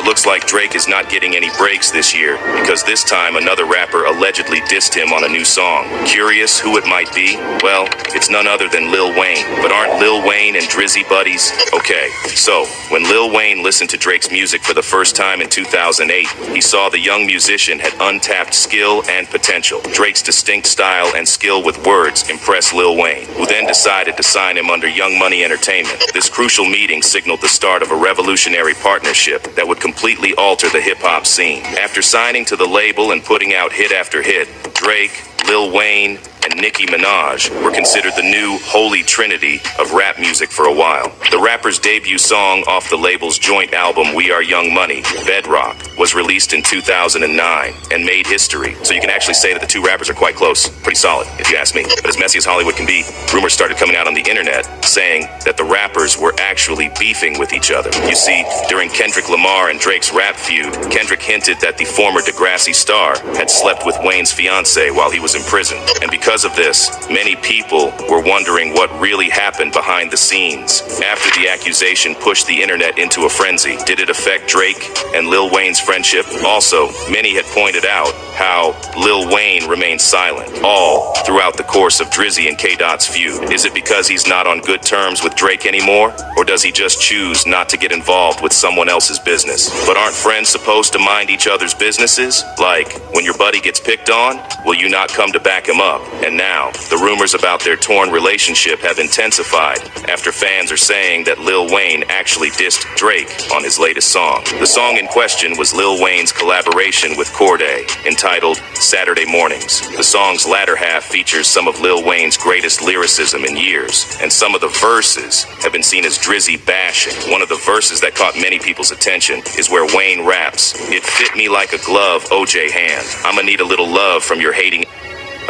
it looks like Drake is not getting any breaks this year, because this time another rapper allegedly dissed him on a new song. Curious who it might be? Well, it's none other than Lil Wayne. But aren't Lil Wayne and Drizzy buddies? Okay, so when Lil Wayne listened to Drake's music for the first time in 2008, he saw the young musician had untapped skill and potential. Drake's distinct style and skill with words impressed Lil Wayne, who then decided to sign him under Young Money Entertainment. This crucial meeting signaled the start of a revolutionary partnership that would completely alter the hip-hop scene. After signing to the label and putting out hit after hit, Drake, Lil Wayne, and Nicki Minaj were considered the new holy trinity of rap music for a while. The rapper's debut song off the label's joint album We Are Young Money, Bedrock, was released in 2009 and made history. So you can actually say that the two rappers are quite close. Pretty solid, if you ask me. But as messy as Hollywood can be, rumors started coming out on the internet saying that the rappers were actually beefing with each other. You see, during Kendrick Lamar and Drake's rap feud, Kendrick hinted that the former Degrassi star had slept with Wayne's fiancée while he was in prison. And because of this, many people were wondering what really happened behind the scenes. After the accusation pushed the internet into a frenzy, did it affect Drake and Lil Wayne's friendship? Also, many had pointed out how Lil Wayne remained silent all throughout the course of Drizzy and K-Dot's feud. Is it because he's not on good terms with Drake anymore? Or does he just choose not to get involved with someone else's business? But aren't friends supposed to mind each other's businesses? Like, when your buddy gets picked on, will you not come to back him up? And now, the rumors about their torn relationship have intensified after fans are saying that Lil Wayne actually dissed Drake on his latest song. The song in question was Lil Wayne's collaboration with Cordae, entitled Saturday Mornings. The song's latter half features some of Lil Wayne's greatest lyricism in years, and some of the verses have been seen as Drizzy bashing. One of the verses that caught many people's attention is where Wayne raps, "It fit me like a glove, OJ hand. I'ma need a little love from your hating."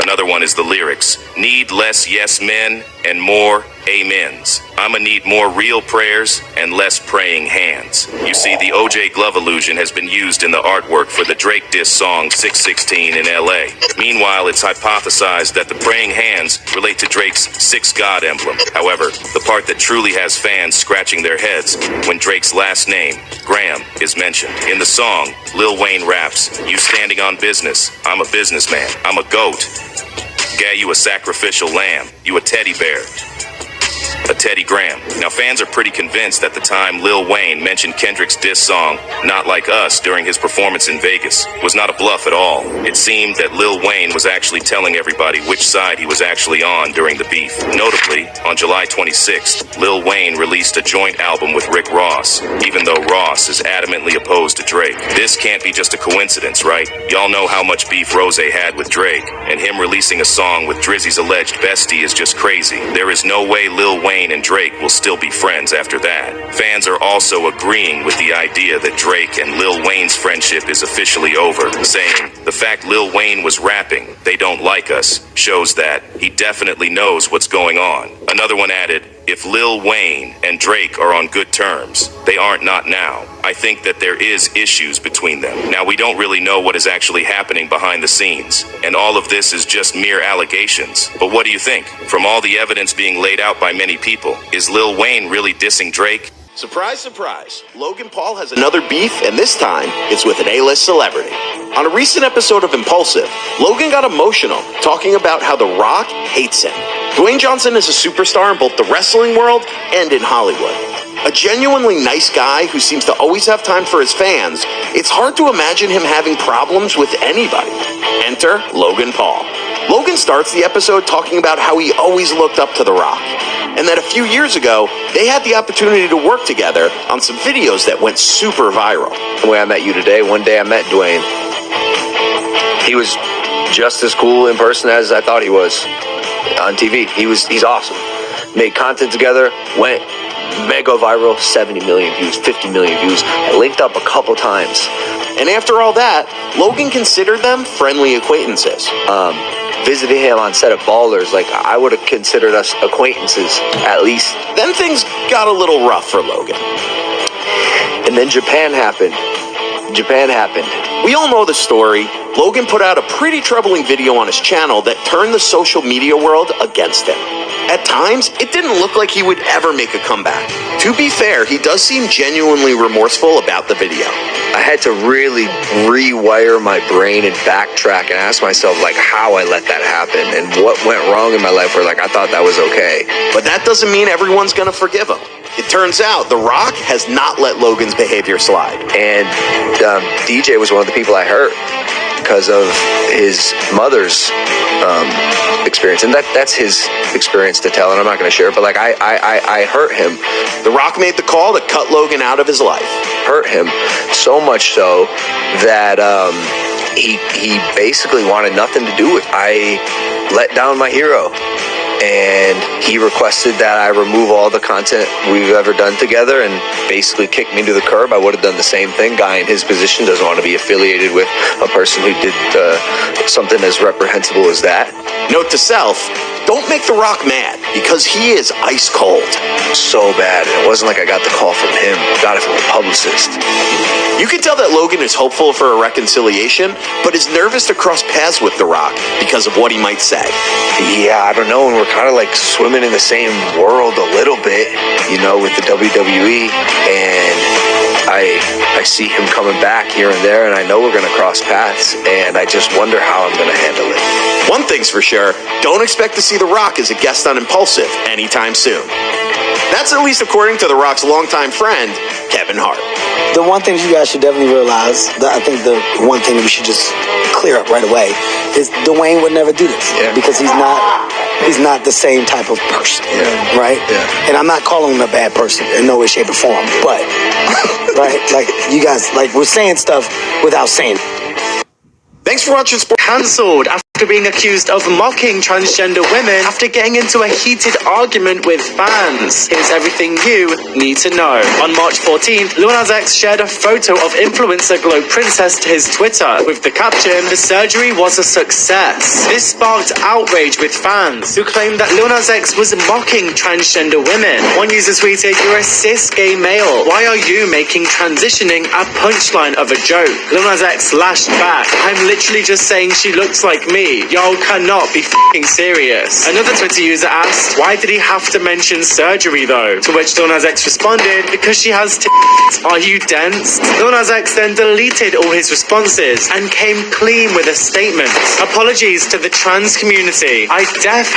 Another one is the lyrics, "Need less yes men and more amens. I'ma need more real prayers and less praying hands." You see, the OJ glove illusion has been used in the artwork for the Drake diss song 616 in LA. Meanwhile, it's hypothesized that the praying hands relate to Drake's 6 God emblem. However, the part that truly has fans scratching their heads when Drake's last name, Graham, is mentioned. In the song, Lil Wayne raps, "You standing on business, I'm a businessman, I'm a goat. Gay, you a sacrificial lamb, you a teddy bear, a Teddy Graham." Now, fans are pretty convinced at the time Lil Wayne mentioned Kendrick's diss song, Not Like Us, during his performance in Vegas, was not a bluff at all. It seemed that Lil Wayne was actually telling everybody which side he was actually on during the beef. Notably, on July 26th, Lil Wayne released a joint album with Rick Ross, even though Ross is adamantly opposed to Drake. This can't be just a coincidence, right? Y'all know how much beef Rose had with Drake, and him releasing a song with Drizzy's alleged bestie is just crazy. There is no way Lil Wayne and Drake will still be friends after that. Fans are also agreeing with the idea that Drake and Lil Wayne's friendship is officially over, saying the fact Lil Wayne was rapping, "They don't like us," shows that he definitely knows what's going on. Another one added, "If Lil Wayne and Drake are on good terms, they aren't not now. I think that there is issues between them." Now, we don't really know what is actually happening behind the scenes, and all of this is just mere allegations. But what do you think? From all the evidence being laid out by many people, is Lil Wayne really dissing Drake? Surprise, surprise. Logan Paul has another beef, and this time, it's with an A-list celebrity. On a recent episode of Impulsive, Logan got emotional, talking about how The Rock hates him. Dwayne Johnson is a superstar in both the wrestling world and in Hollywood. A genuinely nice guy who seems to always have time for his fans, it's hard to imagine him having problems with anybody. Enter Logan Paul. Logan starts the episode talking about how he always looked up to The Rock, and that a few years ago, they had the opportunity to work together on some videos that went super viral. The way I met you today, one day I met Dwayne. He was just as cool in person as I thought he was on TV. He's awesome. Made content together, went mega viral, 70 million views, 50 million views. I linked up a couple times. And after all that, Logan considered them friendly acquaintances. Visited him on set of Ballers, like I would have considered us acquaintances, at least. Then things got a little rough for Logan. And then Japan happened. We all know the story. Logan put out a pretty troubling video on his channel that turned the social media world against him. At times, it didn't look like he would ever make a comeback. To be fair, he does seem genuinely remorseful about the video. I had to really rewire my brain and backtrack and ask myself, like, how I let that happen and what went wrong in my life where, like, I thought that was okay. But that doesn't mean everyone's gonna forgive him. It turns out The Rock has not let Logan's behavior slide. And DJ was one of the people I hurt because of his mother's experience, and that's his experience to tell, and I'm not going to share it, but like I hurt him. The Rock made the call to cut Logan out of his life. Hurt him so much so that he basically wanted nothing to do with it. I let down my hero, and he requested that I remove all the content we've ever done together and basically kicked me to the curb. I would have done the same thing. Guy in his position doesn't want to be affiliated with a person who did something as reprehensible as that. Note to self, don't make The Rock mad, because he is ice cold. So bad, and it wasn't like I got the call from him. I got it from a publicist. You can tell that Logan is hopeful for a reconciliation, but is nervous to cross paths with The Rock because of what he might say. Yeah, I don't know, and we're kind of like swimming in the same world a little bit, you know, with the WWE, and I see him coming back here and there, and I know we're going to cross paths, and I just wonder how I'm going to handle it. One thing's for sure, don't expect to see The Rock as a guest on Impulsive anytime soon. That's at least according to The Rock's longtime friend, Kevin Hart. The one thing you guys should definitely realize, I think the one thing we should just clear up right away, is Dwayne would never do this. Yeah. Because he's not the same type of person, right? Yeah. And I'm not calling him a bad person in no way, shape, or form, but, right? Like, you guys, like, we're saying stuff without saying it. Thanks for watching Sports. Cancelled after being accused of mocking transgender women after getting into a heated argument with fans. Here's everything you need to know. On March 14th, Lil Nas X shared a photo of influencer Glow Princess to his Twitter with the caption, "The surgery was a success." This sparked outrage with fans who claimed that Lil Nas X was mocking transgender women. One user tweeted, "You're a cis gay male. Why are you making transitioning a punchline of a joke?" Lil Nas X lashed back, "I'm literally just saying she looks like me. Y'all cannot be f***ing serious." Another Twitter user asked, "Why did he have to mention surgery though?" To which Lil Nas X responded, "Because she has tits. Are you dense?" Lil Nas X then deleted all his responses and came clean with a statement. "Apologies to the trans community. I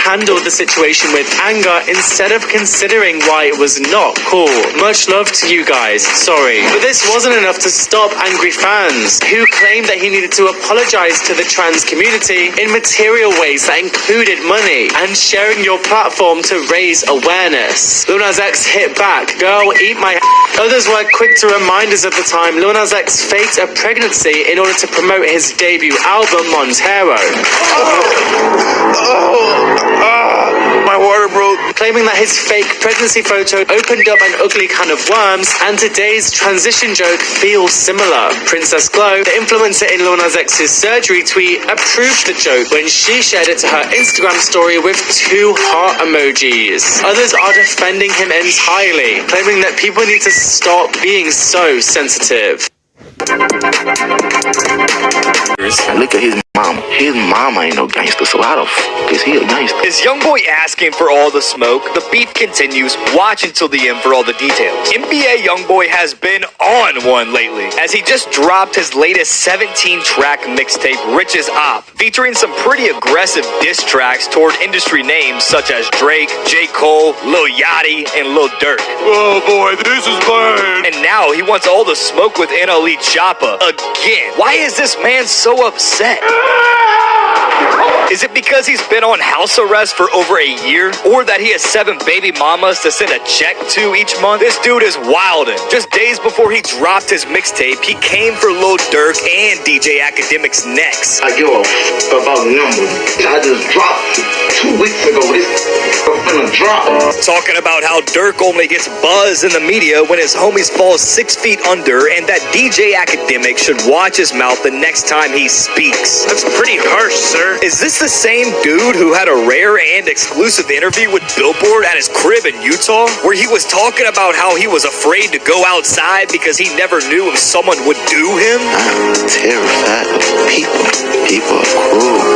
handled the situation with anger instead of considering why it was not cool. Much love to you guys. Sorry." But this wasn't enough to stop angry fans who claimed that he needed to apologize to the trans community in material ways that included money and sharing your platform to raise awareness. Lil Nas X hit back, "Girl, eat my Others were quick to remind us of the time Lil Nas X faked a pregnancy in order to promote his debut album, Montero. My water broke. Claiming that his fake pregnancy photo opened up an ugly can of worms, and today's transition joke feels similar. Princess Glow, the influencer in Lil Nas X's surgery tweet, approved the joke when she shared it to her Instagram story with 2 heart emojis. Others are defending him entirely, claiming that people need to stop being so sensitive. And look at his mama. His mama ain't no gangster, so how the f*** is he a gangster? Is YoungBoy asking for all the smoke? The beef continues. Watch until the end for all the details. NBA YoungBoy has been on one lately, as he just dropped his latest 17-track mixtape, Rich's Op, featuring some pretty aggressive diss tracks toward industry names such as Drake, J. Cole, Lil Yachty, and Lil Durk. Oh boy, this is bad. And now he wants all the smoke with NLE Choppa again. Why is this man so upset? Is it because he's been on house arrest for over a year? Or that he has 7 baby mamas to send a check to each month? This dude is wildin'. Just days before he dropped his mixtape, he came for Lil Durk and DJ Academic's necks. I give a f about numbers. I just dropped 2 weeks ago. This I'm finna drop. Talking about how Durk only gets buzz in the media when his homies fall 6 feet under, and that DJ Academic should watch his mouth the next time he speaks. That's pretty harsh, sir. Is this the same dude who had a rare and exclusive interview with Billboard at his crib in Utah, where he was talking about how he was afraid to go outside because he never knew if someone would do him? I'm terrified of people. People are cruel.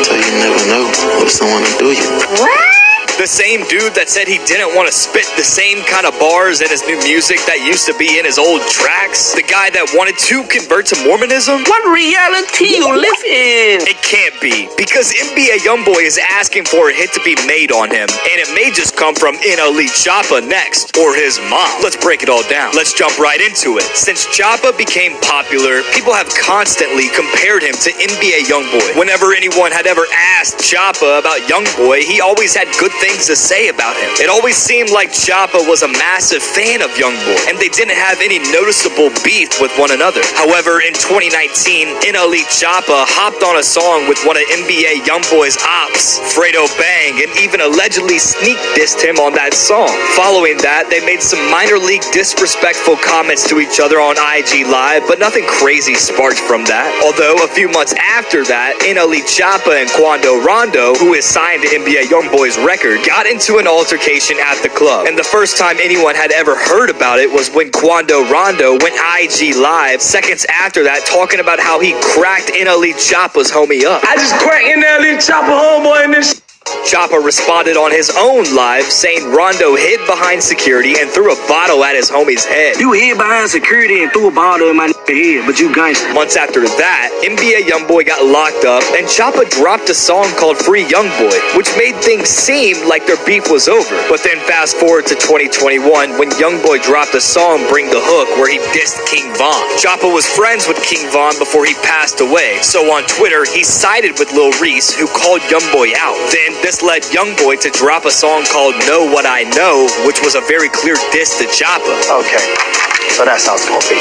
So you never know what someone will do you. The same dude that said he didn't want to spit the same kind of bars in his new music that used to be in his old tracks. The guy that wanted to convert to Mormonism. What reality you live in? It can't be, because NBA Youngboy is asking for a hit to be made on him, and it may just come from NLE Choppa next, or his mom. Let's break it all down. Let's jump right into it. Since Choppa became popular, people have constantly compared him to NBA Youngboy. Whenever anyone had ever asked Choppa about Youngboy, he always had good things to say about him. It always seemed like Choppa was a massive fan of Youngboy, and they didn't have any noticeable beef with one another. However, in 2019, NLE Choppa hopped on a song with one of NBA Youngboy's ops, Fredo Bang, and even allegedly sneak dissed him on that song. Following that, they made some minor league disrespectful comments to each other on IG Live, but nothing crazy sparked from that. Although a few months after that, NLE Choppa and Quando Rondo, who is signed to NBA Youngboy's record, got into an altercation at the club. And the first time anyone had ever heard about it was when Quando Rondo went IG Live seconds after that, talking about how he cracked NLE Choppa's homie up. I just cracked NLE Choppa homeboy in this. Choppa responded on his own live saying Rondo hid behind security and threw a bottle at his homie's head. You hid behind security and threw a bottle in my head, but you gangster. Months after that, NBA Youngboy got locked up and Choppa dropped a song called Free Youngboy, which made things seem like their beef was over. But then fast forward to 2021 when Youngboy dropped a song Bring the Hook where he dissed King Von. Choppa was friends with King Von before he passed away, so on Twitter he sided with Lil Reese, who called Youngboy out. Then this led Youngboy to drop a song called Know What I Know, which was a very clear diss to Choppa. Okay, so that's how it's gonna be.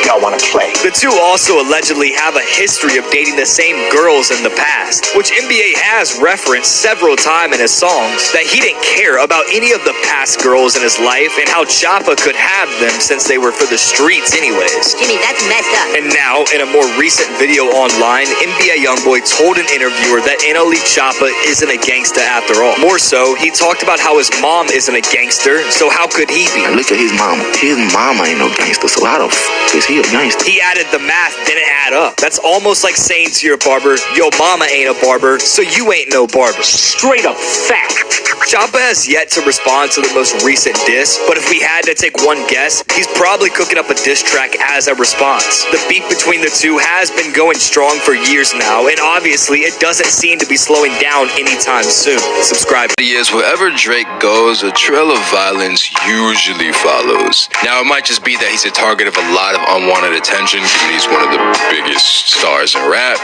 Y'all wanna play. The two also allegedly have a history of dating the same girls in the past, which NBA has referenced several times in his songs, that he didn't care about any of the past girls in his life and how Choppa could have them since they were for the streets anyways. Jimmy, that's messed up. And now, in a more recent video online, NBA Youngboy told an interviewer that NLE Choppa isn't a gangsta after all. More so, he talked about how his mom isn't a gangster, so how could he be? And look at his mama. His mama ain't no gangster, so how the f is he a gangster? He added the math didn't add up. That's almost like saying to your barber, yo mama ain't a barber, so you ain't no barber. Straight up fact. Choppa has yet to respond to the most recent diss, but if we had to take one guess, he's probably cooking up a diss track as a response. The beef between the two has been going strong for years now, and obviously it doesn't seem to be slowing down anytime soon. Subscribe. Yes, wherever Drake goes, a trail of violence usually follows. Now, it might just be that he's a target of a lot of unwanted attention, given he's one of the biggest stars in rap,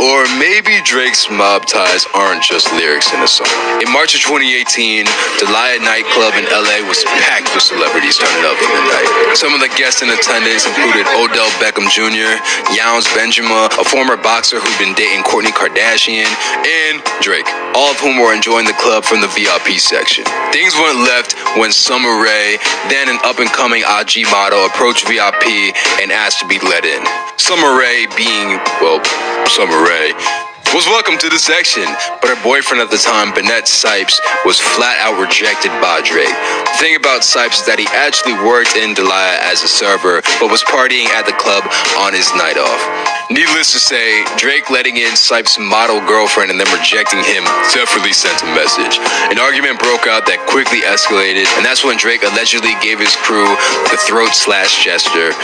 or maybe Drake's mob ties aren't just lyrics in a song. In March of 2018, Delia nightclub in LA was packed with celebrities turning up for the night. Some of the guests in attendance included Odell Beckham Jr., Yowns Benjamin, a former boxer who'd been dating Kourtney Kardashian, and Drake, all of whom were enjoying the club from the VIP section. Things went left when Summer Rae, then an up-and-coming IG model, approached VIP and asked to be let in. Summer Rae being, well, Summer Rae, was welcome to the section, but her boyfriend at the time, Bennett Sipes, was flat out rejected by Drake. The thing about Sipes is that he actually worked in Delia as a server, but was partying at the club on his night off. Needless to say, Drake letting in Sipes' model girlfriend and then rejecting him definitely sent a message. An argument broke out that quickly escalated, and that's when Drake allegedly gave his crew the throat/gesture,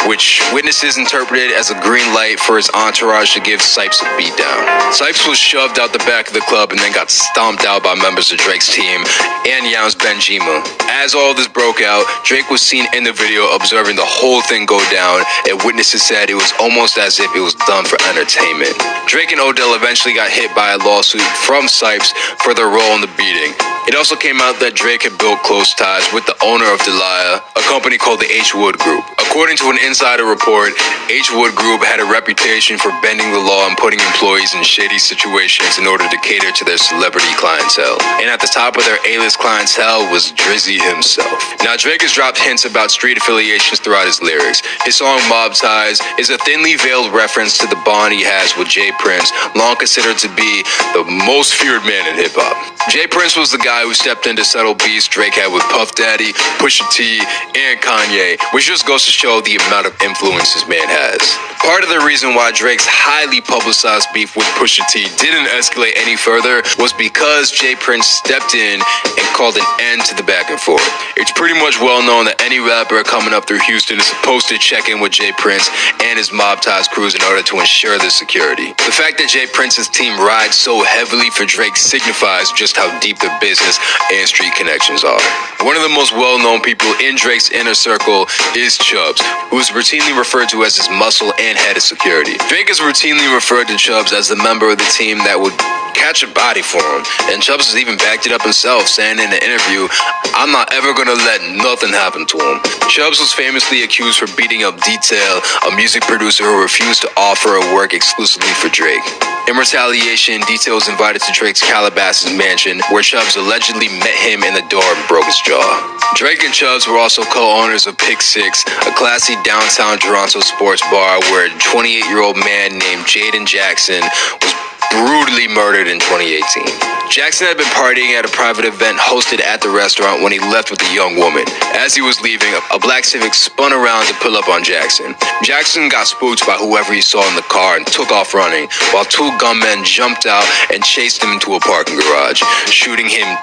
which witnesses interpreted as a green light for his entourage to give Sipes a beatdown. Sipes was shoved out the back of the club and then got stomped out by members of Drake's team and Yowns Benjamin. As all this broke out, Drake was seen in the video observing the whole thing go down, and witnesses said it was almost as if it was done for entertainment. Drake and Odell eventually got hit by a lawsuit from Sipes for their role in the beating. It also came out that Drake had built close ties with the owner of Delia, a company called the H. Wood Group. According to an insider report, H. Wood Group had a reputation for bending the law and putting employees in shady situations in order to cater to their celebrity clientele. And at the top of their A-list clientele was Drizzy himself. Now, Drake has dropped hints about street affiliations throughout his lyrics. His song Mob Ties is a thinly veiled reference to the bond he has with Jay Prince, long considered to be the most feared man in hip-hop. Jay Prince was the guy who stepped in to settle beefs Drake had with Puff Daddy, Pusha T, and Kanye, which just goes to show the amount of influence this man has. Part of the reason why Drake's highly publicized beef with Pusha T didn't escalate any further was because Jay Prince stepped in and called an end to the back and forth. It's pretty much well known that any rapper coming up through Houston is supposed to check in with Jay Prince and his mob ties crews in order to ensure their security. The fact that Jay Prince's team rides so heavily for Drake signifies just how deep their business and street connections are. One of the most well-known people in Drake's inner circle is Chubbs, who is routinely referred to as his muscle and head of security. Drake is routinely referred to Chubbs as the member of the team that would catch a body for him, and Chubbs has even backed it up himself, saying in an interview, "I'm not ever gonna let nothing happen to him." Chubbs was famously accused for beating up Detail, a music producer who refused to offer a work exclusively for Drake. In retaliation, Detail was invited to Drake's Calabasas mansion, where Chubbs allegedly met him in the door and broke his jaw. Drake and Chubbs were also co-owners of Pick 6, a classy downtown Toronto sports bar where a 28-year-old man named Jaden Jackson was brutally murdered in 2018. Jackson had been partying at a private event hosted at the restaurant when he left with a young woman. As he was leaving, a black Civic spun around to pull up on Jackson. Jackson got spooked by whoever he saw in the car and took off running, while two gunmen jumped out and chased him into a parking garage, shooting him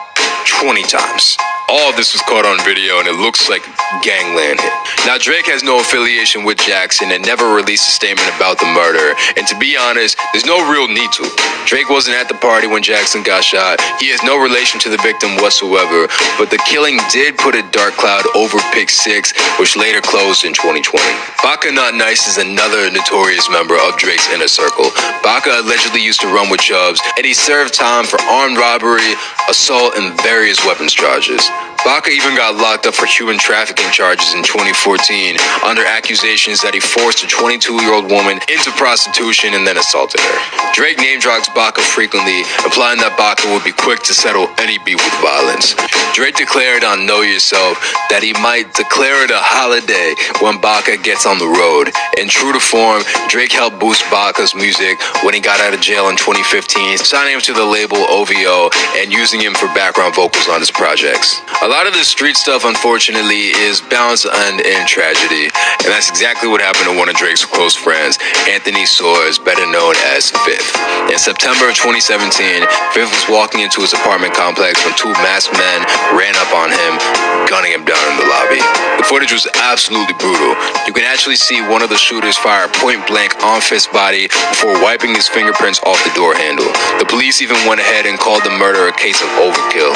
20 times. All of this was caught on video, and it looks like gangland hit. Now, Drake has no affiliation with Jackson and never released a statement about the murder, and to be honest, there's no real need to. Drake wasn't at the party when Jackson got shot. He has no relation to the victim whatsoever, but the killing did put a dark cloud over Pick 6, which later closed in 2020. Baca Not Nice is another notorious member of Drake's inner circle. Baca allegedly used to run with Chubbs, and he served time for armed robbery, assault, and various weapons charges. Baca even got locked up for human trafficking charges in 2014 under accusations that he forced a 22-year-old woman into prostitution and then assaulted her. Drake name drops Baca frequently, implying that Baca would be quick to settle any beef with violence. Drake declared on Know Yourself that he might declare it a holiday when Baca gets on the road. And true to form, Drake helped boost Baca's music when he got out of jail in 2015, signing him to the label OVO and using him for background vocals on his projects. A lot of this street stuff, unfortunately, is bound to end in tragedy, and that's exactly what happened to one of Drake's close friends, Anthony Soares, better known as Fifth. In September of 2017, Fifth was walking into his apartment complex when two masked men ran up on him, gunning him down in the lobby. The footage was absolutely brutal. You can actually see one of the shooters fire point blank on Fifth's body before wiping his fingerprints off the door handle. The police even went ahead and called the murder a case of overkill.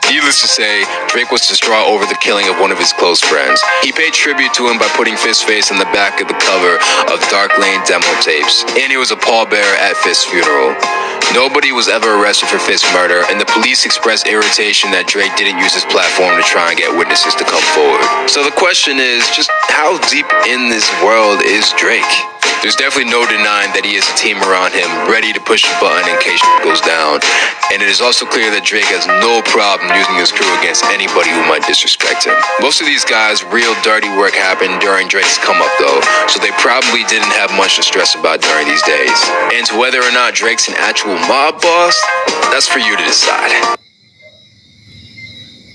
Needless to say, Drake was distraught over the killing of one of his close friends. He paid tribute to him by putting Fifth's face on the back of the cover of Dark Lane demo tapes, and he was a pallbearer at Fifth's funeral. Nobody was ever arrested for Fifth's murder, and the police expressed irritation that Drake didn't use his platform to try and get witnesses to come forward. So the question is, just how deep in this world is Drake? There's definitely no denying that he has a team around him ready to push the button in case it goes down. And it is also clear that Drake has no problem using his crew against anybody who might disrespect him. Most of these guys' real dirty work happened during Drake's come-up though, so they probably didn't have much to stress about during these days. And whether or not Drake's an actual mob boss, that's for you to decide.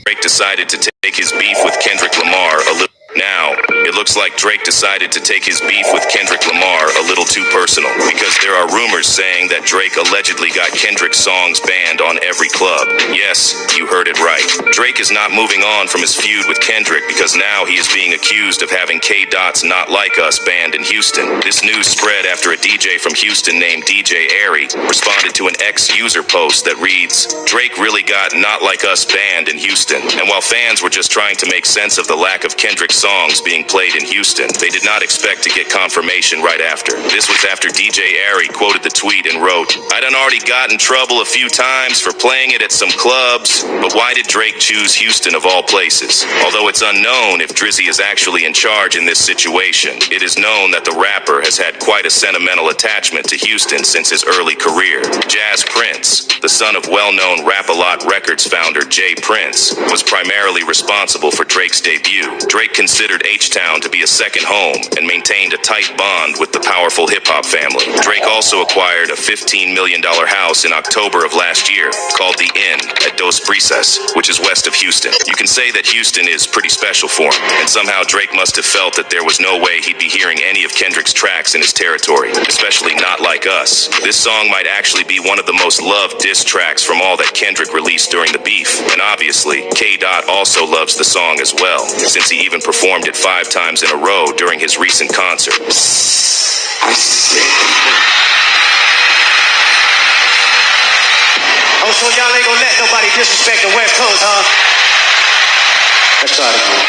Drake decided to take his beef with Kendrick Lamar a little. Now, it looks like Drake decided to take his beef with Kendrick Lamar a little too personal, because there are rumors saying that Drake allegedly got Kendrick's songs banned on every club. Yes, you heard it right. Drake is not moving on from his feud with Kendrick because now he is being accused of having K-Dot's Not Like Us banned in Houston. This news spread after a DJ from Houston named DJ Airy responded to an ex-user post that reads, "Drake really got Not Like Us banned in Houston." And while fans were just trying to make sense of the lack of Kendrick's songs being played in Houston, they did not expect to get confirmation right after. This was after DJ Airy quoted the tweet and wrote, "I done already got in trouble a few times for playing it at some clubs, but why did Drake choose Houston of all places?" Although it's unknown if Drizzy is actually in charge in this situation, it is known that the rapper has had quite a sentimental attachment to Houston since his early career. Jazz Prince, the son of well-known Rap-A-Lot Records founder Jay Prince, was primarily responsible for Drake's debut. Drake considered considered H-Town to be a second home and maintained a tight bond with the powerful hip-hop family. Drake also acquired a $15 million house in October of last year called The Inn at Dos Brisas, which is west of Houston. You can say that Houston is pretty special for him, and somehow Drake must have felt that there was no way he'd be hearing any of Kendrick's tracks in his territory, especially Not Like Us. This song might actually be one of the most loved diss tracks from all that Kendrick released during the beef, and obviously, K-Dot also loves the song as well, since he even performed it 5 times in a row during his recent concert. Oh, so y'all ain't gonna let nobody disrespect the West Coast, huh? Let's try it again.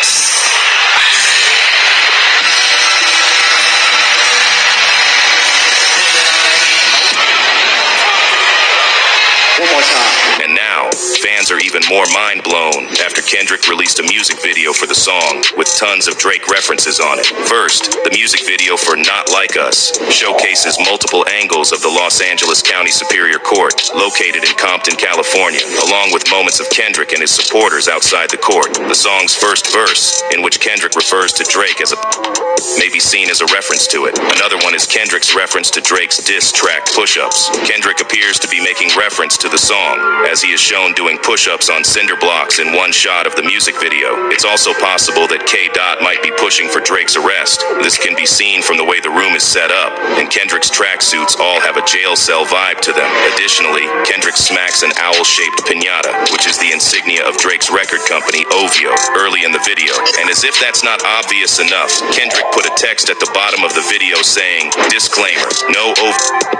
One more time. And now, fans are even more mind-blown after Kendrick released a music video for the song with tons of Drake references on it. First, the music video for Not Like Us showcases multiple angles of the Los Angeles County Superior Court, located in Compton, California, along with moments of Kendrick and his supporters outside the court. The song's first verse, in which Kendrick refers to Drake as a may be seen as a reference to it. Another one is Kendrick's reference to Drake's diss track Push-Ups. Kendrick appears to be making reference to the song, as he is shown doing push-ups on cinder blocks in one shot of the music video. It's also possible that K-Dot might be pushing for Drake's arrest. This can be seen from the way the room is set up, and Kendrick's tracksuits all have a jail cell vibe to them. Additionally, Kendrick smacks an owl-shaped piñata, which is the insignia of Drake's record company, OVO, early in the video. And as if that's not obvious enough, Kendrick put a text at the bottom of the video saying, "Disclaimer, no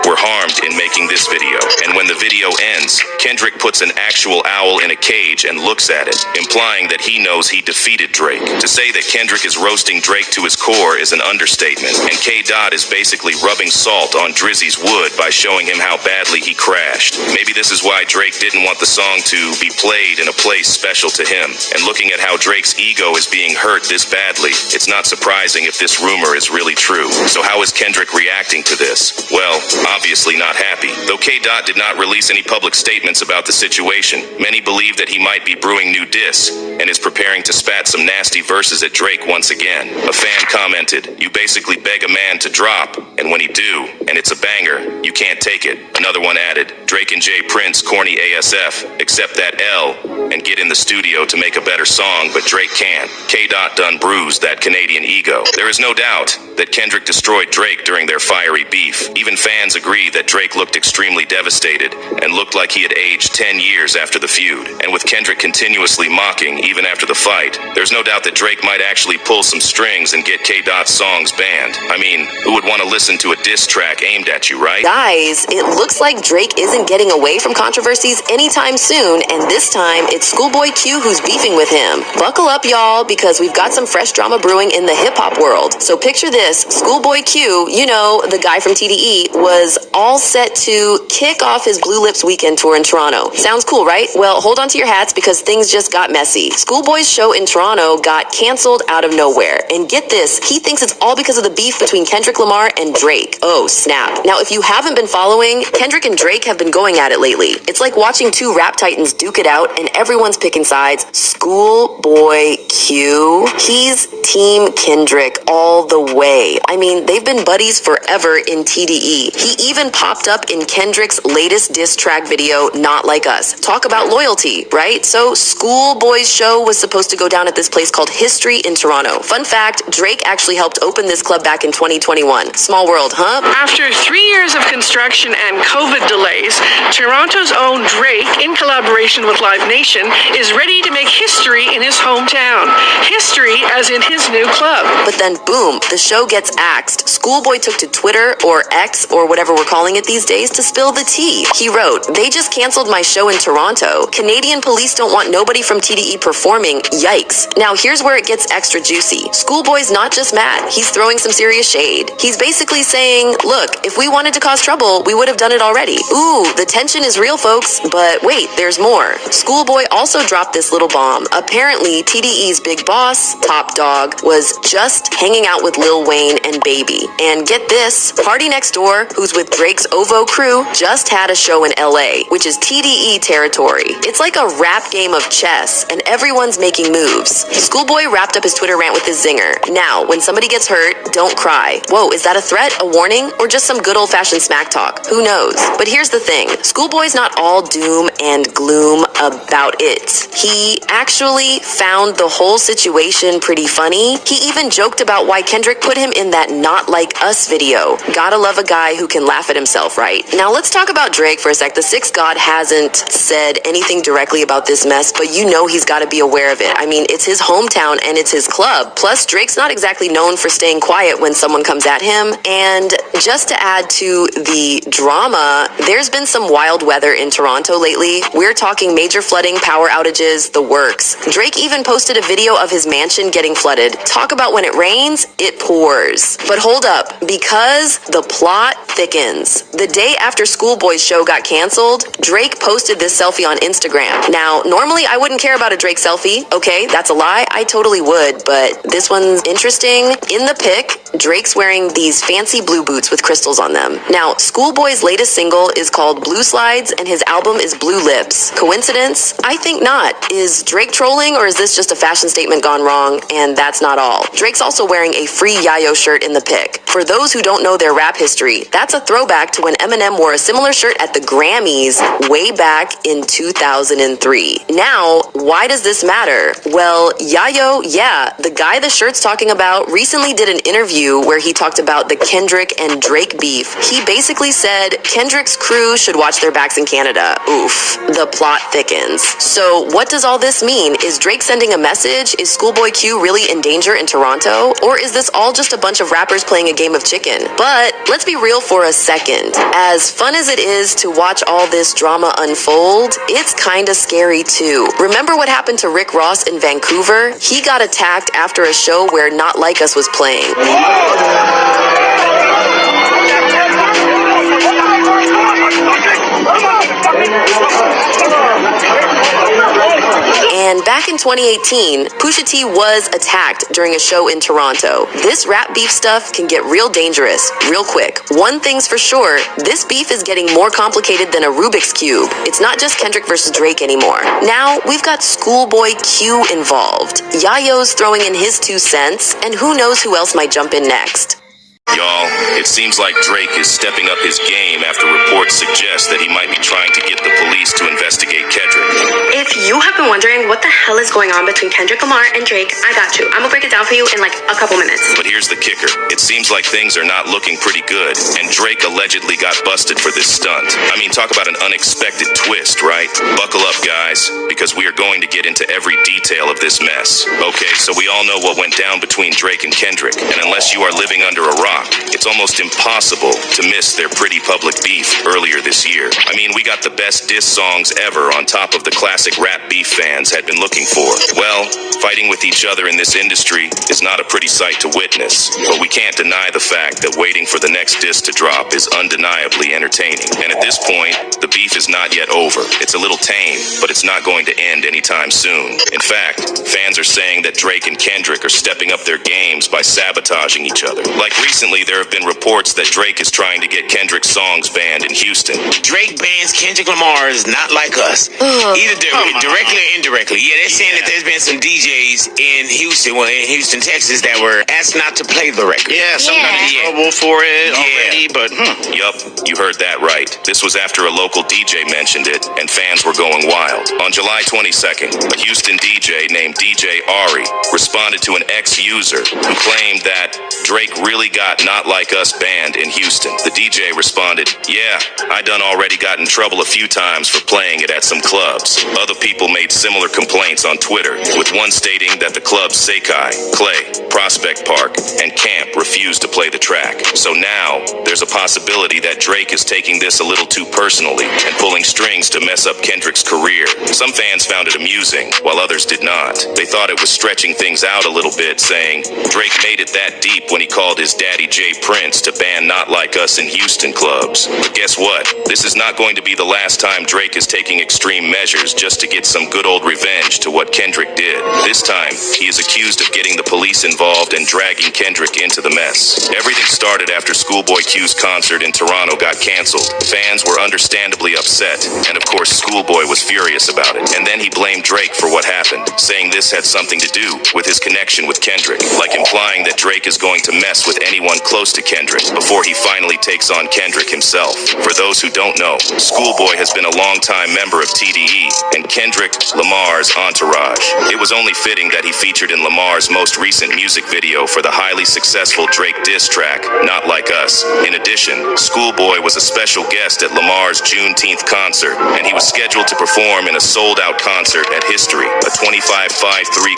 were harmed in making this video." And when the video ends, Kendrick puts an actual owl in a cage and looks at it, implying that he knows he defeated Drake. To say that Kendrick is roasting Drake to his core is an understatement, and K-Dot is basically rubbing salt on Drizzy's wood by showing him how badly he crashed. Maybe this is why Drake didn't want the song to be played in a place special to him, and looking at how Drake's ego is being hurt this badly, it's not surprising if this rumor is really true. So how is Kendrick reacting to this? Well, obviously not happy. Though K-Dot did not release any public statements about the situation, many believe that he might be brewing new diss and is preparing to spat some nasty verses at Drake once again. A fan commented, "You basically beg a man to drop, and when he do, and it's a banger, you can't take it." Another one added, "Drake and Jay Prince corny ASF, accept that L and get in the studio to make a better song, but Drake can't. K-Dot done bruised that Canadian ego." There is no doubt that Kendrick destroyed Drake during their fiery beef. Even fans agree that Drake looked extremely devastated and looked like he had aged 10 years after the feud. And with Kendrick continuously mocking even after the fight, there's no doubt that Drake might actually pull some strings and get K-Dot's songs banned. I mean, who would want to listen to a diss track aimed at you, right? Guys, it looks like Drake isn't getting away from controversies anytime soon, and this time it's Schoolboy Q who's beefing with him. Buckle up, y'all, because we've got some fresh drama brewing in the hip-hop world. So picture this, Schoolboy Q, you know, the guy from TDE, was all set to kick off his Blue Lips weekend tour in Toronto. Sounds cool, right? Well, hold on to your hats because things just got messy. Schoolboy's show in Toronto got canceled out of nowhere. And get this, he thinks it's all because of the beef between Kendrick Lamar and Drake. Oh, snap. Now, if you haven't been following, Kendrick and Drake have been going at it lately. It's like watching two rap titans duke it out and everyone's picking sides. Schoolboy Q, he's Team Kendrick all the way. I mean, they've been buddies forever in TDE. He even popped up in Kendrick's latest diss track video, Not Like Us. Talk about loyalty, right? So Schoolboy's show was supposed to go down at this place called History in Toronto. Fun fact, Drake actually helped open this club back in 2021. Small world, huh? After 3 years of construction and COVID delays, Toronto's own Drake, in collaboration with Live Nation, is ready to make history in his hometown. History as in his new club. But then boom, the show gets axed. Schoolboy took to Twitter, or X, or whatever we're calling it these days, to spill the tea. He wrote, "They just canceled my show in Toronto. Canadian police don't want nobody from TDE performing. Yikes." Now here's where it gets extra juicy. Schoolboy's not just mad, he's throwing some serious shade. He's basically saying, look, if we wanted to cause trouble, we would have done it already. Ooh, the tension is real, folks. But wait, there's more. Schoolboy also dropped this little bomb. Apparently, TDE's big boss, Top Dog, was just hanging out with Lil Wayne and Baby. And get this, Party Next Door, who's with Drake's OVO crew, just had a show in LA, which is TDE territory. It's like like a rap game of chess, and everyone's making moves. Schoolboy wrapped up his Twitter rant with his zinger. Now, when somebody gets hurt, don't cry. Whoa, is that a threat, a warning, or just some good old-fashioned smack talk? Who knows? But here's the thing. Schoolboy's not all doom and gloom about it. He actually found the whole situation pretty funny. He even joked about why Kendrick put him in that Not Like Us video. Gotta love a guy who can laugh at himself, right? Now let's talk about Drake for a sec. The Sixth God hasn't said anything directly about this mess, but you know he's gotta be aware of it. I mean, it's his hometown and it's his club. Plus, Drake's not exactly known for staying quiet when someone comes at him. And just to add to the drama, there's been some wild weather in Toronto lately. We're talking major flooding, power outages, the works. Drake even posted a video of his mansion getting flooded. Talk about when it rains, it pours. But hold up, because the plot thickens. The day after Schoolboy's show got canceled, Drake posted this selfie on Instagram. Now, normally I wouldn't care about a Drake selfie. Okay, that's a lie. I totally would, but this one's interesting. In the pic, Drake's wearing these fancy blue boots with crystals on them. Now, Schoolboy's latest single is called Blue Slides, and his album is Blue Lips. Coincidence? I think not. Is Drake trolling, or is this just a fashion statement gone wrong? And that's not all. Drake's also wearing a free Yayo shirt in the pic. For those who don't know their rap history, that's a throwback to when Eminem wore a similar shirt at the Grammys way back in 2003. Now, why does this matter? Well, Yayo, yeah, the guy the shirt's talking about recently did an interview where he talked about the Kendrick and Drake beef. He basically said Kendrick's crew should watch their backs in Canada. Oof. The plot thickens. So what does all this mean? Is Drake sending a message? Is Schoolboy Q really in danger in Toronto? Or is this all just a bunch of rappers playing a game of chicken? But let's be real for a second. As fun as it is to watch all this drama unfold, it's kinda scary too. Remember what happened to Rick Ross in Vancouver? He got attacked after a show where Not Like Us was playing. And back in 2018, Pusha T was attacked during a show in Toronto. This rap beef stuff can get real dangerous, real quick. One thing's for sure, this beef is getting more complicated than a Rubik's Cube. It's not just Kendrick versus Drake anymore. Now, we've got Schoolboy Q involved. Yayo's throwing in his 2 cents, and who knows who else might jump in next. Y'all, it seems like Drake is stepping up his game after reports suggest that he might be trying to get the police to investigate Kendrick. If you have been wondering what the hell is going on between Kendrick Lamar and Drake, I got you. I'm gonna break it down for you in like a couple minutes. But here's the kicker. It seems like things are not looking pretty good, and Drake allegedly got busted for this stunt. I mean, talk about an unexpected twist, right? Buckle up, guys, because we are going to get into every detail of this mess. Okay, so we all know what went down between Drake and Kendrick, and unless you are living under a rock, it's almost impossible to miss their pretty public beef earlier this year. I mean, we got the best diss songs ever on top of the classic rap beef fans had been looking for. Well, fighting with each other in this industry is not a pretty sight to witness, but we can't deny the fact that waiting for the next diss to drop is undeniably entertaining. And at this point, the beef is not yet over. It's a little tame, but it's not going to end anytime soon. In fact, fans are saying that Drake and Kendrick are stepping up their games by sabotaging each other. Like recently, there have been reports that Drake is trying to get Kendrick's songs banned in Houston. Drake bans Kendrick Lamar's Not Like Us. Either directly or indirectly. Yeah, they're saying that there's been some DJs in Houston, Texas that were asked not to play the record. Yeah, somebody's in trouble for it already, but Yup, you heard that right. This was after a local DJ mentioned it, and fans were going wild. On July 22nd, a Houston DJ named DJ Ari responded to an ex-user who claimed that Drake really got Not Like Us banned in Houston. The DJ responded, "Yeah, I done already got in trouble a few times for playing it at some clubs." Other people made similar complaints on Twitter, with one stating that the clubs Sekai, Clay, Prospect Park, and Camp refused to play the track. So now, there's a possibility that Drake is taking this a little too personally and pulling strings to mess up Kendrick's career. Some fans found it amusing, while others did not. They thought it was stretching things out a little bit, saying Drake made it that deep when he called his daddy Jay Prince to the band Not Like Us in Houston clubs. But guess what? This is not going to be the last time Drake is taking extreme measures just to get some good old revenge to what Kendrick did. This time, he is accused of getting the police involved and dragging Kendrick into the mess. Everything started after Schoolboy Q's concert in Toronto got canceled. Fans were understandably upset, and of course Schoolboy was furious about it. And then he blamed Drake for what happened, saying this had something to do with his connection with Kendrick, like implying that Drake is going to mess with anyone close to Kendrick before he finally takes on Kendrick himself. For those who don't know, Schoolboy has been a longtime member of TDE and Kendrick Lamar's entourage. It was only fitting that he featured in Lamar's most recent music video for the highly successful Drake diss track, Not Like Us. In addition, Schoolboy was a special guest at Lamar's Juneteenth concert, and he was scheduled to perform in a sold-out concert at History, a 25.53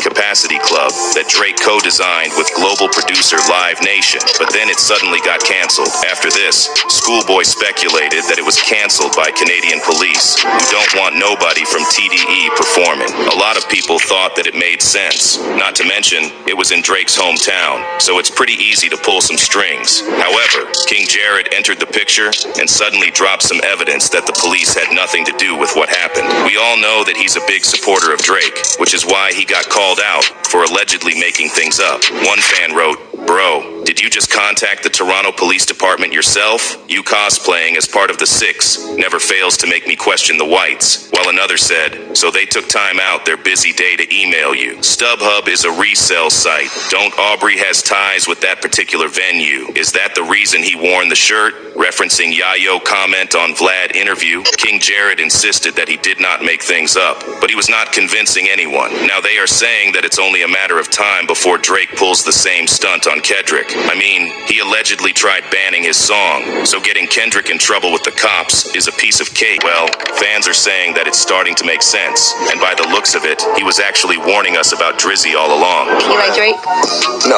capacity club that Drake co-designed with global producer Live Nation. But then it suddenly got canceled. After this, Schoolboy speculated that it was canceled by Canadian police, who don't want nobody from TDE performing. A lot of people thought that it made sense. Not to mention, it was in Drake's hometown, so it's pretty easy to pull some strings. However, King Jared entered the picture and suddenly dropped some evidence that the police had nothing to do with what happened. We all know that he's a big supporter of Drake, which is why he got called out for allegedly making things up. One fan wrote, "Bro, did you just contact the Toronto Police Department yourself? You cosplaying as part of the Six never fails to make me question the whites." While another said, "So they took time out their busy day to email you. StubHub is a resale site. Don't Aubrey has ties with that particular venue? Is that the reason he worn the shirt?" Referencing Yayo comment on Vlad interview, King Jared insisted that he did not make things up, but he was not convincing anyone. Now they are saying that it's only a matter of time before Drake pulls the same stunt on Kendrick. I mean, he allegedly tried banning his song, so getting Kendrick in trouble with the cops is a piece of cake. Well, fans are saying that it's starting to make sense, and by the looks of it, he was actually warning us about Drizzy all along. Can you like Drake? No.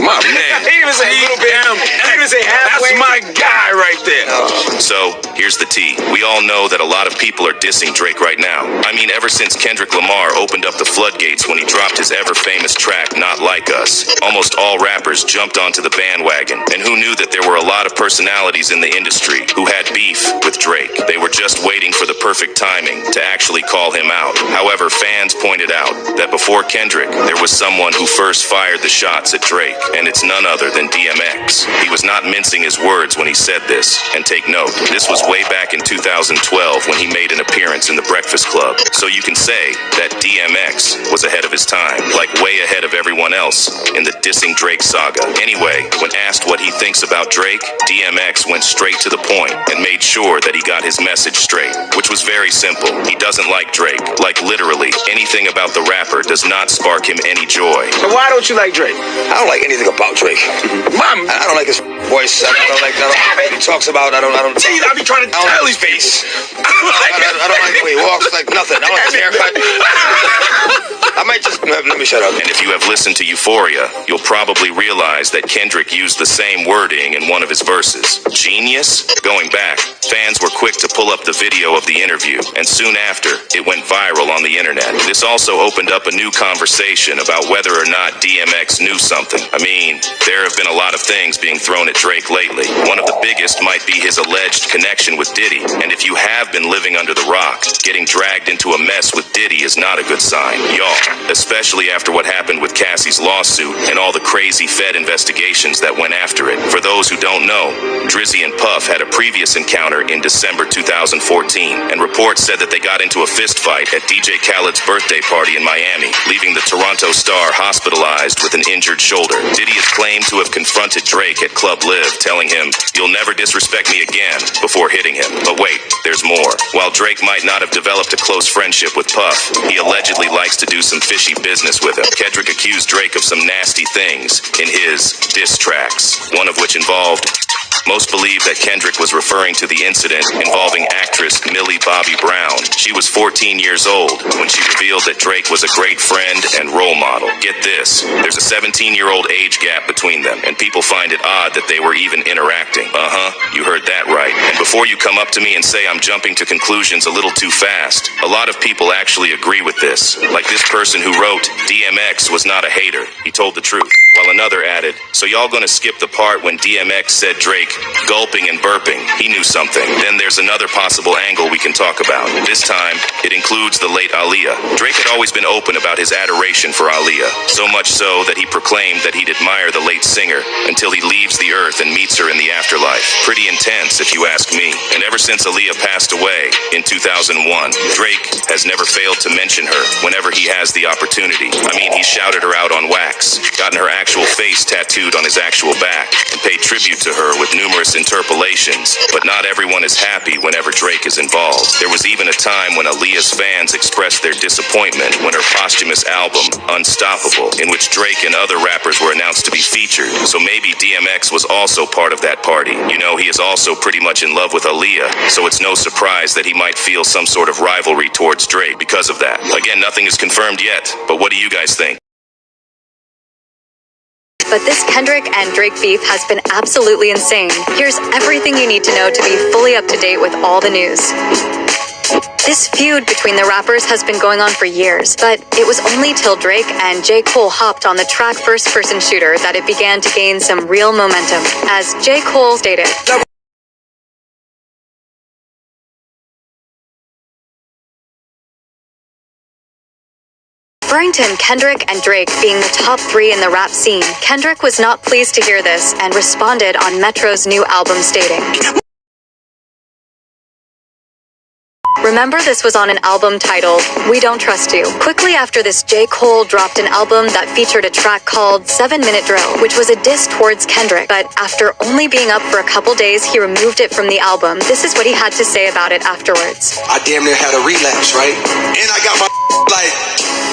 My man. He even say a little bit. He even say halfway. That's my guy right there. So, here's the tea. We all know that a lot of people are dissing Drake right now. I mean, ever since Kendrick Lamar opened up the floodgates when he dropped his ever-famous track, Not Like Us, almost all rappers jumped onto the bandwagon. And who knew that there were a lot of personalities in the industry who had beef with Drake? They were just waiting for the perfect timing to actually call him out. However, fans pointed out that before Kendrick, there was someone who first fired the shots at Drake, and it's none other than DMX. He was not mincing his words when he said this, and take note, this was way back in 2012 when he made an appearance in The Breakfast Club. So you can say that DMX was ahead of his time, like way ahead of everyone else in the dissing Drake saga. Anyway, when asked what he thinks about Drake, DMX went straight to the point and made sure that he got his message straight, which was very simple. He doesn't like Drake. Like literally, anything about the rapper does not spark him any joy. So why don't you like Drake? I don't like anything about Drake. I don't like his voice. I don't like what he talks about. I don't. See, I be trying to tell his face. I don't like the way he walks. Like nothing. I don't like his haircut. I might just let me shut up. And if you have listened to Euphoria, you'll probably realize that Kendrick used the same wording in one of his verses. Genius? Going back, fans were quick to pull up the video of the interview, and soon after, it went viral on the internet. This also opened up a new conversation about whether or not DMX knew something. I mean, there have been a lot of things being thrown at Drake lately. One of the biggest might be his alleged connection with Diddy. And if you have been living under the rock, getting dragged into a mess with Diddy is not a good sign. Y'all, especially after what happened with Cassie's lawsuit and all the crazy Fed investigations that went after it. For those who don't know, Drizzy and Puff had a previous encounter in December 2014, and reports said that they got into a fist fight at DJ Khaled's birthday party in Miami, leaving the Toronto star hospitalized with an injured shoulder. Diddy is claimed to have confronted Drake at Club Live, telling him, "You'll never disrespect me again," before hitting him. But wait, there's more. While Drake might not have developed a close friendship with Puff, he allegedly likes to do some fishy business with him. Kendrick accused Drake of some nasty things in his diss tracks, one of which involved... Most believe that Kendrick was referring to the incident involving actress Millie Bobby Brown. She was 14 years old when she revealed that Drake was a great friend and role model. Get this, there's a 17-year-old age gap between them, and people find it odd that they were even interacting. You heard that right. And before you come up to me and say I'm jumping to conclusions a little too fast, a lot of people actually agree with this. Like this person who wrote, DMX was not a hater. He told the truth. while another added, "So y'all gonna skip the part when DMX said Drake gulping and burping? He knew something." Then there's another possible angle we can talk about. This time, it includes the late Aaliyah. Drake had always been open about his adoration for Aaliyah, so much so that he proclaimed that he'd admire the late singer until he leaves the earth and meets her in the afterlife. Pretty intense, if you ask me. And ever since Aaliyah passed away in 2001, Drake has never failed to mention her whenever he has the opportunity. I mean, he shouted her out on wax, gotten her actual face tattooed on his actual back, and paid tribute to her with numerous interpolations. But not everyone is happy whenever Drake is involved. There was even a time when Aaliyah's fans expressed their disappointment when her posthumous album, Unstoppable, in which Drake and other rappers were announced to be featured. So maybe DMX was also part of that party. You know, he is also pretty much in love with Aaliyah, so it's no surprise that he might feel some sort of rivalry towards Drake because of that. Again, nothing is confirmed yet, but what do you guys think? But this Kendrick and Drake beef has been absolutely insane. Here's everything you need to know to be fully up to date with all the news. This feud between the rappers has been going on for years, but it was only till Drake and J. Cole hopped on the track First-Person Shooter that it began to gain some real momentum. As J. Cole stated, referring to Kendrick and Drake being the top 3 in the rap scene, Kendrick was not pleased to hear this and responded on Metro's new album stating, "Remember, this was on an album titled We Don't Trust You." Quickly after this, J. Cole dropped an album that featured a track called 7-Minute Drill, which was a diss towards Kendrick, but after only being up for a couple days, he removed it from the album. This is what he had to say about it afterwards. I damn near had a relapse, right? And I got my like,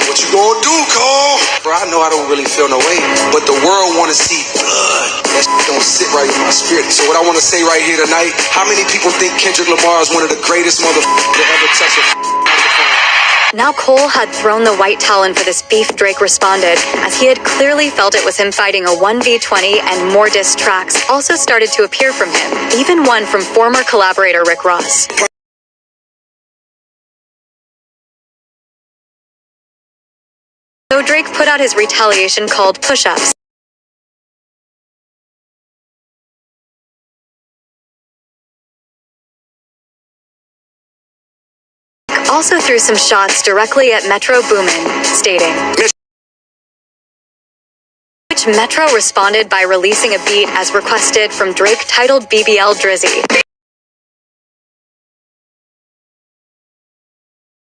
what you gonna do, Cole? Bro, I know I don't really feel no way, but the world wanna see blood. That don't sit right in my spirit. So what I wanna say right here tonight, how many people think Kendrick Lamar is one of the greatest motherfuckers to ever touch a microphone? Now Cole had thrown the white towel in for this beef. Drake responded, as he had clearly felt it was him fighting a 1v20, and more diss tracks also started to appear from him, even one from former collaborator Rick Ross. So Drake put out his retaliation called Push-Ups. Also threw some shots directly at Metro Boomin, stating, which Metro responded by releasing a beat as requested from Drake titled BBL Drizzy.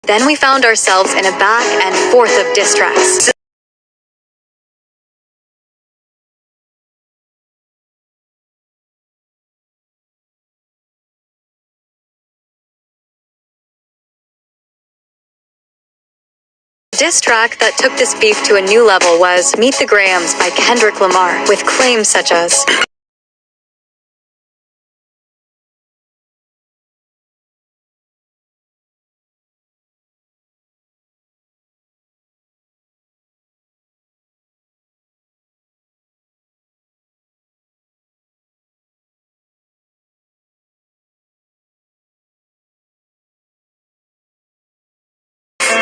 Then we found ourselves in a back and forth of diss tracks. Diss track that took this beef to a new level was Meet the Grahams by Kendrick Lamar, with claims such as,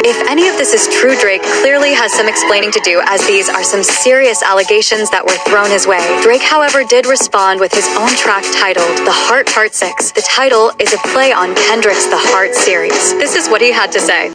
if any of this is true, Drake clearly has some explaining to do, as these are some serious allegations that were thrown his way. Drake, however, did respond with his own track titled The Heart Part 6. The title is a play on Kendrick's The Heart series. This is what he had to say.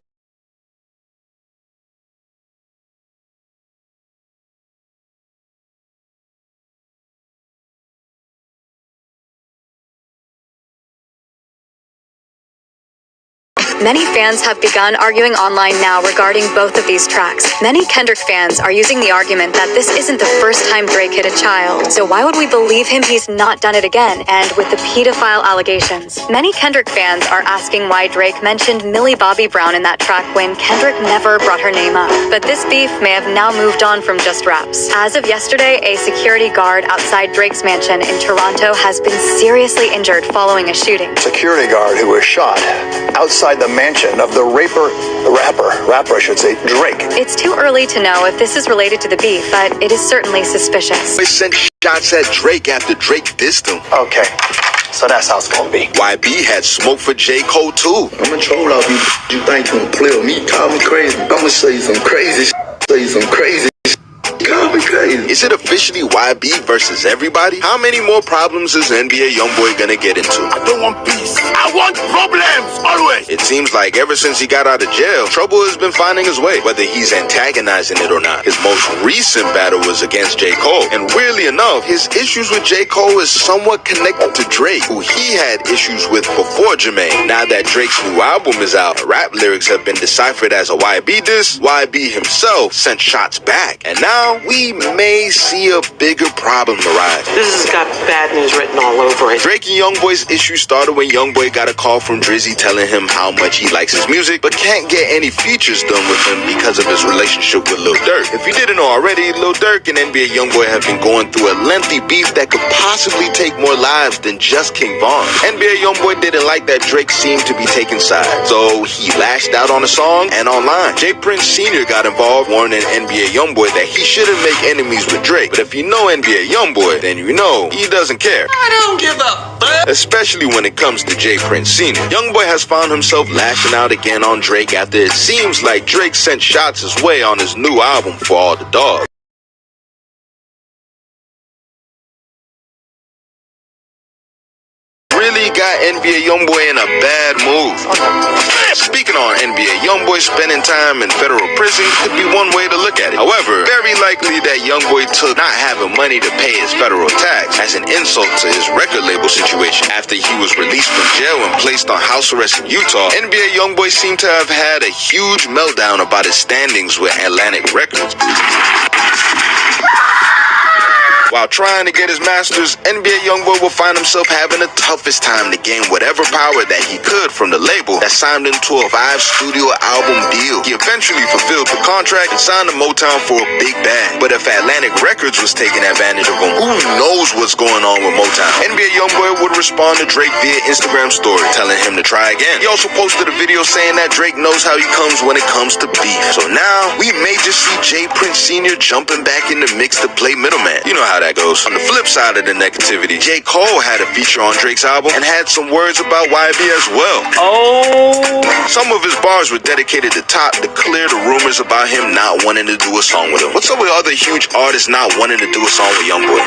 Many fans have begun arguing online now regarding both of these tracks. Many Kendrick fans are using the argument that this isn't the first time Drake hit a child, so why would we believe him he's not done it again, and with the pedophile allegations? Many Kendrick fans are asking why Drake mentioned Millie Bobby Brown in that track when Kendrick never brought her name up. But this beef may have now moved on from just raps. As of yesterday, a security guard outside Drake's mansion in Toronto has been seriously injured following a shooting. Security guard who was shot outside the mansion of the rapper, I should say, Drake. It's too early to know if this is related to the beef, but it is certainly suspicious. They sent shots at Drake after Drake dissed him. Okay, so that's how it's gonna be. YB had smoke for J. Cole too. I'ma troll all you think you can play with me. Call me crazy. I'ma say some crazy Call me crazy. crazy. Is it officially YB versus everybody? How many more problems is NBA Youngboy gonna get into? I don't want peace. I want problems, always. It seems like ever since he got out of jail, trouble has been finding his way, whether he's antagonizing it or not. His most recent battle was against J. Cole, and weirdly enough, his issues with J. Cole is somewhat connected to Drake, who he had issues with before Jermaine. Now that Drake's new album is out, rap lyrics have been deciphered as a YB diss. YB himself sent shots back, and now we may see a bigger problem arise. This has got bad news written all over it. Drake and Youngboy's issue started when Youngboy got a call from Drizzy telling him how much he likes his music, but can't get any features done with him because of his relationship with Lil Durk. If you didn't know already, Lil Durk and NBA Youngboy have been going through a lengthy beef that could possibly take more lives than just King Von. NBA Youngboy didn't like that Drake seemed to be taking sides, so he lashed out on a song and online. J. Prince Sr. got involved, warning NBA Youngboy that he shouldn't make enemies with Drake. But if you know NBA Youngboy, then you know he doesn't care. I don't give a fuck. Especially when it comes to J. Prince Sr. Youngboy has found himself lashing out again on Drake after it seems like Drake sent shots his way on his new album For All the Dogs. Really got NBA Youngboy in a bad mood. Speaking on NBA Youngboy spending time in federal prison could be one way to look at it. However, very likely that Youngboy took not having money to pay his federal tax as an insult to his record label situation. After he was released from jail and placed on house arrest in Utah, NBA Youngboy seemed to have had a huge meltdown about his standings with Atlantic Records. While trying to get his masters, NBA Youngboy will find himself having the toughest time to gain whatever power that he could from the label that signed him to a 5-studio album deal. He eventually fulfilled the contract and signed to Motown for a big bag. But if Atlantic Records was taking advantage of him, who knows what's going on with Motown? NBA Youngboy would respond to Drake via Instagram story, telling him to try again. He also posted a video saying that Drake knows how he comes when it comes to beef. So now, we may just see J. Prince Sr. jumping back in the mix to play middleman. You know how that goes. On the flip side of the negativity, J. Cole had a feature on Drake's album and had some words about YB as well. Some of his bars were dedicated to Top to clear the rumors about him not wanting to do a song with him. What's up with other huge artists not wanting to do a song with Youngboy?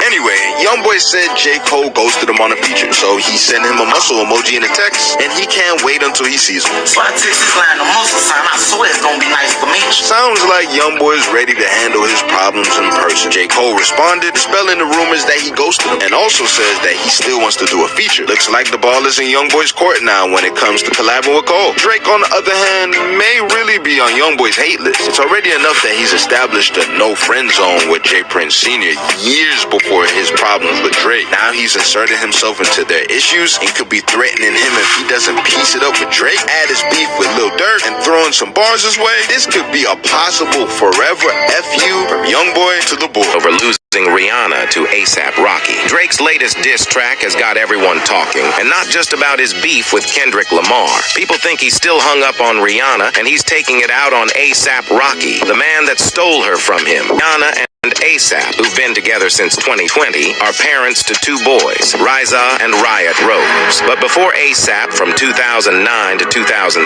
Anyway, Youngboy said J. Cole ghosted him on a feature, so he sent him a muscle emoji in a text, and he can't wait until he sees him. So I text this line the muscle sign. I swear it's gonna be nice to meet you. Sounds like Youngboy is ready to handle his problems in person. J. Cole responded, dispelling the rumors that he ghosted him, and also says that he still wants to do a feature. Looks like the ball is in Youngboy's court now when it comes to collabing with Cole. Drake, on the other hand, may really be on Youngboy's hate list. It's already enough that he's established a no-friend zone with J. Prince Sr. years before his problems with Drake. Now he's inserted himself into their issues and could be threatening him if he doesn't piece it up with Drake, add his beef with Lil Durk, and throwing some bars his way. This could be a possible forever FU from Youngboy to the board. Over losing Rihanna to A$AP Rocky. Drake's latest diss track has got everyone talking, and not just about his beef with Kendrick Lamar. People think he's still hung up on Rihanna, and he's taking it out on A$AP Rocky, the man that stole her from him. Rihanna and A$AP, who've been together since 2020, are parents to 2 boys, Riza and Riot Rose. But before A$AP, from 2009 to 2016,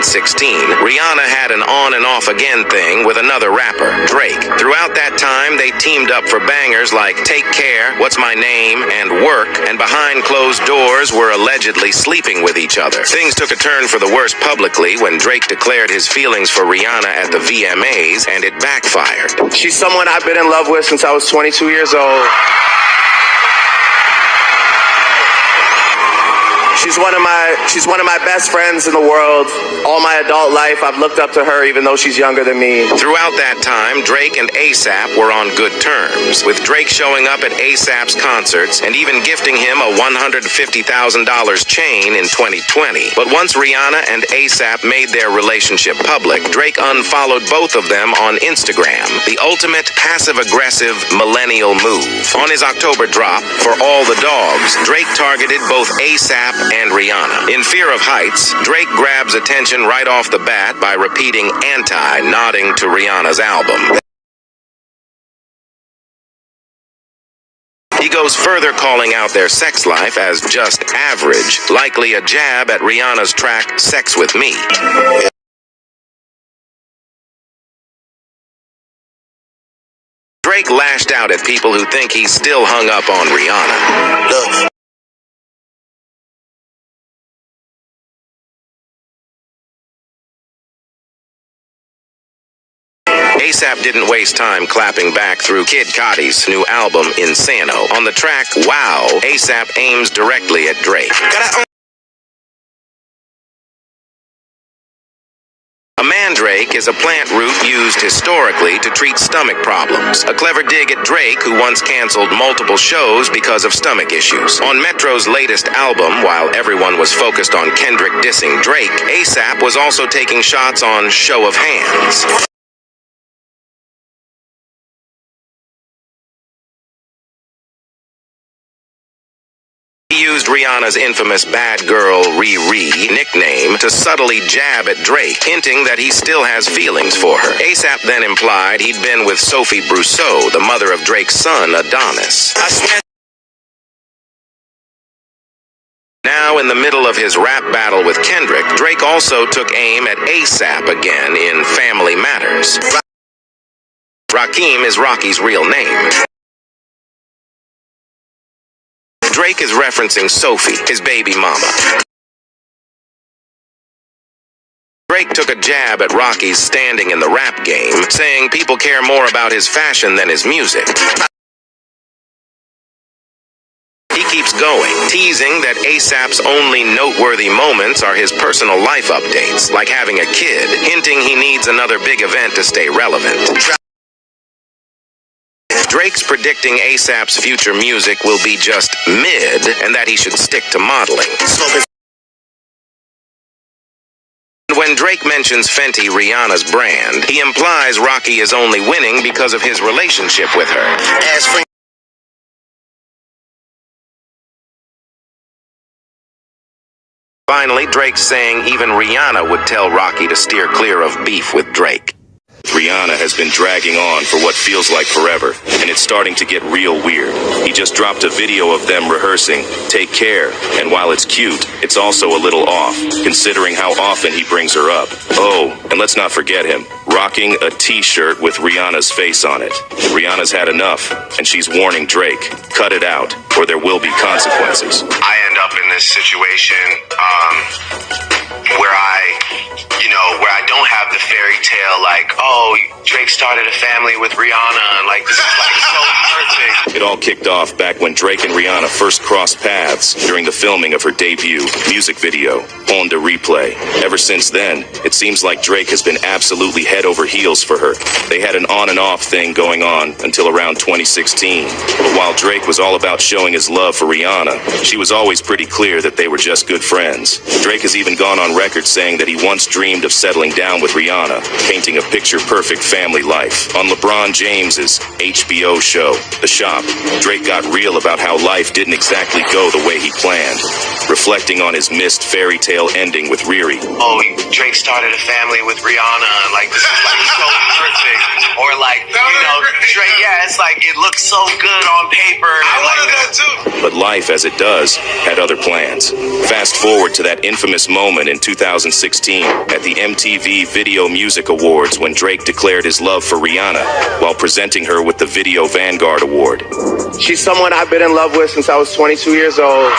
Rihanna had an on and off again thing with another rapper, Drake. Throughout that time, they teamed up for bangers like Take Care, What's My Name, and Work, and behind closed doors were allegedly sleeping with each other. Things took a turn for the worse publicly when Drake declared his feelings for Rihanna at the VMAs, and it backfired. She's someone I've been in love with since I was 22 years old. She's one of my best friends in the world. All my adult life, I've looked up to her even though she's younger than me. Throughout that time, Drake and A$AP were on good terms, with Drake showing up at A$AP's concerts and even gifting him a $150,000 chain in 2020. But once Rihanna and A$AP made their relationship public, Drake unfollowed both of them on Instagram, the ultimate passive-aggressive millennial move. On his October drop, For All the Dogs, Drake targeted both A$AP and Rihanna. In fear of heights, Drake grabs attention right off the bat by repeating anti, nodding to Rihanna's album. He goes further, calling out their sex life as just average, likely a jab at Rihanna's track Sex With Me. Drake lashed out at people who think he's still hung up on Rihanna. Look. ASAP didn't waste time clapping back through Kid Cudi's new album, Insano. On the track, Wow, ASAP aims directly at Drake. A mandrake is a plant root used historically to treat stomach problems. A clever dig at Drake, who once canceled multiple shows because of stomach issues. On Metro's latest album, while everyone was focused on Kendrick dissing Drake, ASAP was also taking shots on Show of Hands. He used Rihanna's infamous Bad Girl Riri nickname to subtly jab at Drake, hinting that he still has feelings for her. ASAP then implied he'd been with Sophie Brousseau, the mother of Drake's son, Adonis. Now, in the middle of his rap battle with Kendrick, Drake also took aim at ASAP again in Family Matters. Rakim is Rocky's real name. Drake is referencing Sophie, his baby mama. Drake took a jab at Rocky's standing in the rap game, saying people care more about his fashion than his music. He keeps going, teasing that ASAP's only noteworthy moments are his personal life updates, like having a kid, hinting he needs another big event to stay relevant. Drake's predicting ASAP's future music will be just mid, and that he should stick to modeling. When Drake mentions Fenty, Rihanna's brand, he implies Rocky is only winning because of his relationship with her. Finally, Drake's saying even Rihanna would tell Rocky to steer clear of beef with Drake. Rihanna has been dragging on for what feels like forever, and it's starting to get real weird. He just dropped a video of them rehearsing Take Care, and while it's cute, it's also a little off, considering how often he brings her up. Oh, and let's not forget him, rocking a t-shirt with Rihanna's face on it. Rihanna's had enough, and she's warning Drake, cut it out, or there will be consequences. I end up in this situation where I don't have the fairy tale like, oh, Drake started a family with Rihanna, and like this is like so perfect. It all kicked off back when Drake and Rihanna first crossed paths during the filming of her debut music video, Honda Replay. Ever since then, it seems like Drake has been absolutely head over heels for her. They had an on and off thing going on until around 2016. But while Drake was all about showing his love for Rihanna, she was always pretty clear that they were just good friends. Drake has even gone on record saying that he once dreamed of settling down with Rihanna, painting a picture-perfect family life. On LeBron James's HBO show, The Shop, Drake got real about how life didn't exactly go the way he planned, reflecting on his missed fairy tale ending with Riri. Oh, Drake started a family with Rihanna, and like this is like so perfect. Or like, Drake, yeah, it's like it looks so good on paper. I wanted that too. But life, as it does, had other plans. Fast forward to that infamous moment in 2016 at the MTV Video Music Awards when Drake declared his love for Rihanna while presenting her with the Video Vanguard Award. She's someone I've been in love with since I was 22 years old.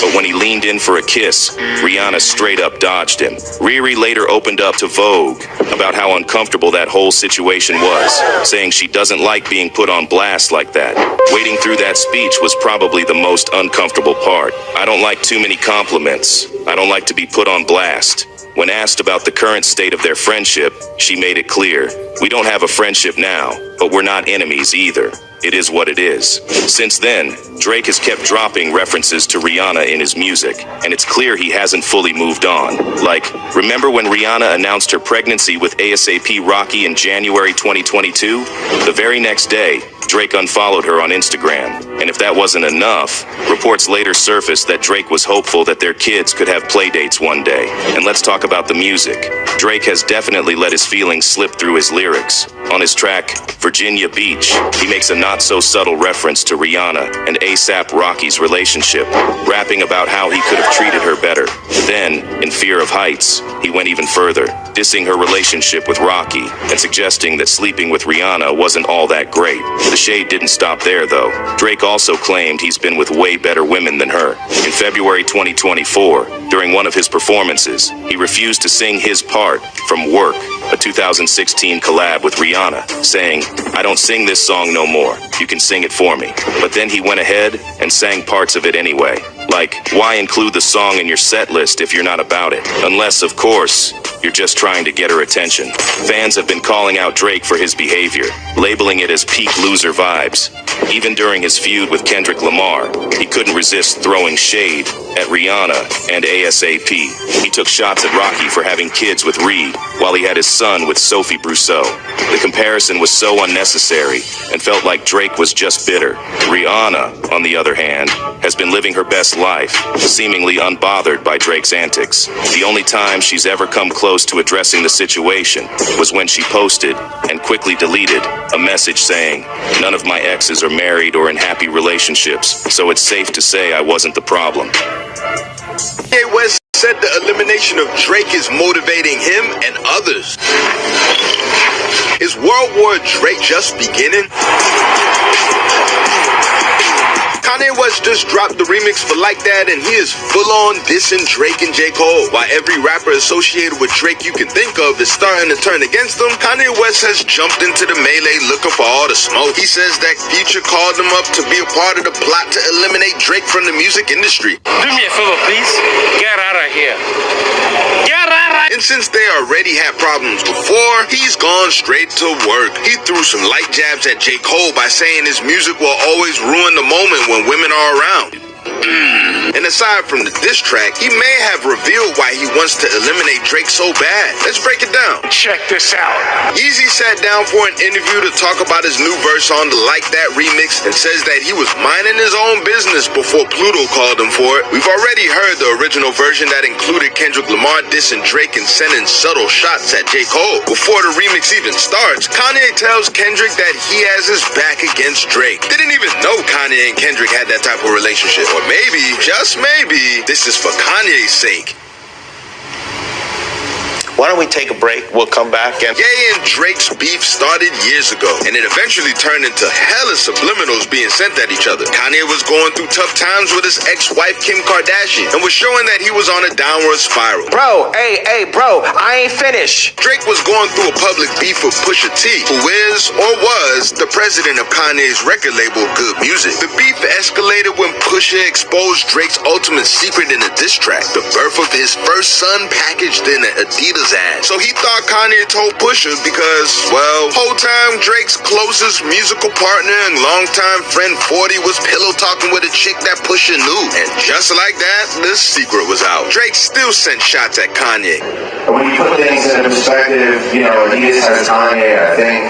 But when he leaned in for a kiss, Rihanna straight up dodged him. Riri later opened up to Vogue about how uncomfortable that whole situation was, saying she doesn't like being put on blast like that. Wading through that speech was probably the most uncomfortable part. I don't like too many compliments. I don't like to be put on blast. When asked about the current state of their friendship, she made it clear, we don't have a friendship now, but we're not enemies either. It is what it is. Since then, Drake has kept dropping references to Rihanna in his music, and it's clear he hasn't fully moved on. Like, remember when Rihanna announced her pregnancy with ASAP Rocky in January 2022? The very next day, Drake unfollowed her on Instagram. And if that wasn't enough, reports later surfaced that Drake was hopeful that their kids could have play dates one day. And let's talk about the music. Drake has definitely let his feelings slip through his lyrics. On his track, Virginia Beach, he makes a not-so-subtle reference to Rihanna and A$AP Rocky's relationship, rapping about how he could have treated her better. Then, in Fear of Heights, he went even further, dissing her relationship with Rocky and suggesting that sleeping with Rihanna wasn't all that great. The shade didn't stop there, though. Drake also claimed he's been with way better women than her. In February 2024, during one of his performances, he refused to sing his part from Work, a 2016 collab with Rihanna, saying, "I don't sing this song no more. You can sing it for me." But then he went ahead and sang parts of it anyway. Like, why include the song in your set list if you're not about it? Unless, of course, you're just trying to get her attention. Fans have been calling out Drake for his behavior, labeling it as peak loser vibes. Even during his feud with Kendrick Lamar, he couldn't resist throwing shade at Rihanna and A$AP. He took shots at Rocky for having kids with Reed, while he had his son with Sophie Brousseau. The comparison was so unnecessary and felt like Drake was just bitter. Rihanna, on the other hand, has been living her best life, seemingly unbothered by Drake's antics. The only time she's ever come close to addressing the situation was when she posted and quickly deleted a message saying, "None of my exes are married or in happy relationships, so it's safe to say I wasn't the problem." Kanye West said the elimination of Drake is motivating him and others. Is World War Drake just beginning? Kanye West just dropped the remix for Like That, and he is full-on dissing Drake and J. Cole. While every rapper associated with Drake you can think of is starting to turn against him, Kanye West has jumped into the melee looking for all the smoke. He says that Future called him up to be a part of the plot to eliminate Drake from the music industry. Do me a favor, please. Get out of here. Get out of here. And since they already had problems before, he's gone straight to work. He threw some light jabs at J. Cole by saying his music will always ruin the moment when women are around. And aside from the diss track, he may have revealed why he wants to eliminate Drake so bad. Let's break it down. Check this out. Yeezy sat down for an interview to talk about his new verse on the Like That remix and says that he was minding his own business before Pluto called him for it. We've already heard the original version that included Kendrick Lamar dissing Drake and sending subtle shots at J. Cole. Before the remix even starts, Kanye tells Kendrick that he has his back against Drake. Didn't even know Kanye and Kendrick had that type of relationship. Or maybe, just maybe, this is for Kanye's sake. Why don't we take a break? We'll come back and... Ye and Drake's beef started years ago, and it eventually turned into hella subliminals being sent at each other. Kanye was going through tough times with his ex-wife Kim Kardashian, and was showing that he was on a downward spiral. Bro, bro, I ain't finished. Drake was going through a public beef with Pusha T, who is, or was, the president of Kanye's record label, Good Music. The beef escalated when Pusha exposed Drake's ultimate secret in a diss track, the birth of his first son packaged in an Adidas ad. So he thought Kanye told Pusha because, well, whole time Drake's closest musical partner and longtime friend 40 was pillow talking with a chick that Pusha knew. And just like that, the secret was out. Drake still sent shots at Kanye. When you put things into perspective, you know, he just has Kanye, I think.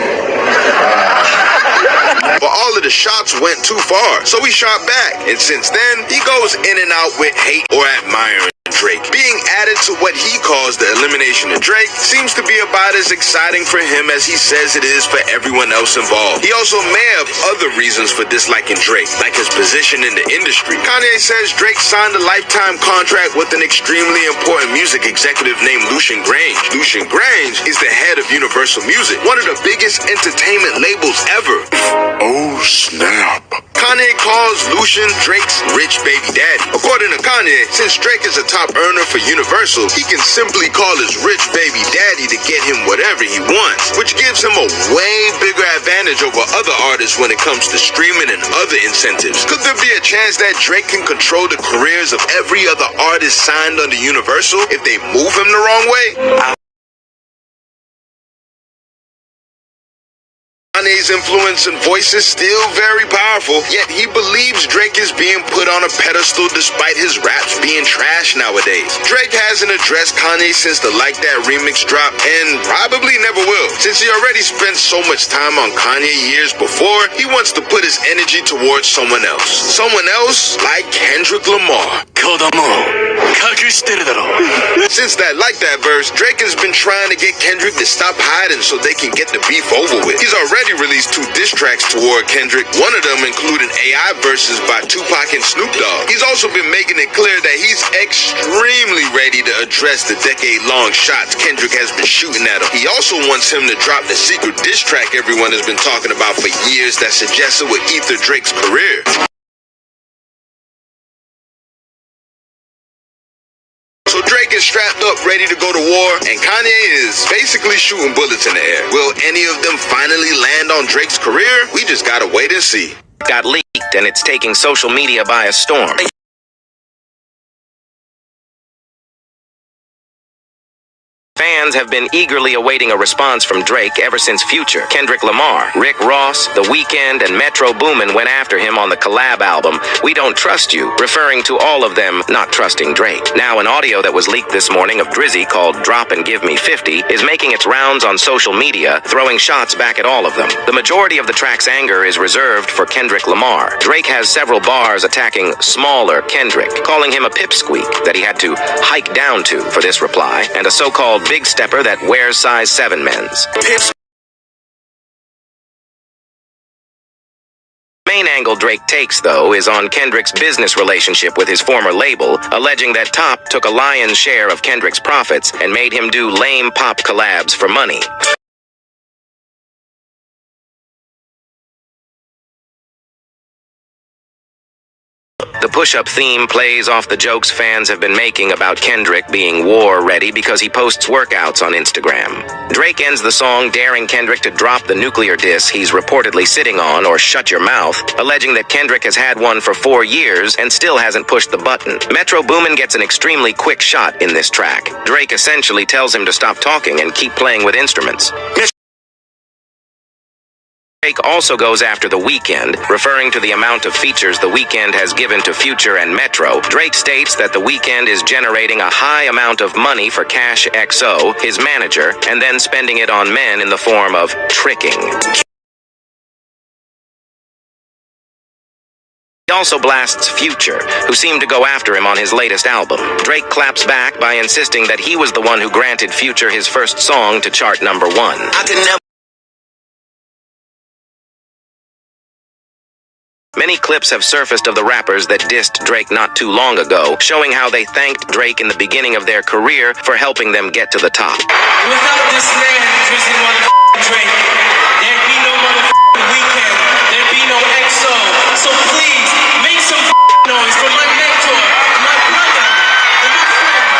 But all of the shots went too far, so he shot back. And since then, he goes in and out with hate or admiring Drake. Being added to what he calls the elimination of Drake seems to be about as exciting for him as he says it is for everyone else involved. He also may have other reasons for disliking Drake, like his position in the industry. Kanye says Drake signed a lifetime contract with an extremely important music executive named Lucian Grange. Lucian Grange is the head of Universal Music, one of the biggest entertainment labels ever. Oh, snap. Kanye calls Lucian Drake's rich baby daddy. According to Kanye, since Drake is a top earner for Universal, he can simply call his rich baby daddy to get him whatever he wants, which gives him a way bigger advantage over other artists when it comes to streaming and other incentives. Could there be a chance that Drake can control the careers of every other artist signed under Universal if they move him the wrong way? Kanye's influence and voice is still very powerful, yet he believes Drake is being put on a pedestal despite his raps being trash nowadays. Drake hasn't addressed Kanye since the Like That remix drop, and probably never will. Since he already spent so much time on Kanye years before, he wants to put his energy towards someone else. Someone else like Kendrick Lamar. Since that Like That verse, Drake has been trying to get Kendrick to stop hiding so they can get the beef over with. He's already released 2 diss tracks toward Kendrick, one of them including AI verses by Tupac and Snoop Dogg. He's also been making it clear that he's extremely ready to address the decade-long shots Kendrick has been shooting at him. He also wants him to drop the secret diss track everyone has been talking about for years that suggests it would ether Drake's career. So Drake is strapped up, ready to go to war, and Kanye is basically shooting bullets in the air. Will any of them finally land on Drake's career? We just gotta wait and see. Got leaked, and it's taking social media by a storm. Fans have been eagerly awaiting a response from Drake ever since Future, Kendrick Lamar, Rick Ross, The Weeknd, and Metro Boomin went after him on the collab album, We Don't Trust You, referring to all of them not trusting Drake. Now, an audio that was leaked this morning of Drizzy called Drop and Give Me 50 is making its rounds on social media, throwing shots back at all of them. The majority of the track's anger is reserved for Kendrick Lamar. Drake has several bars attacking smaller Kendrick, calling him a pipsqueak that he had to hike down to for this reply, and a so-called big stepper that wears size 7 men's. The main angle Drake takes, though, is on Kendrick's business relationship with his former label, alleging that Top took a lion's share of Kendrick's profits and made him do lame pop collabs for money. The push-up theme plays off the jokes fans have been making about Kendrick being war-ready because he posts workouts on Instagram. Drake ends the song daring Kendrick to drop the nuclear diss he's reportedly sitting on, or shut your mouth, alleging that Kendrick has had one for 4 years and still hasn't pushed the button. Metro Boomin gets an extremely quick shot in this track. Drake essentially tells him to stop talking and keep playing with instruments. Drake also goes after The Weeknd, referring to the amount of features The Weeknd has given to Future and Metro. Drake states that The Weeknd is generating a high amount of money for Cash XO, his manager, and then spending it on men in the form of tricking. He also blasts Future, who seemed to go after him on his latest album. Drake claps back by insisting that he was the one who granted Future his first song to chart #1. Many clips have surfaced of the rappers that dissed Drake not too long ago, showing how they thanked Drake in the beginning of their career for helping them get to the top. Without this man, Drizzy motherfucking Drake, there'd be no motherfucking Weeknd, there'd be no XO. So please, make some noise for my mentor, my brother, and my friend,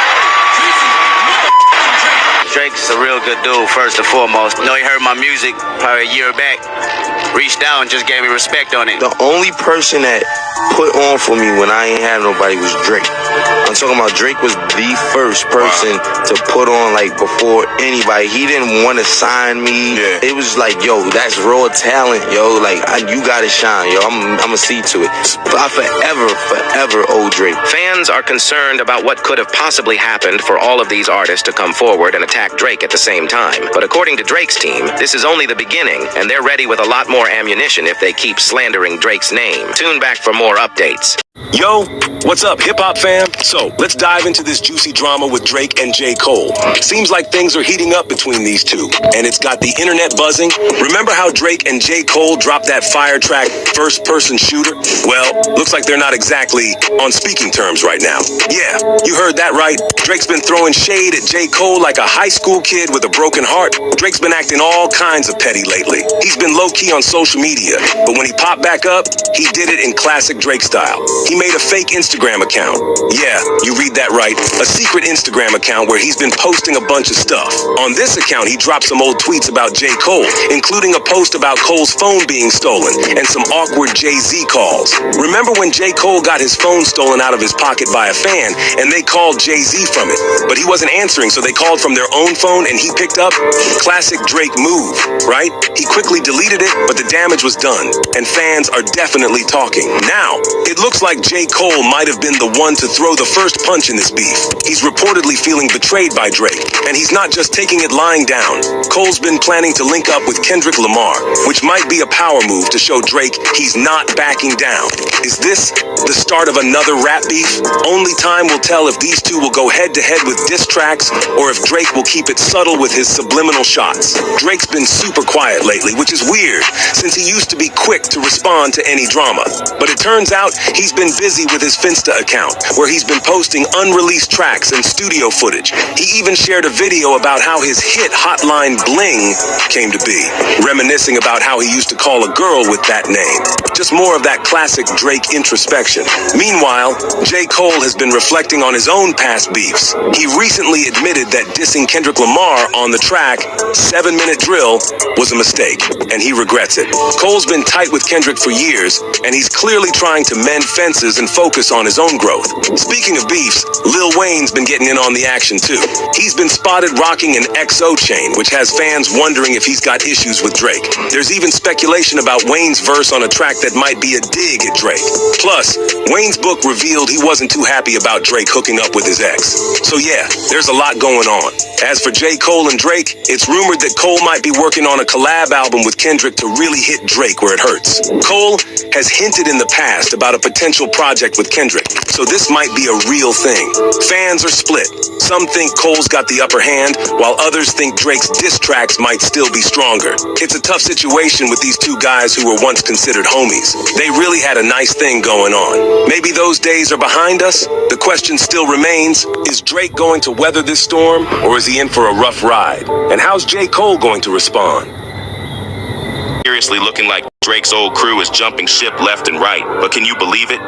Drizzy motherfucking Drake. Drake's a real good dude, first and foremost. You know, he heard my music probably a year back. Reached out and just gave me respect on it. The only person that put on for me when I ain't have nobody was Drake. I'm talking about Drake was the first person to put on, like, before anybody. He didn't want to sign me. Yeah. It was like, yo, that's raw talent, yo. Like, you gotta shine, yo. I'm gonna see to it. I forever owe Drake. Fans are concerned about what could have possibly happened for all of these artists to come forward and attack Drake at the same time. But according to Drake's team, this is only the beginning, and they're ready with a lot more ammunition if they keep slandering Drake's name. Tune back for more updates. Yo, what's up, hip-hop fam? So, let's dive into this juicy drama with Drake and J. Cole. Seems like things are heating up between these two, and it's got the internet buzzing. Remember how Drake and J. Cole dropped that fire track, First Person Shooter? Well, looks like they're not exactly on speaking terms right now. Yeah, you heard that right. Drake's been throwing shade at J. Cole like a high school kid with a broken heart. Drake's been acting all kinds of petty lately. He's been low-key on social media, but when he popped back up, he did it in classic Drake style. he made a fake Instagram account. Yeah, you read that right. A secret Instagram account where he's been posting a bunch of stuff. On this account, he dropped some old tweets about J. Cole, including a post about Cole's phone being stolen and some awkward Jay-Z calls. Remember when J. Cole got his phone stolen out of his pocket by a fan and they called Jay-Z from it? But he wasn't answering, so they called from their own phone and he picked up? Classic Drake move, right? He quickly deleted it, but the damage was done, and fans are definitely talking. Now, it looks like J. Cole might have been the one to throw the first punch in this beef. He's reportedly feeling betrayed by Drake, and he's not just taking it lying down. Cole's been planning to link up with Kendrick Lamar, which might be a power move to show Drake he's not backing down. Is this the start of another rap beef? Only time will tell if these two will go head-to-head with diss tracks, or if Drake will keep it subtle with his subliminal shots. Drake's been super quiet lately, which is weird, since he used to be quick to respond to any drama. But it turns out he's been busy with his Finsta account, where he's been posting unreleased tracks and studio footage. He even shared a video about how his hit Hotline Bling came to be, reminiscing about how he used to call a girl with that name. Just more of that classic Drake introspection. Meanwhile, J. Cole has been reflecting on his own past beefs. He recently admitted that dissing Kendrick Lamar on the track 7 Minute Drill was a mistake, and he regrets it. Cole's been tight with Kendrick for years, and he's clearly trying to mend fences and focus on his own growth. Speaking of beefs, Lil Wayne's been getting in on the action too. He's been spotted rocking an XO chain, which has fans wondering if he's got issues with Drake. There's even speculation about Wayne's verse on a track that might be a dig at Drake. Plus, Wayne's book revealed he wasn't too happy about Drake hooking up with his ex. So yeah, there's a lot going on. As for J. Cole and Drake, it's rumored that Cole might be working on a collab album with Kendrick to really hit Drake where it hurts. Cole has hinted in the past about a potential project with Kendrick, so this might be a real thing. Fans are split. Some think Cole's got the upper hand, while others think Drake's diss tracks might still be stronger. It's a tough situation with these two guys who were once considered homies. They really had a nice thing going on. Maybe those days are behind us? The question still remains, is Drake going to weather this storm, or is he in for a rough ride? And how's J. Cole going to respond? Seriously looking like Drake's old crew is jumping ship left and right. But can you believe it?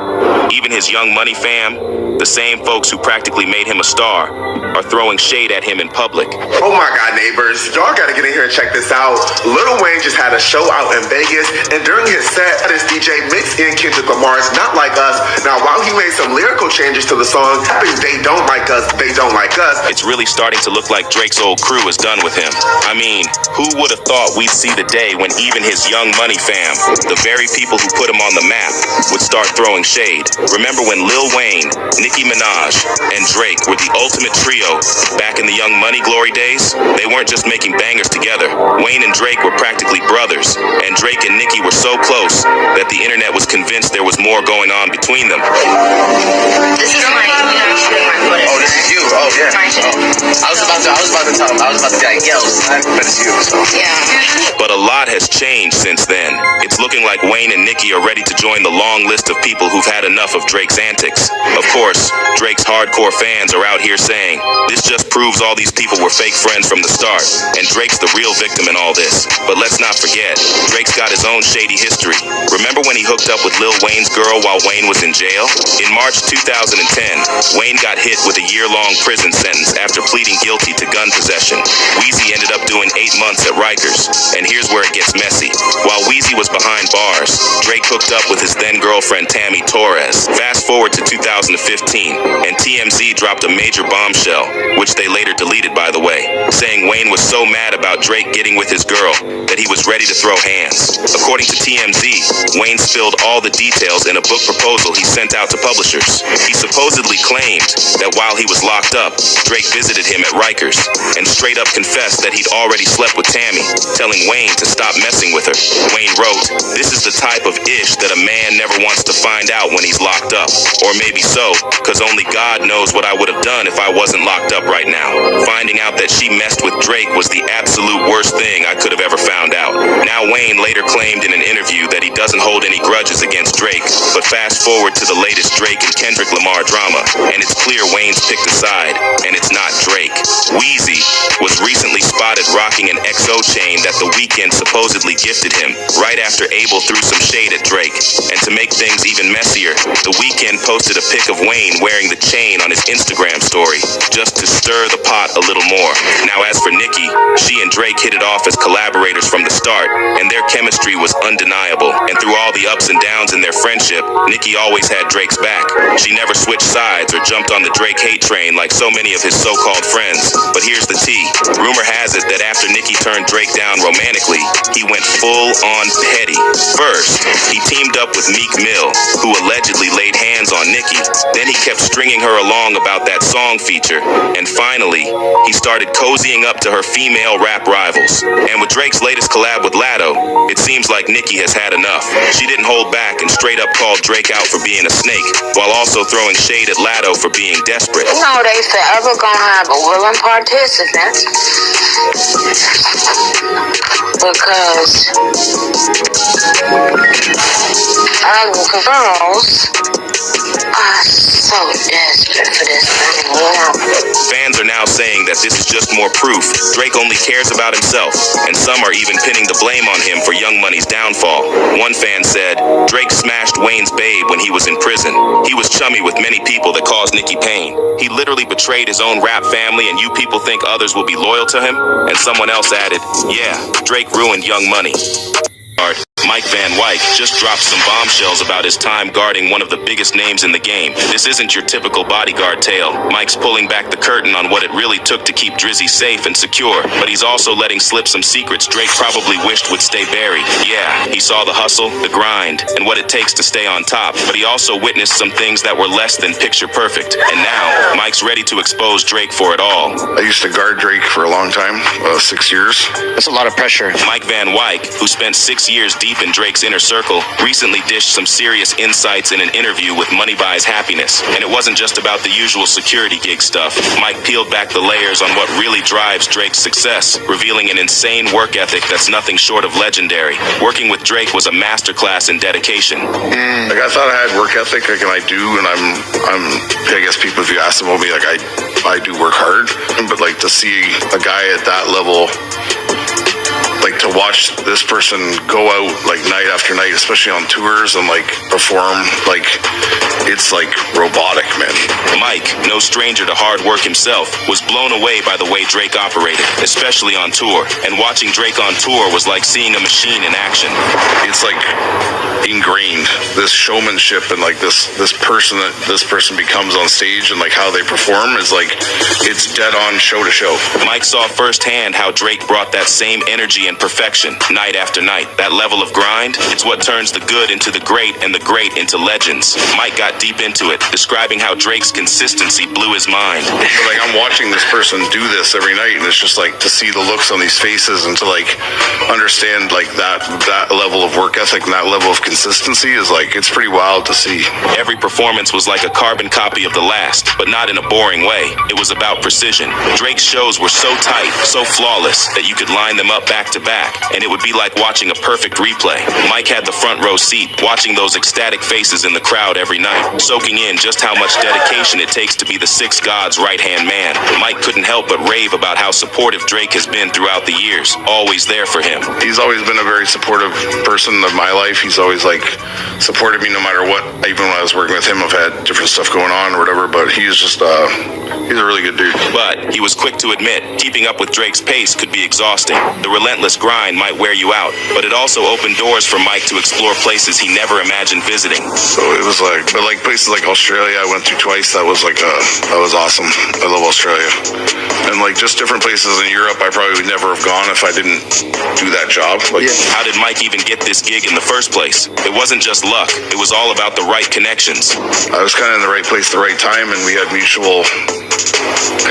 Even his Young Money fam, the same folks who practically made him a star, are throwing shade at him in public. Oh my God, neighbors, y'all gotta get in here and check this out. Lil Wayne just had a show out in Vegas, and during his set, his DJ mixed in Kendrick Lamar's Not Like Us. Now, while he made some lyrical changes to the song, They Don't Like Us, They Don't Like Us, it's really starting to look like Drake's old crew is done with him. I mean, who would have thought we'd see the day when even his Young Money fam, the very people who put him on the map, would start throwing shade? Remember when Lil Wayne, Nicki Minaj, and Drake were the ultimate trio back in the Young Money glory days? They weren't just making bangers together. Wayne and Drake were practically brothers, and Drake and Nicki were so close that the internet was convinced there was more going on between them. This is my, Oh, this is you. Oh, yeah. I was about to tell him. I was about to be like, yo, son, but it's you. So. Yeah. But a lot has changed since then. It's looking like Wayne and Nicki are ready to join the long list of people who've had enough of Drake's antics. Of course, Drake's hardcore fans are out here saying, this just proves all these people were fake friends from the start, and Drake's the real victim in all this. But let's not forget, Drake's got his own shady history. Remember when he hooked up with Lil Wayne's girl while Wayne was in jail? In March 2010, Wayne got hit with a year-long prison sentence after pleading guilty to gun possession. Weezy ended up doing 8 months at Rikers, and here's where it gets messy. While Weezy was behind bars, Drake hooked up with his then-girlfriend Tammy Torres. Fast forward to 2015, and TMZ dropped a major bombshell, which they later deleted, by the way, saying Wayne was so mad about Drake getting with his girl that he was ready to throw hands. According to TMZ, Wayne spilled all the details in a book proposal he sent out to publishers. He supposedly claimed that while he was locked up, Drake visited him at Rikers and straight up confessed that he'd already slept with Tammy, telling Wayne to stop messing with her. Wayne wrote, "This is the type of ish that a man never wants to find out when he's locked up. Or maybe so, cause only God knows what I would have done if I wasn't locked up right now. Finding out that she messed with Drake was the absolute worst thing I could have ever found out." Now Wayne later claimed in an interview that he doesn't hold any grudges against Drake, but fast forward to the latest Drake and Kendrick Lamar drama, and it's clear Wayne's picked a side, and it's not Drake. Weezy was recently spotted rocking an XO chain that The Weeknd supposedly gifted him, right after Abel threw some shade at Drake. And to make things even messier, The Weeknd posted a pic of Wayne wearing the chain on his Instagram story, just to stir the pot a little more. Now as for Nicki, she and Drake hit it off as collaborators from the start, and their chemistry was undeniable. And through all the ups and downs in their friendship, Nicki always had Drake's back. She never switched sides or jumped on the Drake hate train like so many of his so-called friends. But here's the tea. Rumor has it that after Nicki turned Drake down romantically, he went full-on petty. First, he teamed up with Meek Mill, who allegedly laid hands on Nicki. Then he kept stringing her along about that song feature. And finally, he started cozying up to her female rap rivals. And with Drake's latest collab with Latto, it seems like Nicki has had enough. She didn't hold back and straight up called Drake out for being a snake, while also throwing shade at Latto for being desperate. You know they forever gonna have a willing participant. Because girls are so desperate for this money. Fans are now saying that this is just more proof Drake only cares about himself, and some are even pinning the blame on him for Young Money's downfall. One fan said, Drake smashed Wayne's babe when he was in prison. He was chummy with many people that caused Nicki pain. He literally betrayed his own rap family, and you people think others will be loyal to him? And someone else added, yeah, Drake ruined Young Money. Mike Van Wyck just dropped some bombshells about his time guarding one of the biggest names in the game. This isn't your typical bodyguard tale. Mike's pulling back the curtain on what it really took to keep Drizzy safe and secure, but he's also letting slip some secrets Drake probably wished would stay buried. Yeah, he saw the hustle, the grind, and what it takes to stay on top, but he also witnessed some things that were less than picture perfect. And now, Mike's ready to expose Drake for it all. I used to guard Drake for a long time, 6 years. That's a lot of pressure. Mike Van Wyck, who spent 6 years deep in Drake's inner circle, recently dished some serious insights in an interview with Money Buys Happiness. And it wasn't just about the usual security gig stuff. Mike peeled back the layers on what really drives Drake's success, revealing an insane work ethic that's nothing short of legendary. Working with Drake was a masterclass in dedication. Like, I thought I had work ethic, like, and I do, and I guess people, if you ask them about me, like, I do work hard, but like to see a guy at that level, like to watch this person go out like night after night, especially on tours, and like perform, like it's like robotic, man. Mike, no stranger to hard work himself, was blown away by the way Drake operated, especially on tour. And watching Drake on tour was like seeing a machine in action. It's like ingrained, this showmanship, and like this person that this person becomes on stage, and like how they perform is like, it's dead on show to show. Mike saw firsthand how Drake brought that same energy and perfection night after night. That level of grind, it's what turns the good into the great and the great into legends. Mike got deep into it, describing how Drake's consistency blew his mind. So like, I'm watching this person do this every night, and it's just like to see the looks on these faces and to like understand like that level of work ethic and that level of consistency is like, it's pretty wild to see. Every performance was like a carbon copy of the last, but not in a boring way. It was about precision. Drake's shows were so tight, so flawless, that you could line them up back to back, and it would be like watching a perfect replay. Mike had the front row seat, watching those ecstatic faces in the crowd every night, soaking in just how much dedication it takes to be the Six Gods' right-hand man. Mike couldn't help but rave about how supportive Drake has been throughout the years, always there for him. He's always been a very supportive person of my life. He's always like supported me no matter what. Even when I was working with him, I've had different stuff going on or whatever, but he's just he's a really good dude. But he was quick to admit, keeping up with Drake's pace could be exhausting. The relentless grind might wear you out, but it also opened doors for Mike to explore places he never imagined visiting. So it was like, but like places like Australia, I went through twice. That was like, that was awesome. I love Australia. And like just different places in Europe, I probably would never have gone if I didn't do that job. Like, how did Mike even get this gig in the first place? It wasn't just luck. It was all about the right connections. I was kind of in the right place at the right time, and we had mutual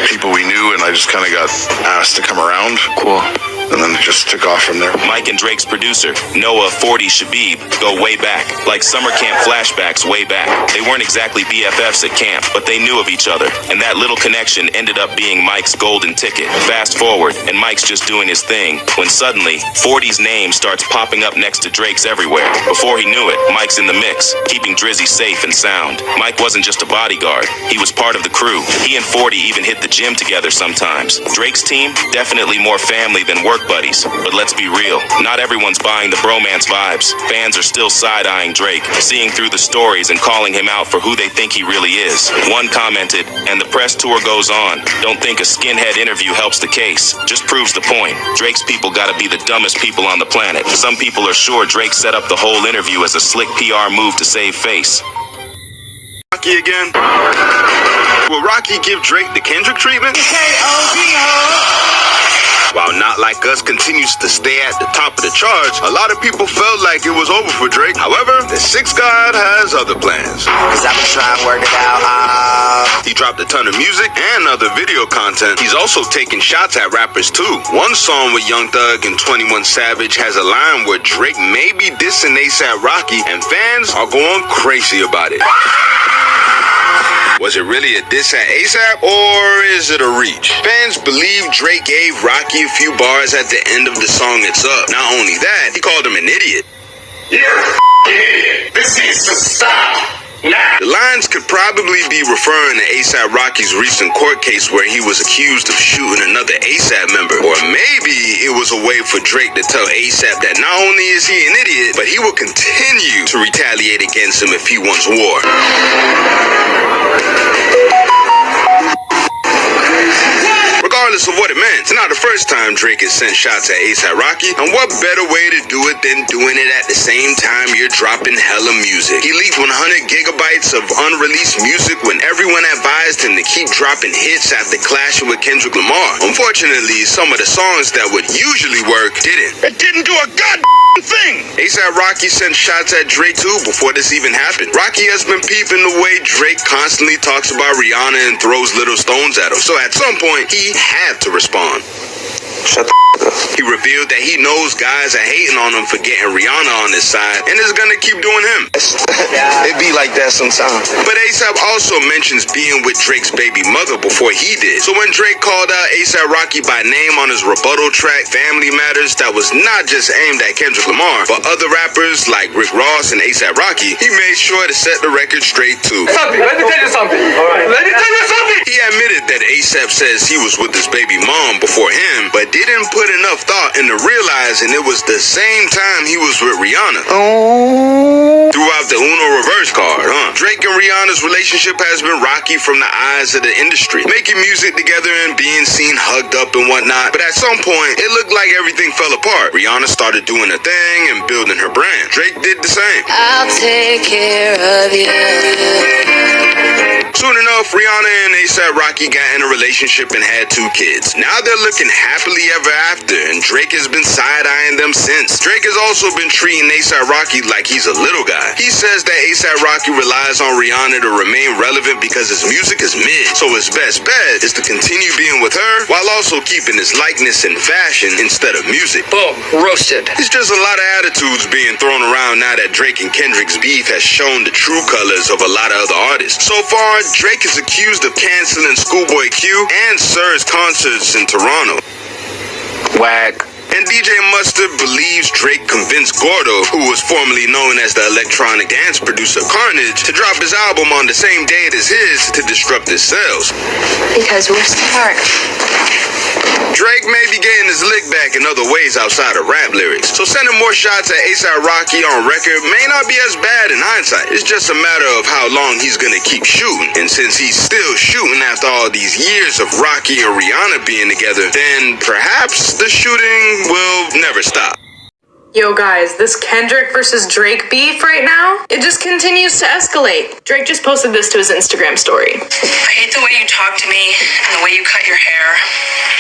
people we knew, and I just kind of got asked to come around. Cool. and then it just took off from there. Mike and Drake's producer, Noah 40 Shabib, go way back, like summer camp flashbacks way back. They weren't exactly BFFs at camp, but they knew of each other, and that little connection ended up being Mike's golden ticket. Fast forward, and Mike's just doing his thing, when suddenly, 40's name starts popping up next to Drake's everywhere. Before he knew it, Mike's in the mix, keeping Drizzy safe and sound. Mike wasn't just a bodyguard, he was part of the crew. He and 40 even hit the gym together sometimes. Drake's team, definitely more family than work buddies. But let's be real, not everyone's buying the bromance vibes. Fans are still side-eyeing Drake, seeing through the stories and calling him out for who they think he really is. One commented, and the press tour goes on. Don't think a skinhead interview helps the case. Just proves the point. Drake's people gotta be the dumbest people on the planet. Some people are sure Drake set up the whole interview as a slick PR move to save face. Rocky again? Will Rocky give Drake the Kendrick treatment? While Not Like Us continues to stay at the top of the charts, a lot of people felt like it was over for Drake. However, the Six God has other plans. Cause I've been trying to work it out. He dropped a ton of music and other video content. He's also taking shots at rappers too. One song with Young Thug and 21 Savage has a line where Drake may be dissing A$AP Rocky, and fans are going crazy about it. Was it really a diss at A$AP, or is it a reach? Fans believe Drake gave Rocky a few bars at the end of the song It's Up. Not only that, he called him an idiot. You're an idiot. This needs to stop. Now. The lines could probably be referring to A$AP Rocky's recent court case where he was accused of shooting another A$AP member. Or maybe it was a way for Drake to tell A$AP that not only is he an idiot, but he will continue to retaliate against him if he wants war. Regardless of what it meant, it's not the first time Drake has sent shots at A$AP Rocky, and what better way to do it than doing it at the same time you're dropping hella music. He leaked 100 gigabytes of unreleased music when everyone advised him to keep dropping hits after clashing with Kendrick Lamar. Unfortunately, some of the songs that would usually work didn't. It didn't do a goddamn thing! A$AP Rocky sent shots at Drake too before this even happened. Rocky has been peeping the way Drake constantly talks about Rihanna and throws little stones at him, so at some point, he had to respond. Shut the up. He revealed that he knows guys are hating on him for getting Rihanna on his side and is gonna keep doing him. It be like that sometimes. But A$AP also mentions being with Drake's baby mother before he did. So when Drake called out A$AP Rocky by name on his rebuttal track Family Matters, that was not just aimed at Kendrick Lamar, but other rappers like Rick Ross and A$AP Rocky, he made sure to set the record straight too. Let me tell you something. Let me tell you something. He admitted that A$AP says he was with his baby mom before him, but didn't put enough thought into realizing it was the same time he was with Rihanna. Throughout the Uno reverse card, Drake and Rihanna's relationship has been rocky from the eyes of the industry, making music together and being seen hugged up and whatnot. But at some point, it looked like everything fell apart. Rihanna started doing her thing and building her brand. Drake did the same. I'll take care of you. Soon enough, Rihanna and A$AP Rocky got in a relationship and had 2 kids. Now they're looking happily ever after, and Drake has been side-eyeing them since. Drake has also been treating A$AP Rocky like he's a little guy. He says that A$AP Rocky relies on Rihanna to remain relevant because his music is mid, so his best bet is to continue being with her while also keeping his likeness and fashion instead of music. Boom, roasted. It's just a lot of attitudes being thrown around now that Drake and Kendrick's beef has shown the true colors of a lot of other artists. So far, Drake is accused of canceling Schoolboy Q and Sir's concerts in Toronto. Whack. And DJ Mustard believes Drake convinced Gordo, who was formerly known as the electronic dance producer Carnage, to drop his album on the same date as his to disrupt his sales. Because we're smart. Drake may be getting his lick back in other ways outside of rap lyrics, so sending more shots at A$AP Rocky on record may not be as bad in hindsight. It's just a matter of how long he's gonna keep shooting, and since he's still shooting after all these years of Rocky and Rihanna being together, then perhaps the shooting will never stop. Yo guys, this Kendrick versus Drake beef right now, it just continues to escalate. Drake just posted this to his Instagram story. I hate the way you talk to me and the way you cut your hair.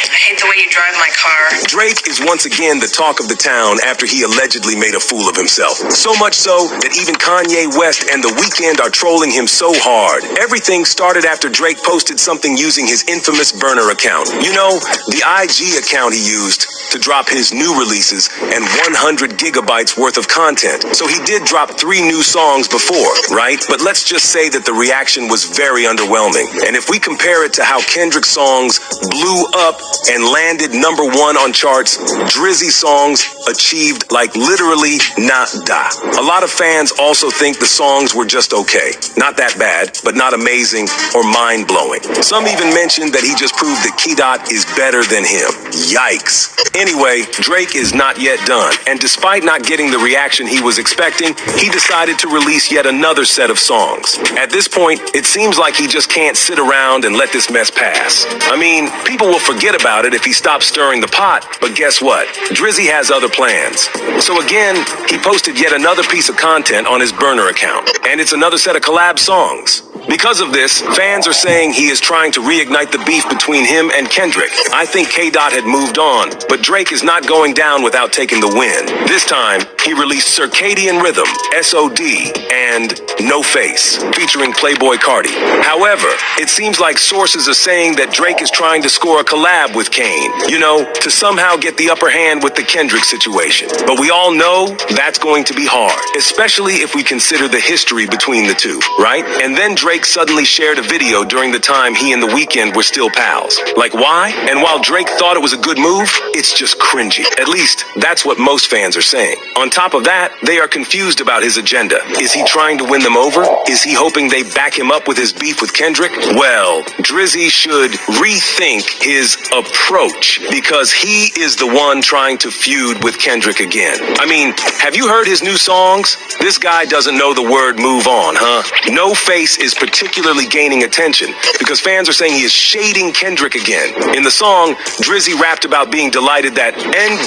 I hate the way you drive my car. Drake is once again the talk of the town after he allegedly made a fool of himself. So much so that even Kanye West and The Weeknd are trolling him so hard. Everything started after Drake posted something using his infamous burner account. You know, the IG account he used to drop his new releases and 100 gigabytes worth of content. So he did drop 3 new songs before, right? But let's just say that the reaction was very underwhelming. And if we compare it to how Kendrick's songs blew up and landed #1 on charts, Drizzy's songs achieved like literally nada. A lot of fans also think the songs were just okay. Not that bad, but not amazing or mind-blowing. Some even mentioned that he just proved that Key Dot is better than him. Yikes. Anyway, Drake is not yet done, and despite not getting the reaction he was expecting, he decided to release yet another set of songs. At this point, it seems like he just can't sit around and let this mess pass. I mean, people will forget about it if he stops stirring the pot, but guess what? Drizzy has other plans. So again, he posted yet another piece of content on his burner account, and it's another set of collab songs. Because of this, fans are saying he is trying to reignite the beef between him and Kendrick. I think K-Dot had moved on, but Drake is not going down without taking the win. This time, he released Circadian Rhythm, S.O.D., and No Face, featuring Playboi Carti. However, it seems like sources are saying that Drake is trying to score a collab with Kane, to somehow get the upper hand with the Kendrick situation. But we all know that's going to be hard, especially if we consider the history between the two, right? And then Drake suddenly shared a video during the time he and The Weeknd were still pals. Like, why? And while Drake thought it was a good move, it's just cringy. At least, that's what most fans are saying. On top of that, they are confused about his agenda. Is he trying to win them over? Is he hoping they back him up with his beef with Kendrick? Well, Drizzy should rethink his approach, because he is the one trying to feud with Kendrick again. I mean, have you heard his new songs? This guy doesn't know the word move on, huh? No Face is particularly gaining attention because fans are saying he is shading Kendrick again. In the song, Drizzy rapped about being delighted that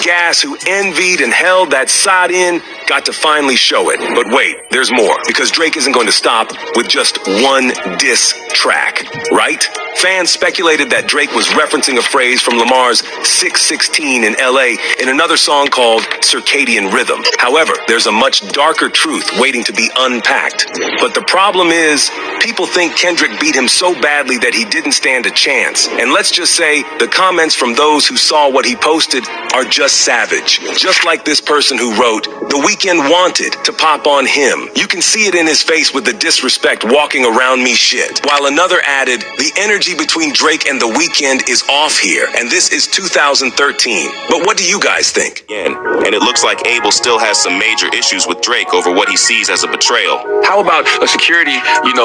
Gas, who envied and held that side in, got to finally show it. But wait, there's more, because Drake isn't going to stop with just one diss track, right? Fans speculated that Drake was referencing a phrase from Lamar's 616 in LA in another song called Circadian Rhythm. However, there's a much darker truth waiting to be unpacked. But the problem is, people think Kendrick beat him so badly that he didn't stand a chance. And let's just say the comments from those who saw what he posted are just savage. Just like this person who wrote, "The Weeknd wanted to pop on him. You can see it in his face with the disrespect walking around me shit." While another added, "The energy between Drake and The Weeknd is off here, and this is 2013. But what do you guys think? And it looks like Abel still has some major issues with Drake over what he sees as a betrayal. How about a security,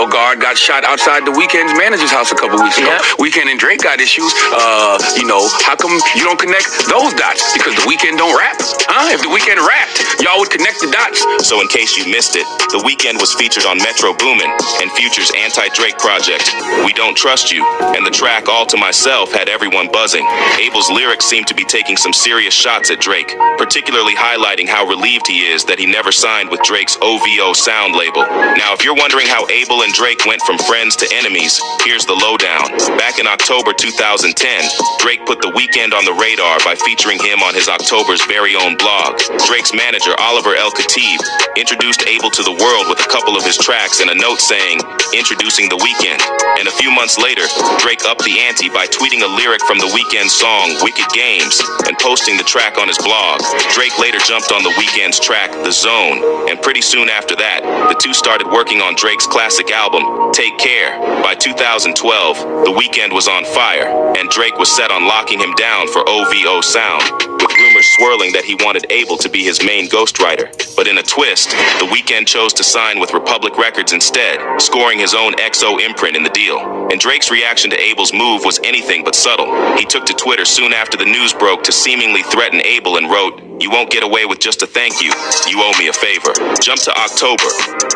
guard got shot outside The Weeknd's manager's house a couple weeks ago? Weeknd and Drake got issues. How come you don't connect those dots? Because The Weeknd don't rap? Huh? If The Weeknd rapped, y'all would connect the dots. So in case you missed it, The Weeknd was featured on Metro Boomin and Future's anti-Drake project, We Don't Trust You, and the track All To Myself had everyone buzzing. Abel's lyrics seem to be taking some serious shots at Drake, particularly highlighting how relieved he is that he never signed with Drake's OVO sound label. Now, if you're wondering how Abel and Drake went from friends to enemies, here's the lowdown. Back in October 2010, Drake put The Weeknd on the radar by featuring him on his October's very own blog. Drake's manager, Oliver El Khatib, introduced Abel to the world with a couple of his tracks and a note saying, "Introducing The Weeknd." And a few months later, Drake upped the ante by tweeting a lyric from The Weeknd's song, Wicked Games, and posting the track on his blog. Drake later jumped on The Weeknd's track, The Zone, and pretty soon after that, the two started working on Drake's classic album, Take Care. By 2012, The Weeknd was on fire, and Drake was set on locking him down for OVO sound, with rumors swirling that he wanted Abel to be his main ghostwriter. But in a twist, The Weeknd chose to sign with Republic Records instead, scoring his own XO imprint in the deal. And Drake's reaction to Abel's move was anything but subtle. He took to Twitter soon after the news broke to seemingly threaten Abel and wrote, "You won't get away with just a thank you. You owe me a favor." Jump to October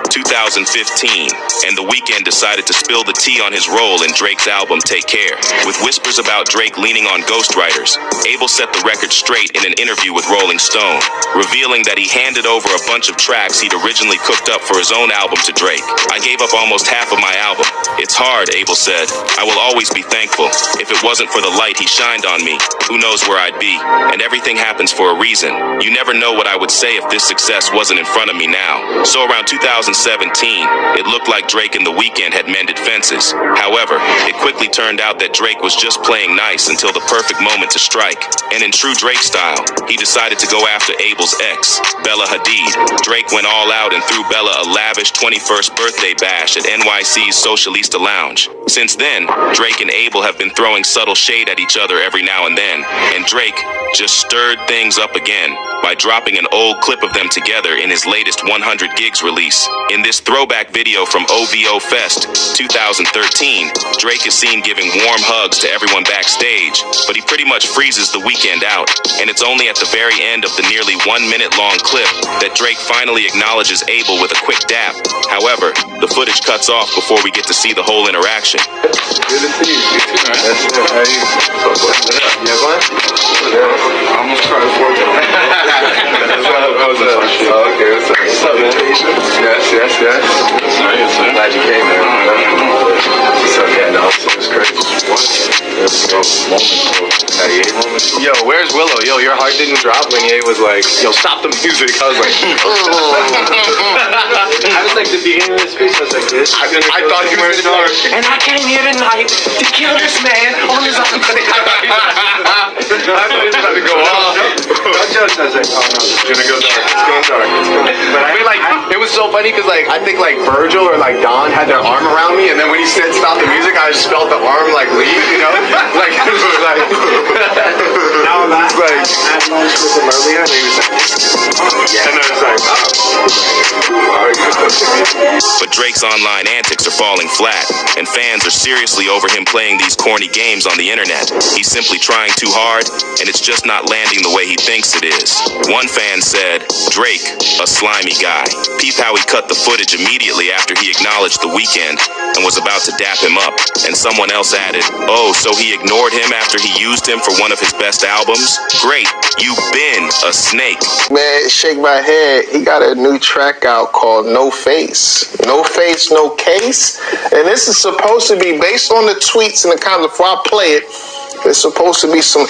2015, and The Weeknd decided to spill the tea on his role in Drake's album Take Care. With whispers about Drake leaning on ghostwriters, Abel set the record straight in an interview with Rolling Stone, revealing that he handed over a bunch of tracks he'd originally cooked up for his own album to Drake. "I gave up almost half of my album. It's hard," Abel said. "I will always be thankful. If it wasn't for the light he shined on me, who knows where I'd be. And everything happens for a reason. listen, you never know what I would say if this success wasn't in front of me now. So around 2017, it looked like Drake and The Weeknd had mended fences. However, it quickly turned out that Drake was just playing nice until the perfect moment to strike. And in true Drake style, he decided to go after Abel's ex, Bella Hadid. Drake went all out and threw Bella a lavish 21st birthday bash at NYC's Socialista Lounge. Since then, Drake and Abel have been throwing subtle shade at each other every now and then, and Drake just stirred things up again by dropping an old clip of them together in his latest 100 Gigs release. In this throwback video from OVO Fest 2013, Drake is seen giving warm hugs to everyone backstage, but he pretty much freezes The Weeknd out, and it's only at the very end of the nearly 1 minute long clip that Drake finally acknowledges Abel with a quick dap. However, the footage cuts off before we get to see the whole interaction. Good to see you. That's it. How are you? You have one? I almost tried to force it. Okay, what's up, man? Yes. Glad you came, man. What's up, yeah, no, it's crazy. What? Yo, where's Willow? Yo, your heart didn't drop when Ye was like, yo, stop the music. I was like, I was like, the beginning of the speech, I was like, this. I thought you were dark. And I came here tonight to kill this man on his own. I thought he was about to go off. Don't judge us. I was like, oh no, it's gonna go dark. It's going dark. But I mean, like, it was so funny because, like, I think, like, Virgil or, like, Don had their arm around me, and then when he said stop the music, I just felt the arm, like, leave, you know? Like, it was like, now I'm like, I had lunch with him earlier, and he was like, and I was like, But Drake's online antics are falling flat, and fans are seriously over him playing these corny games on the internet. He's simply trying too hard, and it's just not landing the way he thinks it is. One fan said, Drake, a slimy guy. Peep how he cut the footage immediately after he acknowledged The Weeknd and was about to dap him up. And someone else added, oh, so he ignored him after he used him for one of his best albums? Great, you've been a snake. Man, shake my head. He got a new track out called No Face. No Face, No Case. And this is supposed to be based on the tweets and the comments. Before I play it, there's supposed to be some...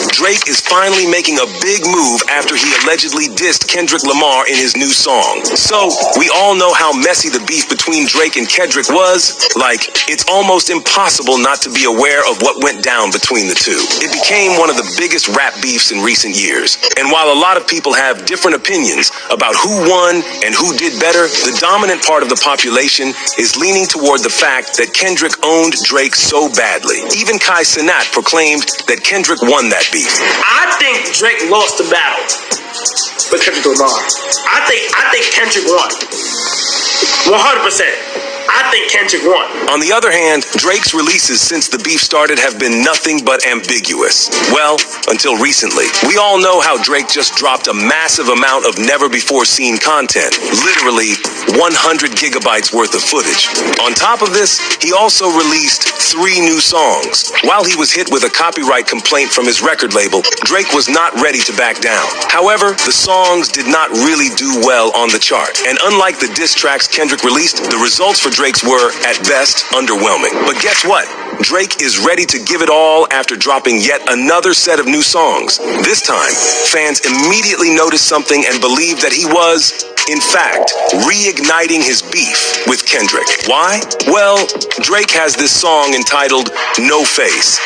Drake is finally making a big move after he allegedly dissed Kendrick Lamar in his new song. So, we all know how messy the beef between Drake and Kendrick was. Like, it's almost impossible not to be aware of what went down between the two. It became one of the biggest rap beefs in recent years. And while a lot of people have different opinions about who won and who did better, the dominant part of the population is leaning toward the fact that Kendrick owned Drake so badly. Even Kai Cenat proclaimed that Kendrick won that beef. I think Drake lost the battle with Kendrick Lamar. I think Kendrick won. 100%. I think Kendrick won. On the other hand, Drake's releases since the beef started have been nothing but ambiguous. Well, until recently. We all know how Drake just dropped a massive amount of never-before-seen content. Literally 100 gigabytes worth of footage. On top of this, he also released 3 new songs. While he was hit with a copyright complaint from his record label, Drake was not ready to back down. However, the songs did not really do well on the chart. And unlike the diss tracks Kendrick released, the results for Drake's were, at best, underwhelming. But guess what? Drake is ready to give it all after dropping yet another set of new songs. This time, fans immediately noticed something and believed that he was, in fact, reigniting his beef with Kendrick. Why? Well, Drake has this song entitled No Face.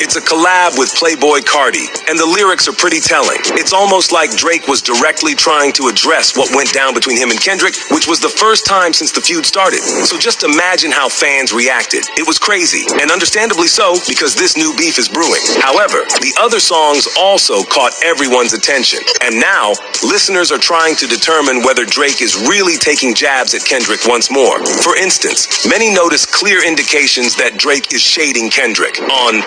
It's a collab with Playboi Carti, and the lyrics are pretty telling. It's almost like Drake was directly trying to address what went down between him and Kendrick, which was the first time since the feud started. So just imagine how fans reacted. It was crazy, and understandably so, because this new beef is brewing. However, the other songs also caught everyone's attention, and now listeners are trying to determine whether Drake is really taking jabs at Kendrick once more. For instance, many notice clear indications that Drake is shading Kendrick. On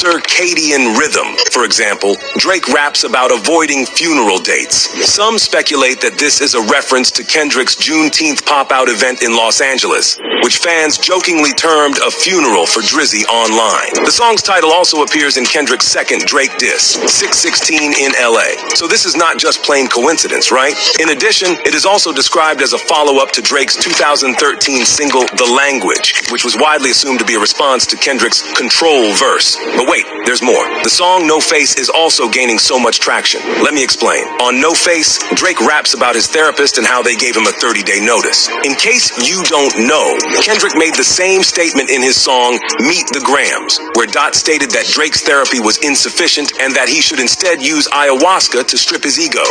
Circadian Rhythm, for example, Drake raps about avoiding funeral dates. Some speculate that this is a reference to Kendrick's Juneteenth pop-out event in Los Angeles. which fans jokingly termed a funeral for Drizzy online. The song's title also appears in Kendrick's second Drake diss, 616 in LA. So this is not just plain coincidence, right? In addition, it is also described as a follow-up to Drake's 2013 single, The Language, which was widely assumed to be a response to Kendrick's Control verse. But wait, there's more. The song No Face is also gaining so much traction. Let me explain. On No Face, Drake raps about his therapist and how they gave him a 30-day notice. In case you don't know, Kendrick made the same statement in his song Meet the Grams, where Dot stated that Drake's therapy was insufficient and that he should instead use ayahuasca to strip his ego.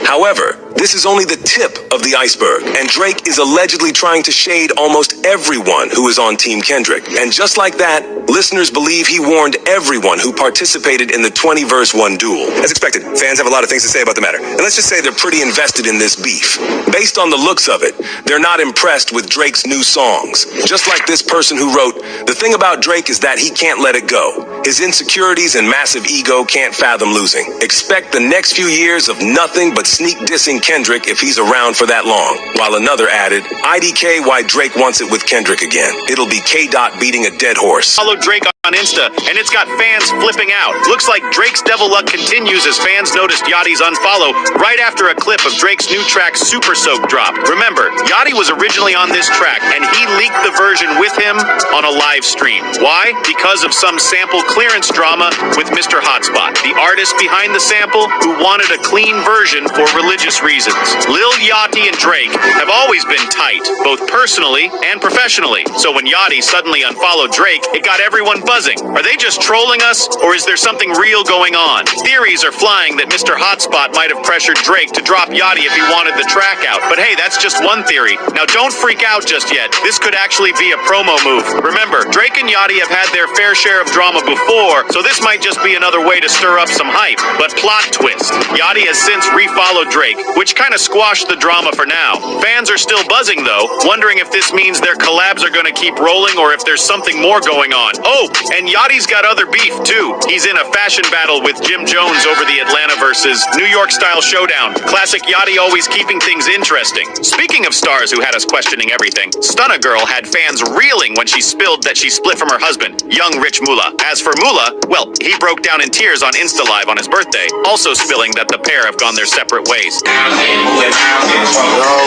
However, this is only the tip of the iceberg, and Drake is allegedly trying to shade almost everyone who is on Team Kendrick. And just like that, listeners believe he warned everyone who participated in the 20-verse-1 duel. As expected, fans have a lot of things to say about the matter, and let's just say they're pretty invested in this beef. Based on the looks of it, they're not impressed with Drake's new songs. Just like this person who wrote, "The thing about Drake is that he can't let it go. His insecurities and massive ego can't fathom losing. Expect the next few years of nothing but sneak dissing Kendrick if he's around for that long." While another added, "IDK why Drake wants it with Kendrick again. It'll be K-Dot beating a dead horse." Follow Drake on Insta, and it's got fans flipping out. Looks like Drake's devil luck continues as fans noticed Yachty's unfollow right after a clip of Drake's new track Super Soak dropped. Remember, Yachty was originally on this track, and he leaked the version with him on a live stream. Why? Because of some sample clearance drama with Mr. Hotspot, the artist behind the sample who wanted a clean version for religious reasons. Lil Yachty and Drake have always been tight, both personally and professionally. So when Yachty suddenly unfollowed Drake, it got everyone buzzing. Are they just trolling us, or is there something real going on? Theories are flying that Mr. Hotspot might have pressured Drake to drop Yachty if he wanted the track out. But hey, that's just one theory. Now don't freak out just yet. This could actually be a promo move. Remember, Drake and Yachty have had their fair share of drama before, so this might just be another way to stir up some hype. But plot twist, Yachty has since refollowed Drake, which kind of squashed the drama for now. Fans are still buzzing though, wondering if this means their collabs are going to keep rolling or if there's something more going on. Oh, and Yachty's got other beef too. He's in a fashion battle with Jim Jones over the Atlanta versus New York style showdown. Classic Yachty always keeping things interesting. Speaking of stars who had us questioning everything, Stunna Girl had fans reeling when she spilled that she split from her husband, young Rich Moolah. As for Moolah, well, he broke down in tears on Insta Live on his birthday, also spilling that the pair have gone their separate ways. No, as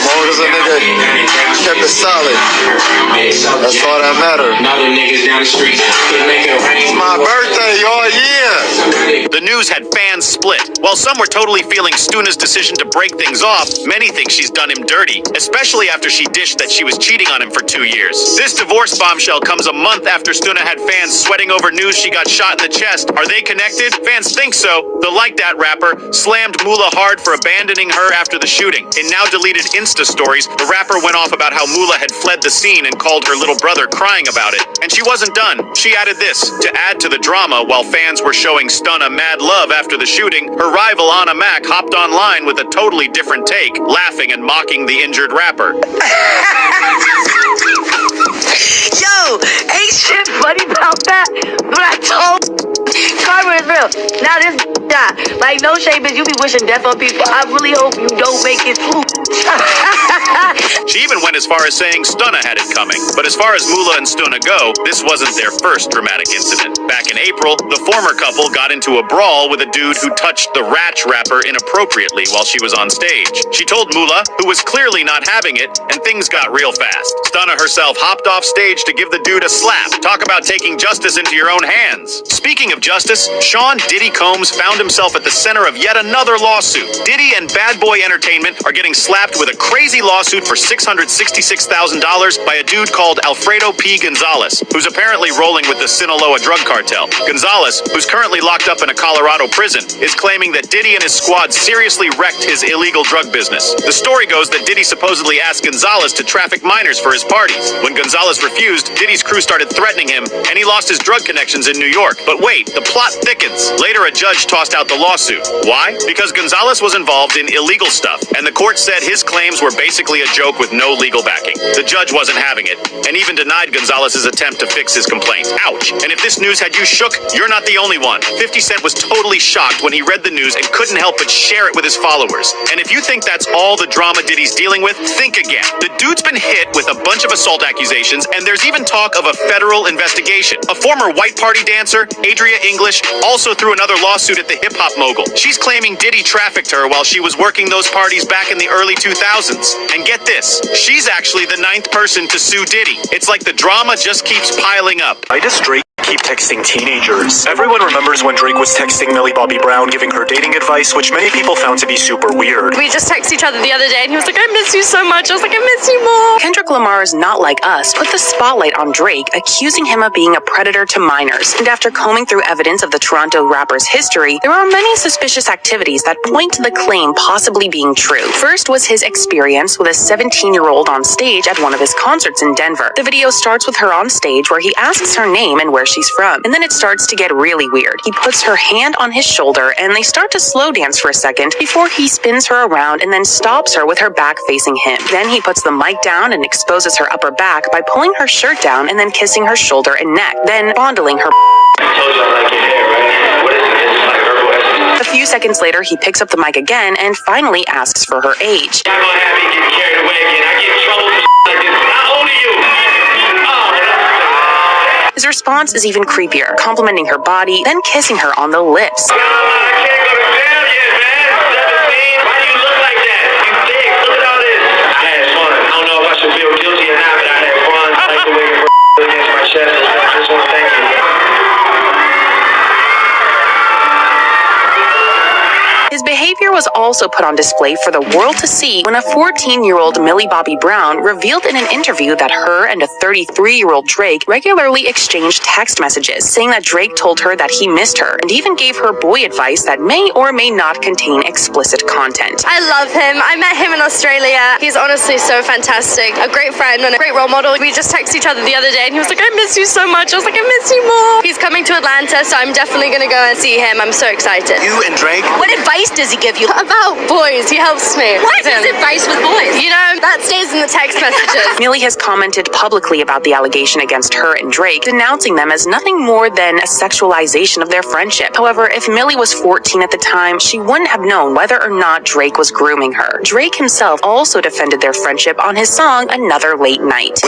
long as a nigga kept it solid, that's all that matters. It's my birthday, y'all, yeah. The news had fans split. While some were totally feeling Stunna's decision to break things off, many think she's done him dirty, especially after she dished that she was cheating on him for 2 years. This divorce bombshell comes a month after Stunna had fans sweating over news she got shot in the chest. Are they connected? Fans think so. The Like That rapper slammed Moolah hard for abandoning her after the shooting. In now deleted Insta stories, the rapper went off about how Moolah had fled the scene and called her little brother crying about it. And she wasn't done. She added this to add to the drama. While fans were showing Stunna mad love after the shooting, her rival Anna Mac hopped online with a totally different take, laughing and mocking the injured rapper. Yo, ain't shit funny about that? When I told karma is real. Now this die. Like, no shade, bitch, you be wishing death on people. I really hope you don't make it through. She even went as far as saying Stunna had it coming. But as far as Moolah and Stunna go, this wasn't their first dramatic incident. Back in April, the former couple got into a brawl with a dude who touched the Ratch rapper inappropriately while she was on stage. She told Moolah, who was clearly not having it, and things got real fast. Stunna herself hopped off stage to give the dude a slap. Talk about taking justice into your own hands. Speaking of justice, Sean Diddy Combs found himself at the center of yet another lawsuit. Diddy and Bad Boy Entertainment are getting slapped with a crazy lawsuit for $666,000 by a dude called Alfredo P. Gonzalez, who's apparently rolling with the Sinaloa drug cartel. Gonzalez, who's currently locked up in a Colorado prison, is claiming that Diddy and his squad seriously wrecked his illegal drug business. The story goes that Diddy supposedly asked Gonzalez to traffic minors for his parties. When Gonzalez refused, Diddy's crew started threatening him, and he lost his drug connections in New York. But wait, the plot thickens. Later, a judge tossed out the lawsuit. Why? Because Gonzalez was involved in illegal stuff, and the court said his claims were basically basically a joke with no legal backing. The judge wasn't having it, and even denied Gonzalez's attempt to fix his complaint. Ouch. And if this news had you shook, you're not the only one. 50 Cent was totally shocked when he read the news and couldn't help but share it with his followers. And if you think that's all the drama Diddy's dealing with, think again. The dude's been hit with a bunch of assault accusations, and there's even talk of a federal investigation. A former white party dancer, Adria English, also threw another lawsuit at the hip-hop mogul. She's claiming Diddy trafficked her while she was working those parties back in the early 2000s. And get this, she's actually the 9th person to sue Diddy. It's like the drama just keeps piling up. Why does Drake keep texting teenagers? Everyone remembers when Drake was texting Millie Bobby Brown giving her dating advice, which many people found to be super weird. We just texted each other the other day and he was like, I miss you so much. I was like, I miss you more. Kendrick Lamar's Not Like Us put the spotlight on Drake, accusing him of being a predator to minors. And after combing through evidence of the Toronto rapper's history, there are many suspicious activities that point to the claim possibly being true. First was his experience with a 17-year-old on stage at one of his concerts in Denver. The video starts with her on stage where he asks her name and where she's from. And then it starts to get really weird. He puts her hand on his shoulder and they start to slow dance for a second before he spins her around and then stops her with her back facing him. Then he puts the mic down and exposes her upper back by pulling her shirt down and then kissing her shoulder and neck, then fondling her. A few seconds later, he picks up the mic again and finally asks for her age. His response is even creepier, complimenting her body, then kissing her on the lips. His behavior was also put on display for the world to see when a 14-year-old Millie Bobby Brown revealed in an interview that her and a 33-year-old Drake regularly exchanged text messages, saying that Drake told her that he missed her and even gave her boy advice that may or may not contain explicit content. I love him. I met him in Australia. He's honestly so fantastic. A great friend and a great role model. We just texted each other the other day and he was like, I miss you so much. I was like, I miss you more. He's coming to Atlanta, so I'm definitely going to go and see him. I'm so excited. You and Drake? What advice does he give you? About boys. He helps me. What? His advice with boys? You know, that stays in the text messages. Millie has commented publicly about the allegation against her and Drake, denouncing them as nothing more than a sexualization of their friendship. However, if Millie was 14 at the time, she wouldn't have known whether or not Drake was grooming her. Drake himself also defended their friendship on his song Another Late Night.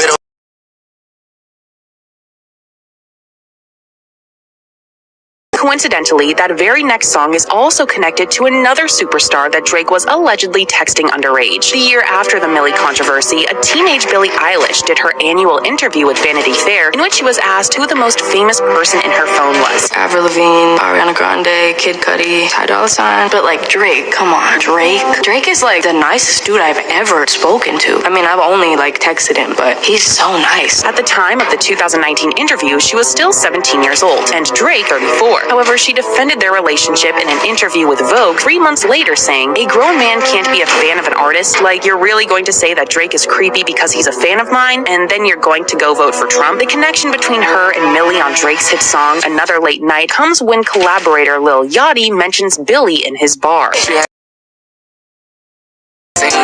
Coincidentally, that very next song is also connected to another superstar that Drake was allegedly texting underage. The year after the Millie controversy, a teenage Billie Eilish did her annual interview with Vanity Fair, in which she was asked who the most famous person in her phone was. Avril Lavigne, Ariana Grande, Kid Cudi, Ty Dolla $ign. But like Drake, come on, Drake. Drake is like the nicest dude I've ever spoken to. I mean, I've only like texted him, but he's so nice. At the time of the 2019 interview, she was still 17 years old, and Drake 34. However, she defended their relationship in an interview with Vogue 3 months later, saying, a grown man can't be a fan of an artist. Like, you're really going to say that Drake is creepy because he's a fan of mine, and then you're going to go vote for Trump? The connection between her and Millie on Drake's hit song Another Late Night comes when collaborator Lil Yachty mentions Billie in his bar.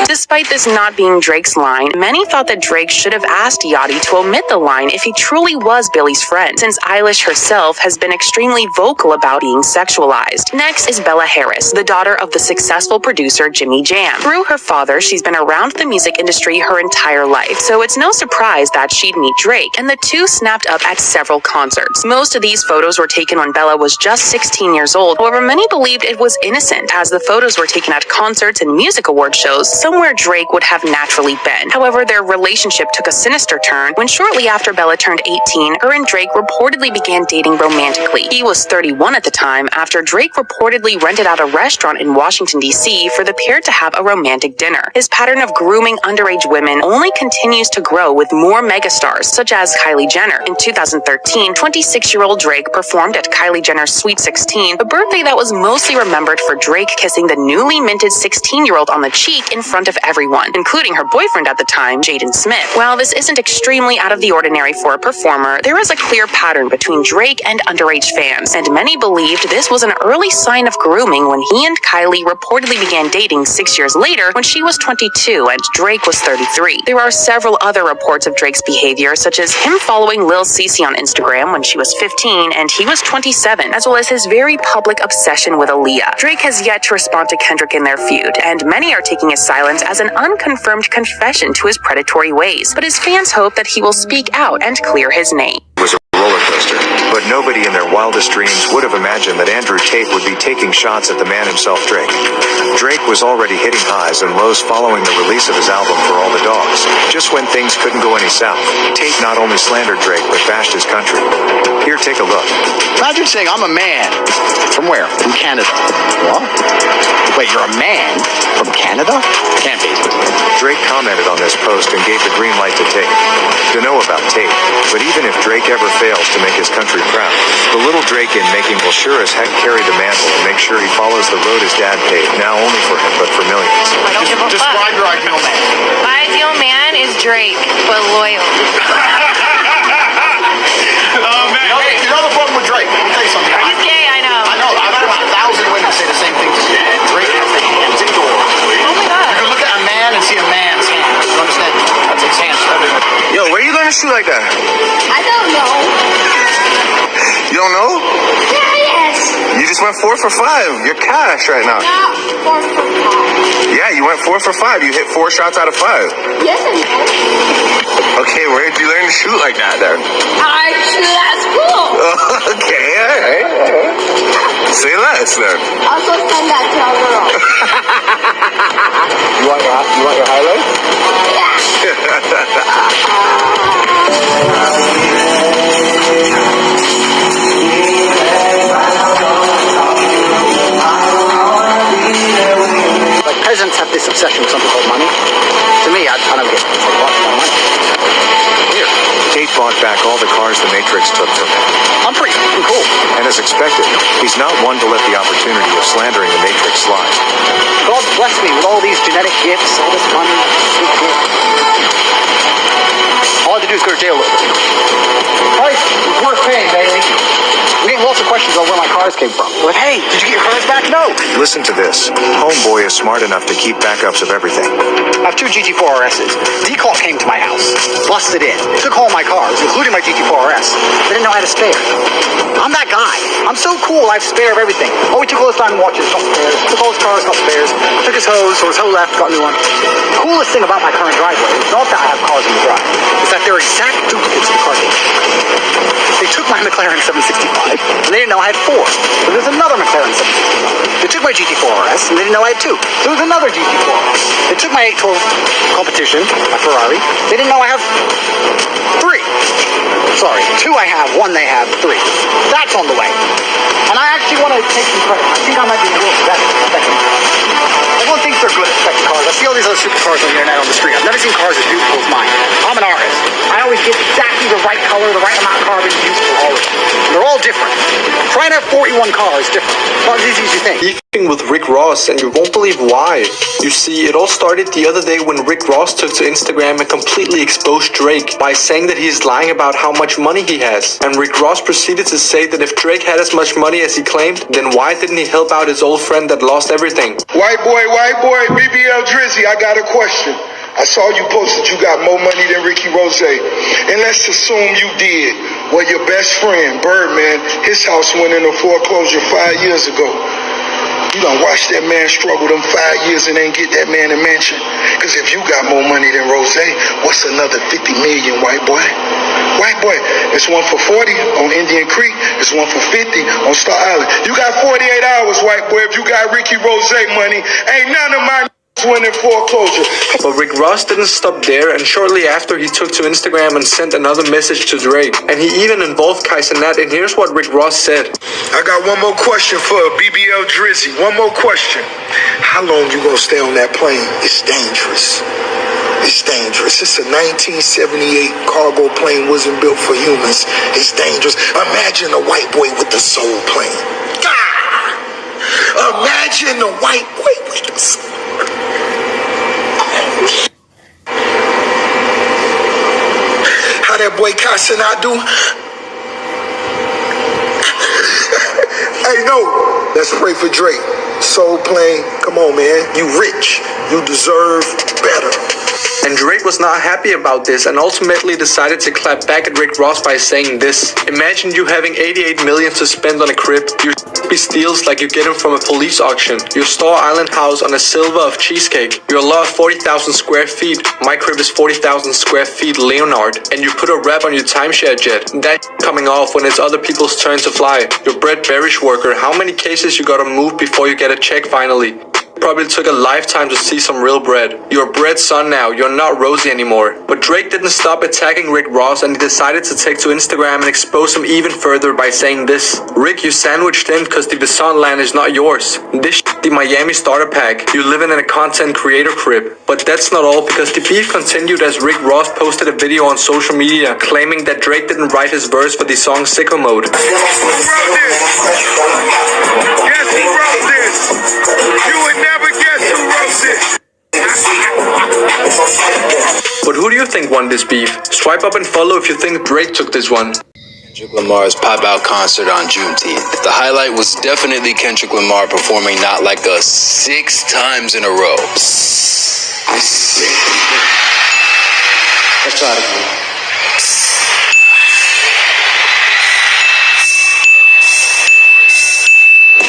Despite this not being Drake's line, many thought that Drake should have asked Yachty to omit the line if he truly was Billie's friend, since Eilish herself has been extremely vocal about being sexualized. Next is Bella Harris, the daughter of the successful producer Jimmy Jam. Through her father, she's been around the music industry her entire life, so it's no surprise that she'd meet Drake, and the two snapped up at several concerts. Most of these photos were taken when Bella was just 16 years old. However, many believed it was innocent, as the photos were taken at concerts and music award shows, somewhere Drake would have naturally been. However, their relationship took a sinister turn when shortly after Bella turned 18, her and Drake reportedly began dating romantically. He was 31 at the time, after Drake reportedly rented out a restaurant in Washington, D.C. for the pair to have a romantic dinner. His pattern of grooming underage women only continues to grow with more megastars, such as Kylie Jenner. In 2013, 26-year-old Drake performed at Kylie Jenner's Sweet 16, a birthday that was mostly remembered for Drake kissing the newly minted 16-year-old on the cheek Drake in front of everyone, including her boyfriend at the time, Jaden Smith. While this isn't extremely out of the ordinary for a performer, there is a clear pattern between Drake and underage fans, and many believed this was an early sign of grooming when he and Kylie reportedly began dating 6 years later when she was 22 and Drake was 33. There are several other reports of Drake's behavior, such as him following Lil Cece on Instagram when she was 15 and he was 27, as well as his very public obsession with Aaliyah. Drake has yet to respond to Kendrick in their feud, and many are taking his silence as an unconfirmed confession to his predatory ways, but his fans hope that he will speak out and clear his name. Was a roller coaster, but nobody in their wildest dreams would have imagined that Andrew Tate would be taking shots at the man himself, Drake. Drake was already hitting highs and lows following the release of his album For All the Dogs. Just when things couldn't go any south, Tate not only slandered Drake, but bashed his country. Here, take a look. Imagine saying, I'm a man. From where? From Canada. What? Wait, you're a man? From Canada? Can't be. Drake commented on this post and gave the green light to Tate. To know about Tate, but even if Drake ever fails to make his country proud, the little Drake in making will sure as heck carry the mantle and make sure he follows the road his dad paved, now only for him, but for millions. I don't give a fuck. Describe your ideal man. My ideal man is Drake, but loyal. You know the problem with Drake? Let me tell you something. He's gay, I know. I know. I've had about 1,000 women say the same thing to me. Drake has the hands indoors. Oh my god. You can look at a man and see a man's hands. You understand? That's his hands. Yo, where you learn to shoot like that? I don't know. You don't know? Yes. You just went 4 for 5. You're cash right now. Not 4 for 5. Yeah, you went 4 for 5. You hit 4 shots out of 5. Yes, I know. Okay, where did you learn to shoot like that then? I shoot at school. Okay, alright. Say less then. Also send that to a girl. You want your highlight? Like peasants have this obsession with something called money. To me, I don't get what money. Here. Tate bought back all the cars the Matrix took from him. I'm pretty cool. And as expected, he's not one to let the opportunity of slandering the Matrix slide. God bless me with all these genetic gifts, all this money. All I had to do is go to jail a little bit. Price is worth paying, Bailey. We get lots of questions on where my cars came from. Like, hey, did you get your cars back? No. Listen to this. Homeboy is smart enough to keep backups of everything. I have 2 GT4 RSs. D-Clock came to my house, busted in, took all my cars, including my GT4 RS. They didn't know I had a spare. I'm that guy. I'm so cool, I have spare of everything. Oh, we took all his diamond watches, got spares. Took all his cars, got spares. Took his hose, so his hoe left, got a new one. The coolest thing about my current driveway is not that I have cars in the drive. It's that they're exact duplicates of the car dealership. They took my McLaren 765, and they didn't know I had 4. So there's another McLaren 765. They took my GT4 RS, and they didn't know I had 2. There was another GT4 RS. They took my 812 Competition, my Ferrari. They didn't know I have 3. Sorry, 2 I have, 1 they have, 3. That's on the way. And I actually want to take some credit. I think I might be a little better at specking cars. Everyone thinks they're good at specking cars. I see all these other supercars on the internet on the street. I've never seen cars as beautiful as mine. I'm an artist. I always get exactly the right color, the right amount of carbon used for all of them. They're all different. Trying to have 41 cars is different. It's not as easy as you think. Beefing with Rick Ross, and you won't believe why. You see, it all started the other day when Rick Ross took to Instagram and completely exposed Drake by saying that he's lying about how much money he has. And Rick Ross proceeded to say that if Drake had as much money as he claimed, then why didn't he help out his old friend that lost everything? White boy, BBL Drizzy, I got a question. I saw you posted you got more money than Ricky Rose. And let's assume you did. Well, your best friend, Birdman, his house went into foreclosure 5 years ago. You done watched that man struggle them 5 years and ain't get that man a mansion. Because if you got more money than Rose, what's another 50 million, white boy? White boy, it's one for 40 on Indian Creek. It's one for 50 on Star Island. You got 48 hours, white boy. If you got Ricky Rose money, ain't none of my went in foreclosure. But Rick Ross didn't stop there, and shortly after he took to Instagram and sent another message to Drake. And he even involved Kaisenet, and here's what Rick Ross said. I got one more question for BBL Drizzy. One more question. How long you gonna stay on that plane? It's dangerous. It's dangerous. It's a 1978 cargo plane, wasn't built for humans. It's dangerous. Imagine a white boy with the soul plane. God! Imagine a white boy with the soul. that boy Casanadu? Hey, no. Let's pray for Drake. Soul Plane, come on, man. You rich. You deserve better. And Drake was not happy about this and ultimately decided to clap back at Rick Ross by saying this. Imagine you having $88 million to spend on a crib. Your be steals like you get them from a police auction. Your Star Island house on a silver of cheesecake. Your lot 40,000 square feet. My crib is 40,000 square feet, Leonard. And you put a wrap on your timeshare jet. That coming off when it's other people's turn to fly. Your Brett Barish worker. How many cases you gotta move before you get a check finally? Probably took a lifetime to see some real bread. You're Brett's son now, you're not Rosie anymore. But Drake didn't stop attacking Rick Ross and he decided to take to Instagram and expose him even further by saying this. Rick, you sandwiched in cause the Deshaun land is not yours. This the Miami starter pack. You living in a content creator crib. But that's not all because the beef continued as Rick Ross posted a video on social media claiming that Drake didn't write his verse for the song Sicko Mode. Who wrote this? Guess who wrote this? You would never guess who wrote this. But who do you think won this beef? Swipe up and follow if you think Drake took this one. Kendrick Lamar's Pop Out concert on Juneteenth. The highlight was definitely Kendrick Lamar performing Not Like Us 6 times in a row. Let's try it again.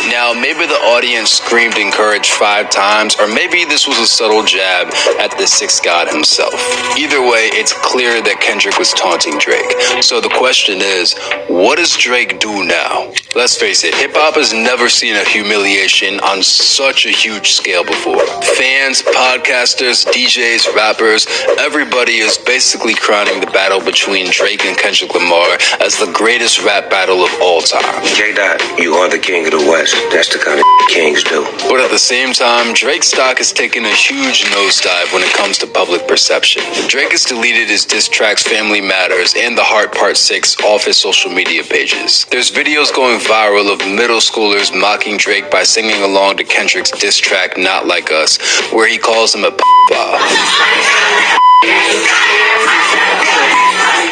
Now, maybe the audience screamed encourage 5 times, or maybe this was a subtle jab at the sixth god himself. Either way, it's clear that Kendrick was taunting Drake. So the question is, what does Drake do now? Let's face it, hip-hop has never seen a humiliation on such a huge scale before. Fans, podcasters, DJs, rappers, everybody is basically crowning the battle between Drake and Kendrick Lamar as the greatest rap battle of all time. J-Dot, you are the king of the West. That's the kind of kings do. But at the same time, Drake's stock has taken a huge nosedive when it comes to public perception. Drake has deleted his diss tracks Family Matters and The Heart Part 6 off his social media pages. There's videos going viral of middle schoolers mocking Drake by singing along to Kendrick's diss track Not Like Us, where he calls him a p***ball.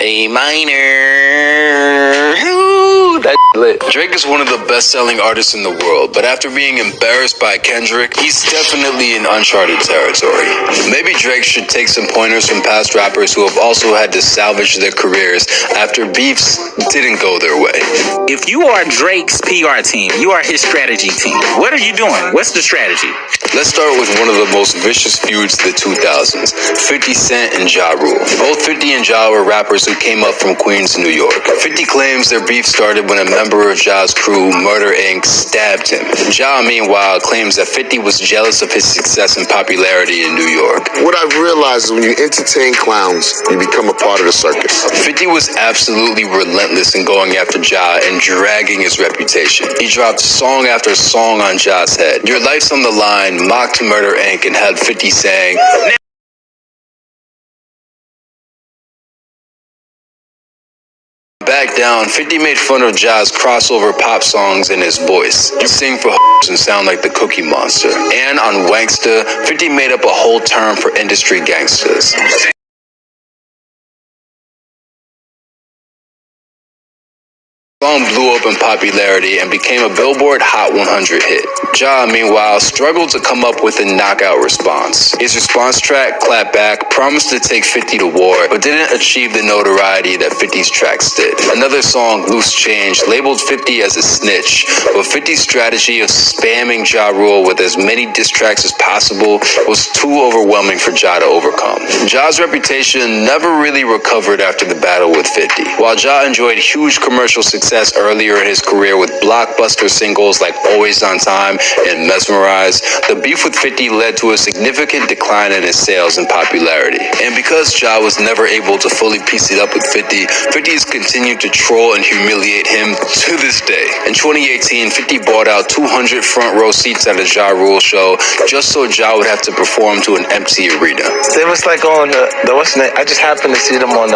A minor. That lit. Drake is one of the best-selling artists in the world, but after being embarrassed by Kendrick, he's definitely in uncharted territory. Maybe Drake should take some pointers from past rappers who have also had to salvage their careers after beefs didn't go their way. If you are Drake's PR team, you are his strategy team. What are you doing? What's the strategy? Let's start with one of the most vicious feuds of the 2000s, 50 Cent and Ja Rule. Both 50 and Ja were rappers who came up from Queens, New York. 50 claims their beef started when a member of Ja's crew, Murder Inc., stabbed him. Ja, meanwhile, claims that 50 was jealous of his success and popularity in New York. What I've realized is when you entertain clowns, you become a part of the circus. 50 was absolutely relentless in going after Ja and dragging his reputation. He dropped song after song on Ja's head. Your Life's on the Line mocked Murder Inc. and had 50 saying, back down, 50 made fun of Ja's crossover pop songs in his voice. You sing for and sound like the Cookie Monster. And on Wanksta, 50 made up a whole term for industry gangsters. The song blew up in popularity and became a Billboard Hot 100 hit. Ja, meanwhile, struggled to come up with a knockout response. His response track, Clap Back, promised to take 50 to war, but didn't achieve the notoriety that 50's tracks did. Another song, Loose Change, labeled 50 as a snitch, but 50's strategy of spamming Ja Rule with as many diss tracks as possible was too overwhelming for Ja to overcome. Ja's reputation never really recovered after the battle with 50. While Ja enjoyed huge commercial success earlier in his career with blockbuster singles like Always on Time and Mesmerize, the beef with 50 led to a significant decline in his sales and popularity. And because Ja was never able to fully piece it up with 50, 50 has continued to troll and humiliate him to this day. In 2018, 50 bought out 200 front row seats at a Ja Rule show just so Ja would have to perform to an empty arena. They was like on the what's the name? I just happened to see them on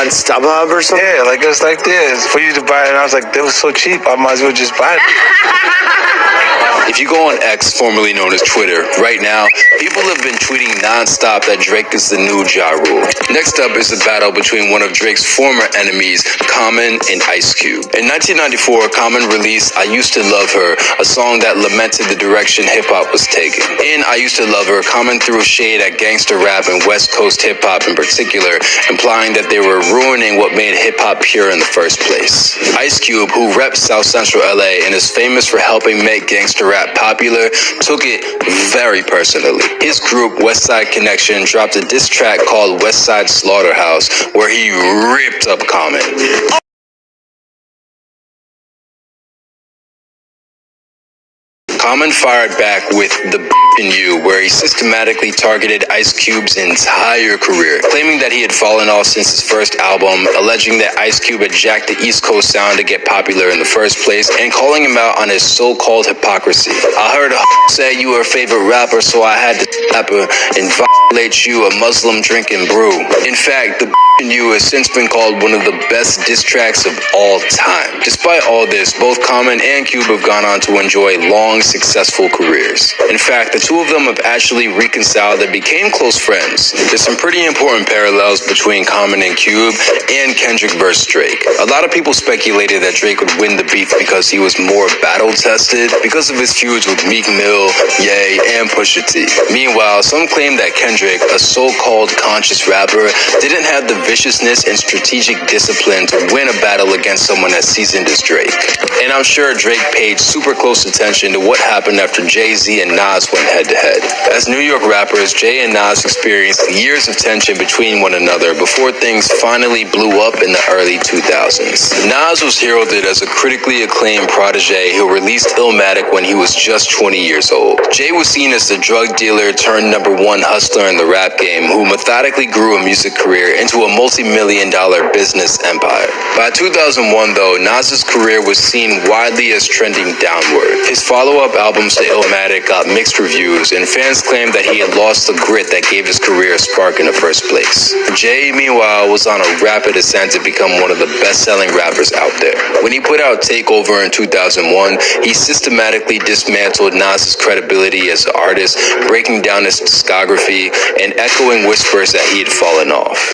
on StubHub or something? Yeah, like it's like this. For you to buy it, and I was like, that was so cheap, I might as well just buy it. If you go on X, formerly known as Twitter, right now, people have been tweeting nonstop that Drake is the new Ja Rule. Next up is a battle between one of Drake's former enemies, Common and Ice Cube. In 1994, Common released I Used to Love Her, a song that lamented the direction hip-hop was taking. In I Used to Love Her, Common threw shade at gangster rap and West Coast hip-hop in particular, implying that they were ruining what made hip-hop pure in the first place. Ice Cube, who reps South Central LA and is famous for helping make gangster rap popular, took it very personally. His group, Westside Connection, dropped a diss track called Westside Slaughterhouse, where he ripped up Common. Common fired back with The in You, where he systematically targeted Ice Cube's entire career, claiming that he had fallen off since his first album, alleging that Ice Cube had jacked the East Coast sound to get popular in the first place, and calling him out on his so-called hypocrisy. I heard a say you were a favorite rapper, so I had to slap her and violate you, a Muslim drinking brew. In fact, The in You has since been called one of the best diss tracks of all time. Despite all this, both Common and Cube have gone on to enjoy long, successful careers. In fact, the two of them have actually reconciled and became close friends. There's some pretty important parallels between Common and Cube and Kendrick versus Drake. A lot of people speculated that Drake would win the beef because he was more battle-tested because of his feuds with Meek Mill, Ye, and Pusha T. Meanwhile, some claim that Kendrick, a so-called conscious rapper, didn't have the viciousness and strategic discipline to win a battle against someone as seasoned as Drake. And I'm sure Drake paid super close attention to what happened after Jay-Z and Nas went head-to-head. As New York rappers, Jay and Nas experienced years of tension between one another before things finally blew up in the early 2000s. Nas was heralded as a critically acclaimed protege who released Illmatic when he was just 20 years old. Jay was seen as the drug dealer turned #1 hustler in the rap game who methodically grew a music career into a multi-million-dollar business empire. By 2001, though, Nas's career was seen widely as trending downward. His follow-up albums to Illmatic got mixed reviews, and fans claimed that he had lost the grit that gave his career a spark in the first place. Jay, meanwhile, was on a rapid ascent to become one of the best-selling rappers out there. When he put out Takeover in 2001, he systematically dismantled Nas's credibility as an artist, breaking down his discography and echoing whispers that he had fallen off.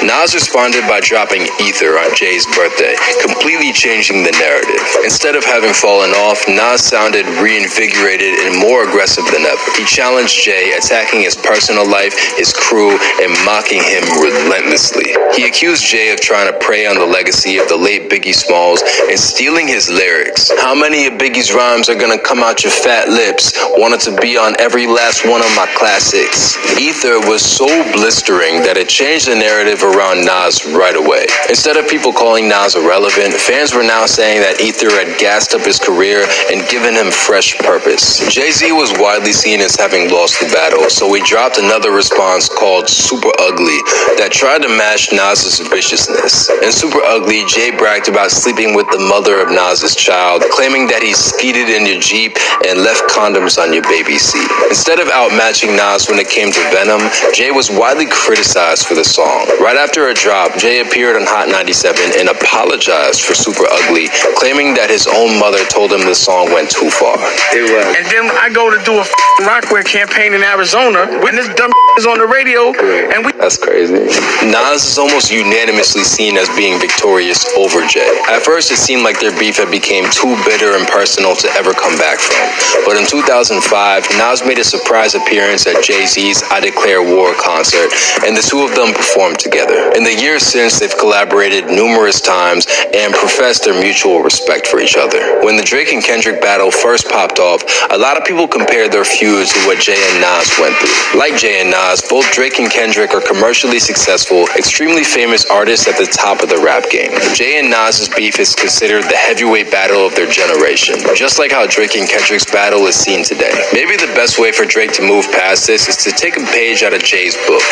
Nas responded by dropping Ether on Jay's birthday, completely changing the narrative. Instead of having fallen off, Nas sounded reinvigorated and more aggressive than ever. He challenged Jay, attacking his personal life, his crew, and mocking him relentlessly. He accused Jay of trying to prey on the legacy of the late Biggie Smalls and stealing his lyrics. How many of Biggie's rhymes are gonna come out your fat lips? Wanted to be on every last one of my classics. Ether was so blistering that it changed the narrative around Nas right away. Instead of people calling Nas irrelevant, fans were now saying that Ether had gassed up his career and given him fresh purpose. Jay-Z was widely seen as having lost the battle, so he dropped another response called Super Ugly that tried to match Nas's viciousness. In Super Ugly, Jay bragged about sleeping with the mother of Nas's child, claiming that he skeeted in your Jeep and left condoms on your baby seat. Instead of outmatching Nas when it came to Venom, Jay was widely criticized for the song. Right after it dropped, Jay appeared on Hot 97 and apologized for Super Ugly, claiming that his own mother told him the song went too far. And then I go to do a Rockwear campaign in Arizona when this dumb is on the radio, and That's crazy. Nas is almost unanimously seen as being victorious over Jay. At first, it seemed like their beef had became too bitter and personal to ever come back from. But in 2005, Nas made a surprise appearance at Jay-Z's I Declare War concert, and the two of them performed together. In the years since, they've collaborated numerous times and professed their mutual respect for each other. When the Drake and Kendrick battle first popped off, a lot of people compared their feuds to what Jay and Nas went through. Like Jay and Nas, both Drake and Kendrick are commercially successful, extremely famous artists at the top of the rap game. Jay and Nas's beef is considered the heavyweight battle of their generation, just like how Drake and Kendrick's battle is seen today. Maybe the best way for Drake to move past this is to take a page out of Jay's book.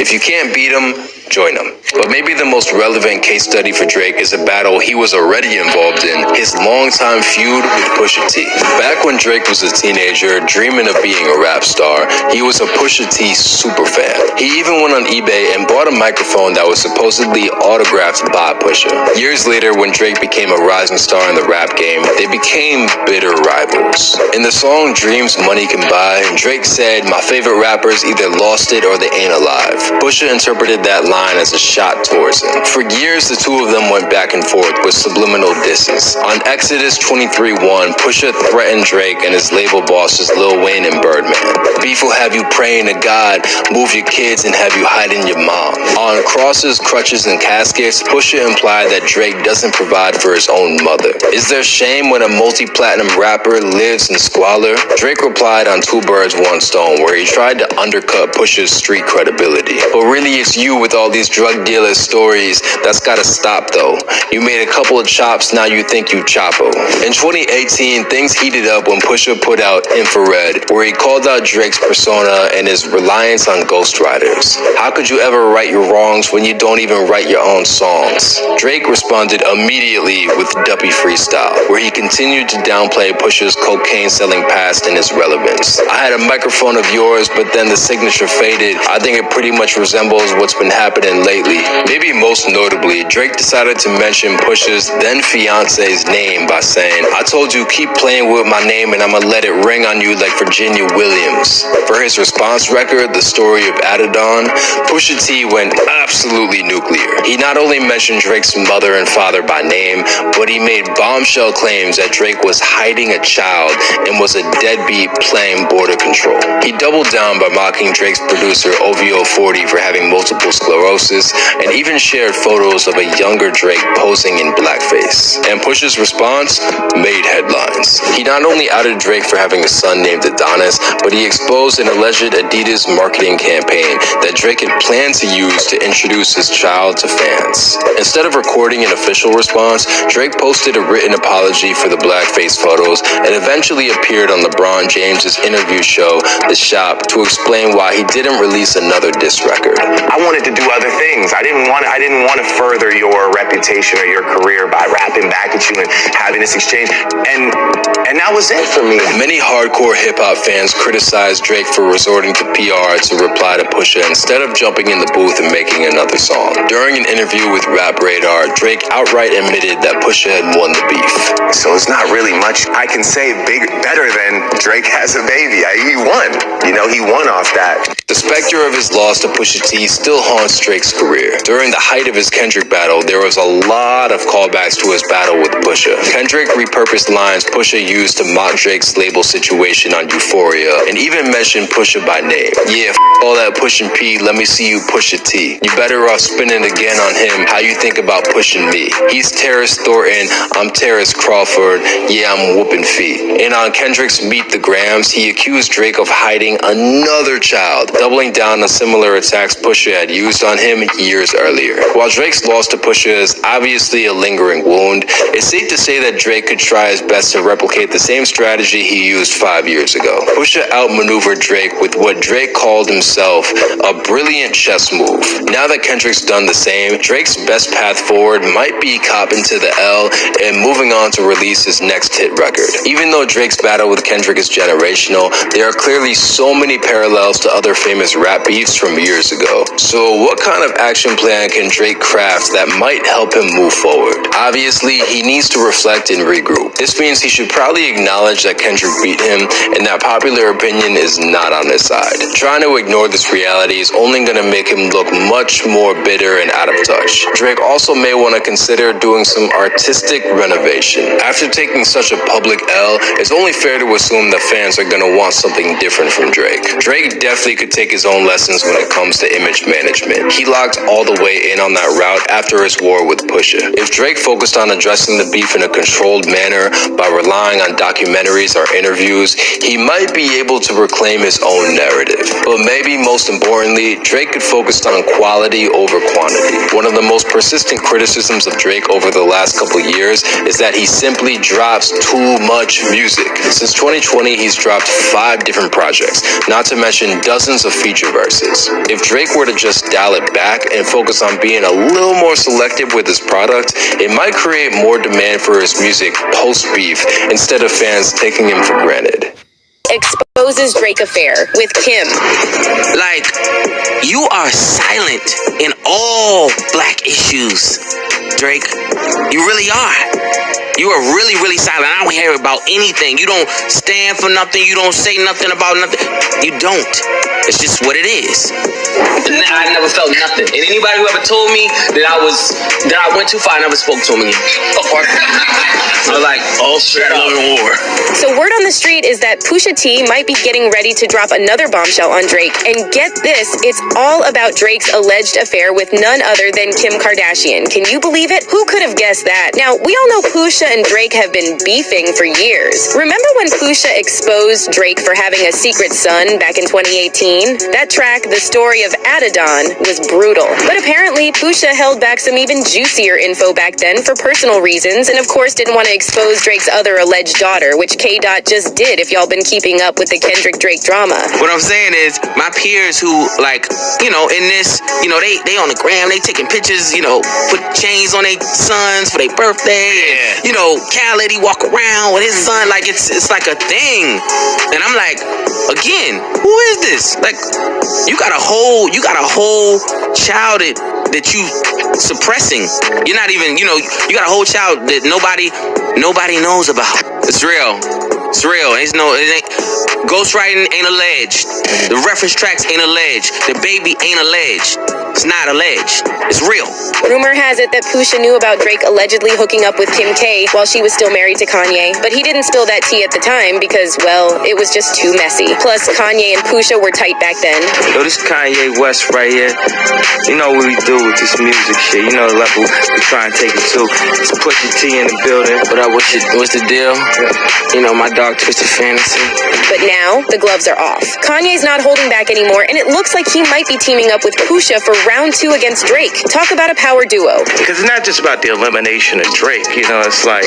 If you can't beat him, join join him. But maybe the most relevant case study for Drake is a battle he was already involved in, his longtime feud with Pusha T. Back when Drake was a teenager, dreaming of being a rap star, he was a Pusha T super fan. He even went on eBay and bought a microphone that was supposedly autographed by Pusha. Years later, when Drake became a rising star in the rap game, they became bitter rivals. In the song Dreams Money Can Buy, Drake said, "My favorite rappers either lost it or they ain't alive." Pusha interpreted that line as a shot towards him. For years, the two of them went back and forth with subliminal disses. On Exodus 23:1, Pusha threatened Drake and his label bosses Lil Wayne and Birdman. "Beef will have you praying to God, move your kids and have you hiding your mom." On Crosses, Crutches, and Caskets, Pusha implied that Drake doesn't provide for his own mother. Is there shame when a multi-platinum rapper lives in squalor? Drake replied on Two Birds, One Stone, where he tried to undercut Pusha's street credibility. "But really it's you with all these drug dealer stories. That's gotta stop though. You made a couple of chops, now you think you Chapo." In 2018, things heated up when Pusha put out Infrared, where he called out Drake's persona and his reliance on ghostwriters. "How could you ever right your wrongs when you don't even write your own songs?" Drake responded immediately with Duppy Freestyle, where he continued to downplay Pusha's cocaine-selling past and his relevance. "I had a microphone of yours, but then the signature faded. I think it pretty much resembles what's been happening lately." Maybe most notably, Drake decided to mention Pusha's then-fiance's name by saying, "I told you keep playing with my name and I'ma let it ring on you like Virginia Williams." For his response record, The Story of Adidon, Pusha T went absolutely nuclear. He not only mentioned Drake's mother and father by name, but he made bombshell claims that Drake was hiding a child and was a deadbeat playing border control. He doubled down by mocking Drake's producer OVO 40 for having multiple sclerosis and even shared photos of a younger Drake posing in blackface. And Pusha's response made headlines. He not only outed Drake for having a son named Adonis, but he exposed an alleged Adidas marketing campaign that Drake had planned to use to introduce his child to fans. Instead of recording an official response, Drake posted a written apology for the blackface photos and eventually appeared on LeBron James's interview show, The Shop, to explain why he didn't release another diss record. "I wanted to do other things. I didn't want to further your reputation or your career by rapping back at you and having this exchange. And that was it for me." Many hardcore hip-hop fans criticized Drake for resorting to PR to reply to Pusha instead of jumping in the booth and making another song. During an interview with Rap Radar, Drake outright admitted that Pusha had won the beef. "So it's not really much I can say better than Drake has a baby. He won. He won off that." The specter of his loss to Pusha T still haunts Drake's career. During the height of his Kendrick battle, there was a lot of callbacks to his battle with Pusha. Kendrick repurposed lines Pusha used to mock Drake's label situation on Euphoria, and even mentioned Pusha by name. "Yeah, all that pushing P, let me see you Pusha T. You better off spinning again on him, how you think about pushing me. He's Terrence Thornton, I'm Terrence Crawford, yeah, I'm whooping feet." And on Kendrick's Meet the Grams, he accused Drake of hiding another child, doubling down on similar attacks Pusha had used on him years earlier. While Drake's loss to Pusha is obviously a lingering wound, it's safe to say that Drake could try his best to replicate the same strategy he used 5 years ago. Pusha outmaneuvered Drake with what Drake called himself a brilliant chess move. Now that Kendrick's done the same, Drake's best path forward might be copping to the L and moving on to release his next hit record. Even though Drake's battle with Kendrick is generational, there are clearly so many parallels to other famous rap beefs from years ago. So what kind of action plan can Drake craft that might help him move forward? Obviously, he needs to reflect and regroup. This means he should probably acknowledge that Kendrick beat him and that popular opinion is not on his side. Trying to ignore this reality is only going to make him look much more bitter and out of touch. Drake also may want to consider doing some artistic renovation. After taking such a public L, it's only fair to assume that fans are going to want something different from Drake. Drake definitely could take his own lessons when it comes to image management. He locked all the way in on that route after his war with Pusha. If Drake focused on addressing the beef in a controlled manner by relying on documentaries or interviews, he might be able to reclaim his own narrative. But maybe most importantly, Drake could focus on quality over quantity. One of the most persistent criticisms of Drake over the last couple years is that he simply drops too much music. Since 2020, he's dropped 5 different projects, not to mention dozens of feature verses. If Drake were to just dial it back and focus on being a little more selective with his product, it might create more demand for his music post-beef instead of fans taking him for granted. Exposes Drake affair with Kim. Like, you are silent in all black issues, Drake. You really are. You are really, really silent. I don't hear about anything. You don't stand for nothing. You don't say nothing about nothing. You don't. It's just what it is. I never felt nothing. And anybody who ever told me that I went too far, I never spoke to him again. I was like, oh, shut up. War. So word on the street is that Pusha T might be getting ready to drop another bombshell on Drake. And get this, it's all about Drake's alleged affair with none other than Kim Kardashian. Can you believe it? Who could have guessed that? Now, we all know Pusha and Drake have been beefing for years. Remember when Pusha exposed Drake for having a secret son back in 2018? That track, The Story of Adidon, was brutal. But apparently, Pusha held back some even juicier info back then for personal reasons, and of course didn't want to expose Drake's other alleged daughter, which K-Dot just did if y'all been keeping up with the Kendrick Drake drama. What I'm saying is, my peers who, like, you know, in this, you know, they on the gram, they taking pictures, you know, put chains on their sons for their birthday. Yeah. And, you know, Khaled, he walk around with his son like it's like a thing. And I'm like, again, who is this? Like, you got a whole child that you suppressing. You're not even, you know, you got a whole child that nobody knows about. It's real. It's real. It ain't. Ghostwriting ain't alleged. The reference tracks ain't alleged. The baby ain't alleged. It's not alleged. It's real. Rumor has it that Pusha knew about Drake allegedly hooking up with Kim K while she was still married to Kanye, but he didn't spill that tea at the time because, well, it was just too messy. Plus, Kanye and Pusha were tight back then. Yo, this Kanye West right here. You know what we do with this music shit. You know the level we try and take it to. It's Pusha T in the building. What up? What's the deal? You know, my dog Twisted Fantasy. But now, the gloves are off. Kanye's not holding back anymore, and it looks like he might be teaming up with Pusha for round 2 against Drake. Talk about a power duo. Because it's not just about the elimination of Drake. You know, it's like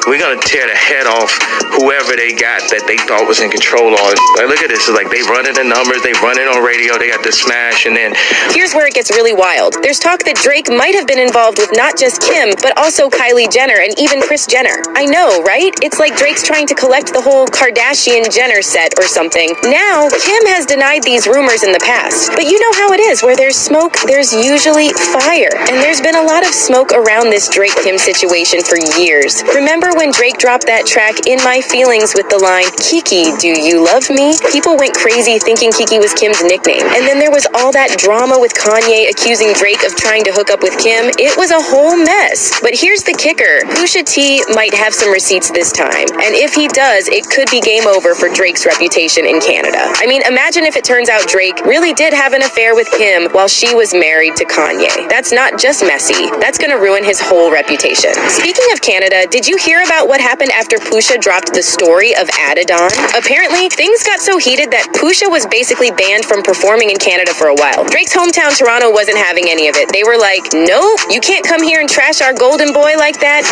we're going to tear the head off whoever they got that they thought was in control of. Like, look at this. It's like they running the numbers, they running on radio, they got the smash, and then... Here's where it gets really wild. There's talk that Drake might have been involved with not just Kim, but also Kylie Jenner and even Kris Jenner. I know, right? It's like Drake's trying to collect the whole Kardashian-Jenner set or something. Now, Kim has denied these rumors in the past. But you know how it is. Where there's smoke, there's usually fire. And there's been a lot of smoke around this Drake-Kim situation for years. Remember when Drake dropped that track, In My Feelings, with the line, Kiki, do you love me? People went crazy thinking Kiki was Kim's nickname. And then there was all that drama with Kanye accusing Drake of trying to hook up with Kim. It was a whole mess. But here's the kicker. Pusha T might have some receipts this time. And if he does, it could be game over for Drake's reputation in Canada. I mean, imagine if it turns out Drake really did have an affair with Kim while she was married to Kanye. That's not just messy. That's gonna ruin his whole reputation. Speaking of Canada, did you hear about what happened after Pusha dropped The Story of Adidon? Apparently, things got so heated that Pusha was basically banned from performing in Canada for a while. Drake's hometown, Toronto, wasn't having any of it. They were like, nope, you can't come here and trash our golden boy like that.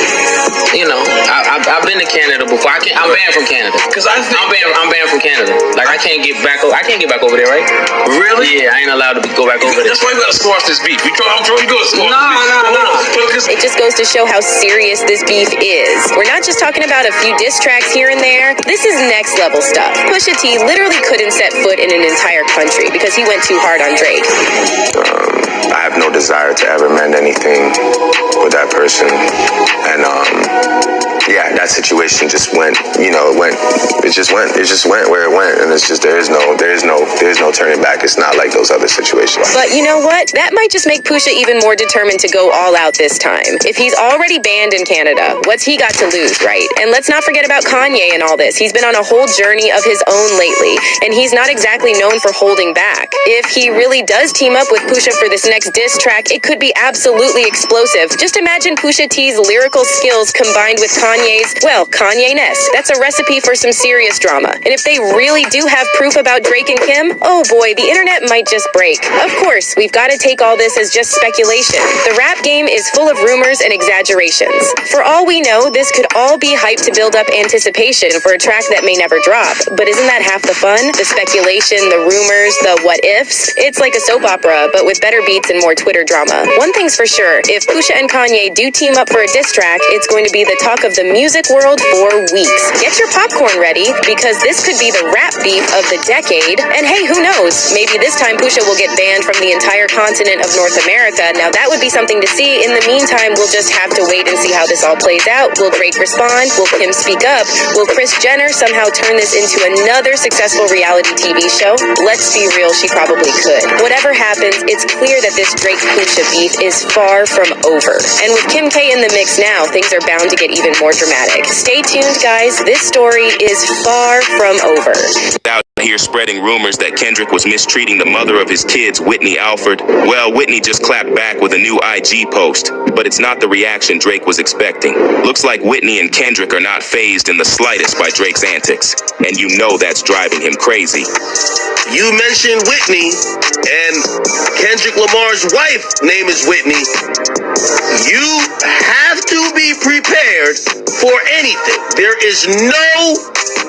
You know, I've been to Canada before. I'm banned from Canada. Cause I'm banned from Canada. Like I can't get back over there, right? Really? Yeah, I ain't allowed to go back over there. That's why you gotta squash this beef. I'm trying to go squash this beef. It just goes to show how serious this beef is. We're not just talking about a few diss tracks here and there. This is next level stuff. Pusha T literally couldn't set foot in an entire country because he went too hard on Drake. I have no desire to ever mend anything with that person, and yeah, that situation just went, you know, it just went where it went, and it's just there's no turning back. It's not like those other situations. But you know what? That might just make Pusha even more determined to go all out this time. If he's already banned in Canada, what's he got to lose, right? And let's not forget about Kanye and all this. He's been on a whole journey of his own lately, and he's not exactly known for holding back. If he really does team up with Pusha for this next diss track, it could be absolutely explosive. Just imagine Pusha T's lyrical skills combined with Kanye Kanye's, well, Kanye-ness. That's a recipe for some serious drama. And if they really do have proof about Drake and Kim, oh boy, the internet might just break. Of course, we've got to take all this as just speculation. The rap game is full of rumors and exaggerations. For all we know, this could all be hype to build up anticipation for a track that may never drop. But isn't that half the fun? The speculation, the rumors, the what-ifs? It's like a soap opera, but with better beats and more Twitter drama. One thing's for sure, if Pusha and Kanye do team up for a diss track, it's going to be the talk of the music world for weeks. Get your popcorn ready, because this could be the rap beef of the decade. And hey, who knows? Maybe this time Pusha will get banned from the entire continent of North America. Now that would be something to see. In the meantime, we'll just have to wait and see how this all plays out. Will Drake respond? Will Kim speak up? Will Kris Jenner somehow turn this into another successful reality TV show? Let's be real, she probably could. Whatever happens, it's clear that this Drake-Pusha beef is far from over. And with Kim K in the mix now, things are bound to get even more dramatic. Stay tuned, guys. This story is far from over. Out here spreading rumors that Kendrick was mistreating the mother of his kids, Whitney Alford. Well, Whitney just clapped back with a new IG post, but it's not the reaction Drake was expecting. Looks like Whitney and Kendrick are not fazed in the slightest by Drake's antics, and you know that's driving him crazy. You mentioned Whitney, and Kendrick Lamar's wife name is Whitney. You have to be prepared for anything. There is no,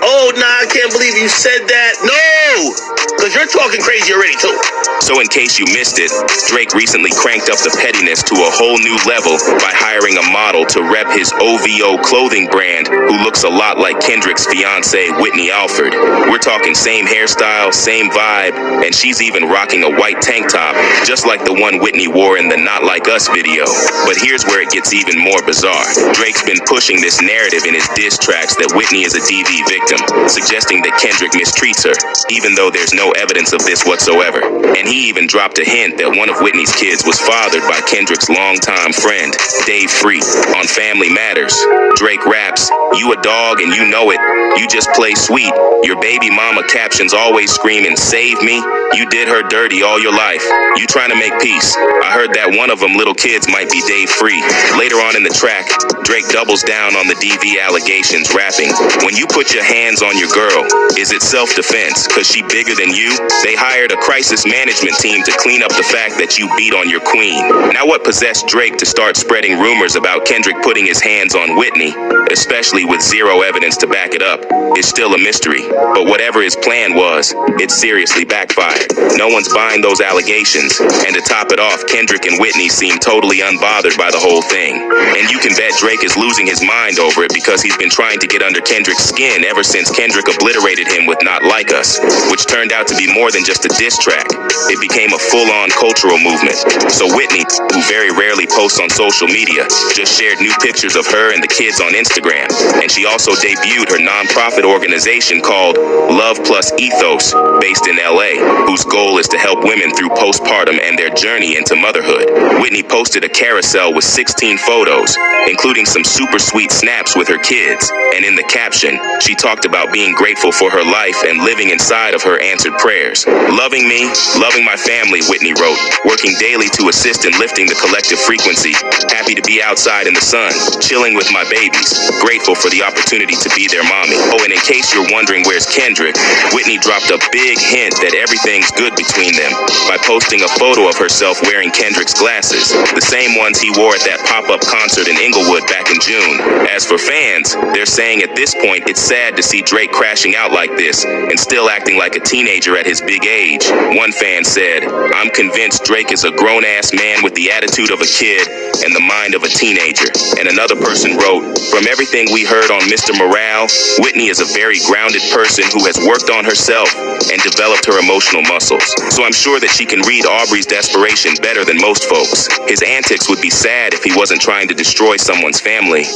oh, nah, I can't believe you said that. No, because you're talking crazy already, too. So in case you missed it, Drake recently cranked up the pettiness to a whole new level by hiring a model to rep his OVO clothing brand who looks a lot like Kendrick's fiancée, Whitney Alford. We're talking same hairstyle, same vibe, and she's even rocking a white tank top, just like the one Whitney wore in the Not Like Us video. But here's where it gets even more bizarre. Drake's been pushing this narrative in his diss tracks that Whitney is a DV victim, suggesting that Kendrick mistreats her, even though there's no evidence of this whatsoever. And he even dropped a hint that one of Whitney's kids was fathered by Kendrick's longtime friend, Dave Free. On Family Matters, Drake raps, "You a dog and you know it. You just play sweet. Your baby mama captions always screaming, 'Save me.' You did her dirty all your life. You trying to make peace. I heard that one of them little kids might be Dave Free." Later on in the track, Drake doubles down on the DV allegations, rapping, "When you put your hands on your girl, is it self-defense? Cause she bigger than you? They hired a crisis management team to clean up the fact that you beat on your queen." Now what possessed Drake to start spreading rumors about Kendrick putting his hands on Whitney, especially with zero evidence to back it up, is still a mystery. But whatever his plan was, it seriously backfired. No one's buying those allegations, and to top it off, Kendrick and Whitney seem totally unbothered by the whole thing. And you can bet Drake is losing his mind over it because he's been trying to get under Kendrick's skin ever since Kendrick obliterated him with Not Like Us, which turned out to be more than just a diss track. It became a full-on cultural movement. So Whitney, who very rarely posts on social media, just shared new pictures of her and the kids on Instagram. And she also debuted her nonprofit organization called Love Plus Ethos, based in LA, whose goal is to help women through postpartum and their journey into motherhood. Whitney posted a carousel with 16 photos, including some super sweet snaps with her kids. And in the caption, she talked about being grateful for her life and living inside of her answered prayers. "Loving me, loving my family," Whitney wrote, "working daily to assist in lifting the collective frequency. Happy to be outside in the sun, chilling with my babies. Grateful for the opportunity to be their mommy." Oh, and in case you're wondering where's Kendrick, Whitney dropped a big hint that everything's good between them by posting a photo of herself wearing Kendrick's glasses, the same ones he wore at that pop-up concert in Inglewood back in June. As for fans, they're saying at this point it's sad to see Drake crashing out like this and still acting like a teenager at his big age. One fan said, "I'm convinced Drake is a grown-ass man with the attitude of a kid and the mind of a teenager." And another person wrote, "From everything we heard on Mr. Morale, Whitney is a very grounded person who has worked on herself and developed her emotional muscles. So I'm sure that she can read Aubrey's desperation better than most folks. His antics would be sad if he wasn't trying to destroy someone's family."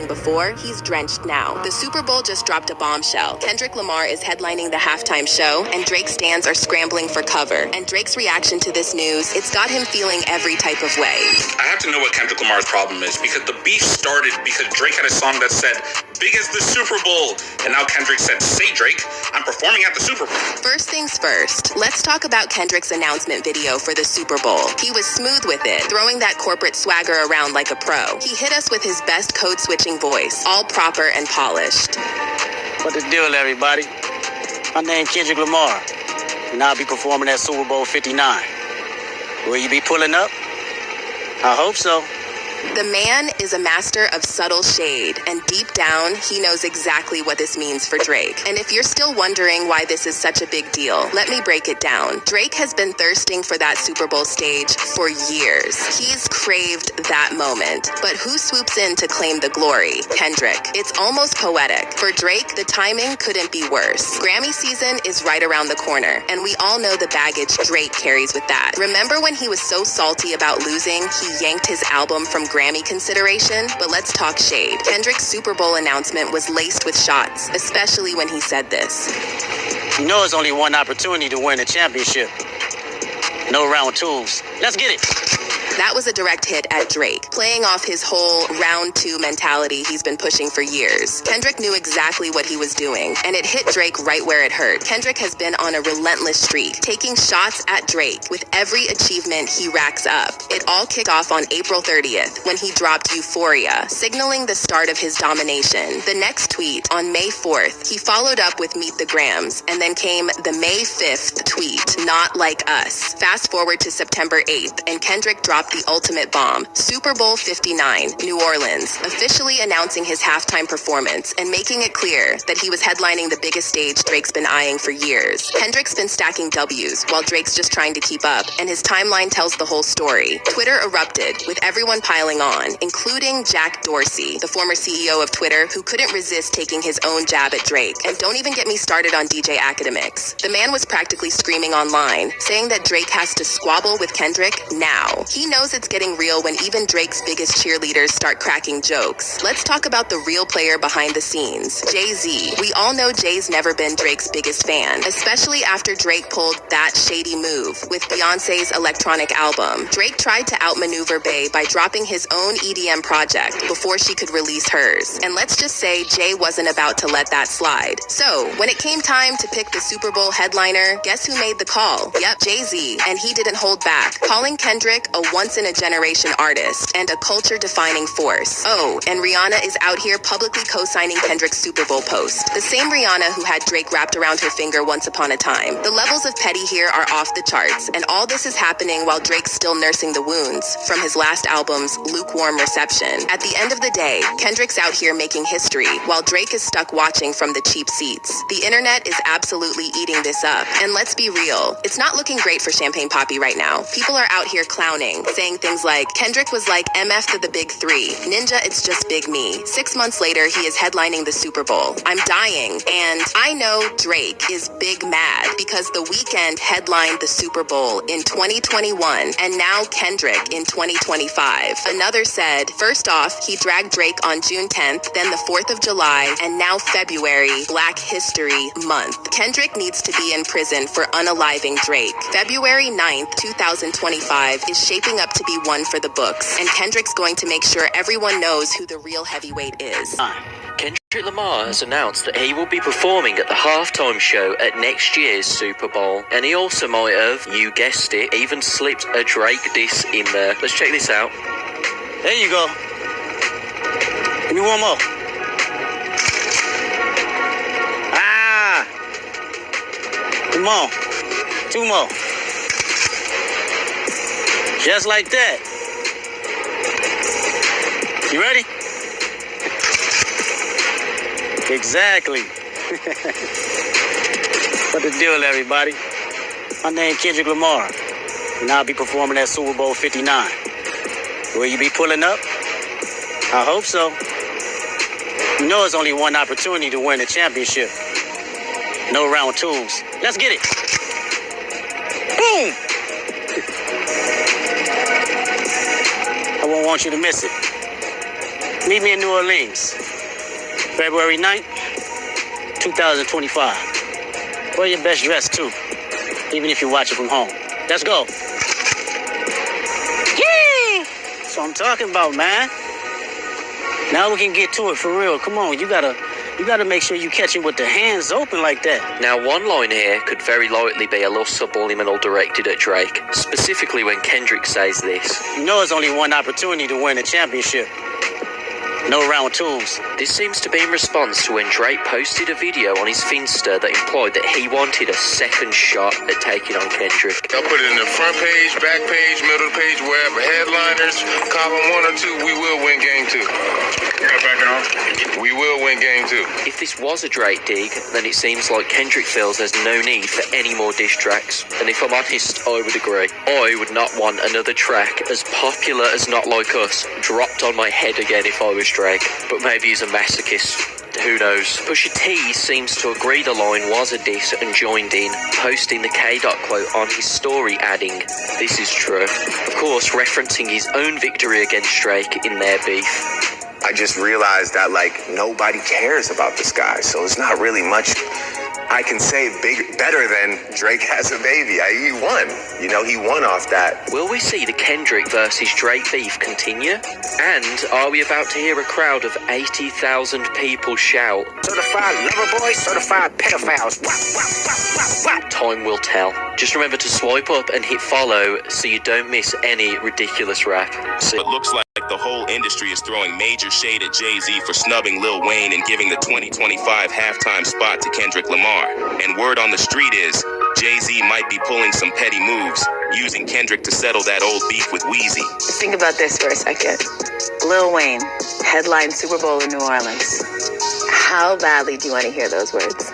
Before, he's drenched now. The Super Bowl just dropped a bombshell. Kendrick Lamar is headlining the halftime show, and Drake's stands are scrambling for cover. And Drake's reaction to this news, it's got him feeling every type of way. I have to know what Kendrick Lamar's problem is, because the beef started because Drake had a song that said, big as the Super Bowl. And now Kendrick said, say Drake, I'm performing at the Super Bowl. First things first, let's talk about Kendrick's announcement video for the Super Bowl. He was smooth with it, throwing that corporate swagger around like a pro. He hit us with his best code-switching voice, all proper and polished. What the deal, everybody? My name's Kendrick Lamar, and I'll be performing at Super Bowl 59. Will you be pulling up? I hope so. The man is a master of subtle shade, and deep down, he knows exactly what this means for Drake. And if you're still wondering why this is such a big deal, let me break it down. Drake has been thirsting for that Super Bowl stage for years. He's craved that moment. But who swoops in to claim the glory? Kendrick. It's almost poetic. For Drake, the timing couldn't be worse. Grammy season is right around the corner, and we all know the baggage Drake carries with that. Remember when he was so salty about losing, he yanked his album from Grammy consideration? But let's talk shade. Kendrick's Super Bowl announcement was laced with shots, especially when he said this. You know it's only one opportunity to win a championship. No round twos. Let's get it. That was a direct hit at Drake, playing off his whole round two mentality he's been pushing for years. Kendrick knew exactly what he was doing, and it hit Drake right where it hurt. Kendrick has been on a relentless streak, taking shots at Drake with every achievement he racks up. It all kicked off on April 30th, when he dropped Euphoria, signaling the start of his domination. The next tweet, on May 4th, he followed up with Meet the Grams, and then came the May 5th tweet, Not Like Us. Fast forward to September 8th, and Kendrick dropped the ultimate bomb, Super Bowl 59, New Orleans, officially announcing his halftime performance and making it clear that he was headlining the biggest stage Drake's been eyeing for years. Kendrick's been stacking W's while Drake's just trying to keep up, and his timeline tells the whole story. Twitter erupted, with everyone piling on, including Jack Dorsey, the former CEO of Twitter, who couldn't resist taking his own jab at Drake. And don't even get me started on DJ Academics. The man was practically screaming online, saying that Drake has to squabble with Kendrick now. He knows it's getting real when even Drake's biggest cheerleaders start cracking jokes. Let's talk about the real player behind the scenes, Jay-Z. We all know Jay's never been Drake's biggest fan, especially after Drake pulled that shady move with Beyonce's electronic album. Drake tried to outmaneuver Bey by dropping his own EDM project before she could release hers. And let's just say Jay wasn't about to let that slide. So, when it came time to pick the Super Bowl headliner, guess who made the call? Yep, Jay-Z. And he didn't hold back, calling Kendrick a once-in-a-generation artist and a culture-defining force. Oh, and Rihanna is out here publicly co-signing Kendrick's Super Bowl post. The same Rihanna who had Drake wrapped around her finger once upon a time. The levels of petty here are off the charts, and all this is happening while Drake's still nursing the wounds from his last album's lukewarm reception. At the end of the day, Kendrick's out here making history, while Drake is stuck watching from the cheap seats. The internet is absolutely eating this up, and let's be real, it's not looking great for Champagne Papi right now. People are out here clowning, saying things like, Kendrick was like MF to the big three. Ninja, it's just big me. 6 months later, he is headlining the Super Bowl. I'm dying, and I know Drake is big mad because The Weeknd headlined the Super Bowl in 2021, and now Kendrick in 2025. Another said, first off, he dragged Drake on June 10th, then the 4th of July, and now February, Black History Month. Kendrick needs to be in prison for unaliving Drake. February 9th, 2025 is shaping up to be one for the books, and Kendrick's going to make sure everyone knows who the real heavyweight is. Kendrick Lamar has announced that he will be performing at the halftime show at next year's Super Bowl, and he also might have, you guessed it, even slipped a Drake diss in there. Let's check this out. There you go. Give me one more. Ah! Come on. 2 more. Just like that. You ready? Exactly. What the deal, everybody? My name's Kendrick Lamar, and I'll be performing at Super Bowl 59. Will you be pulling up? I hope so. You know it's only one opportunity to win a championship. No round twos. Let's get it. Boom! I won't want you to miss it. Meet me in New Orleans, February 9th, 2025. Wear your best dress, too, even if you watch it from home. Let's go. Yeah! That's what I'm talking about, man. Now we can get to it for real. Come on, you gotta make sure you catch it with the hands open like that. Now, one line here could very likely be a little subliminal directed at Drake, specifically when Kendrick says this. You know it's only one opportunity to win a championship. No round twos. This seems to be in response to when Drake posted a video on his Finsta that implied that he wanted a second shot at taking on Kendrick. I'll put it in the front page, back page, middle page, wherever. Headliners, column 1 or 2, we will win game 2. We will win game 2. If this was a Drake dig, then it seems like Kendrick feels there's no need for any more diss tracks. And if I'm honest, I would agree. I would not want another track as popular as Not Like Us dropped on my head again if I was Drake. But maybe he's a masochist. Who knows? Pusha T seems to agree the line was a diss and joined in, posting the K-Dot quote on his story, adding, "This is true." Of course, referencing his own victory against Drake in their beef. I just realized that, like, nobody cares about this guy, so it's not really much I can say better than Drake has a baby. He won. You know, he won off that. Will we see the Kendrick versus Drake beef continue? And are we about to hear a crowd of 80,000 people shout, "Certified lover boys, certified pedophiles." Time will tell. Just remember to swipe up and hit follow so you don't miss any ridiculous rap. It looks like the whole industry is throwing major shade at Jay-Z for snubbing Lil Wayne and giving the 2025 halftime spot to Kendrick Lamar. And word on the street is Jay-Z might be pulling some petty moves, using Kendrick to settle that old beef with Weezy. Think about this for a second. Lil Wayne, headline Super Bowl in New Orleans. How badly do you want to hear those words?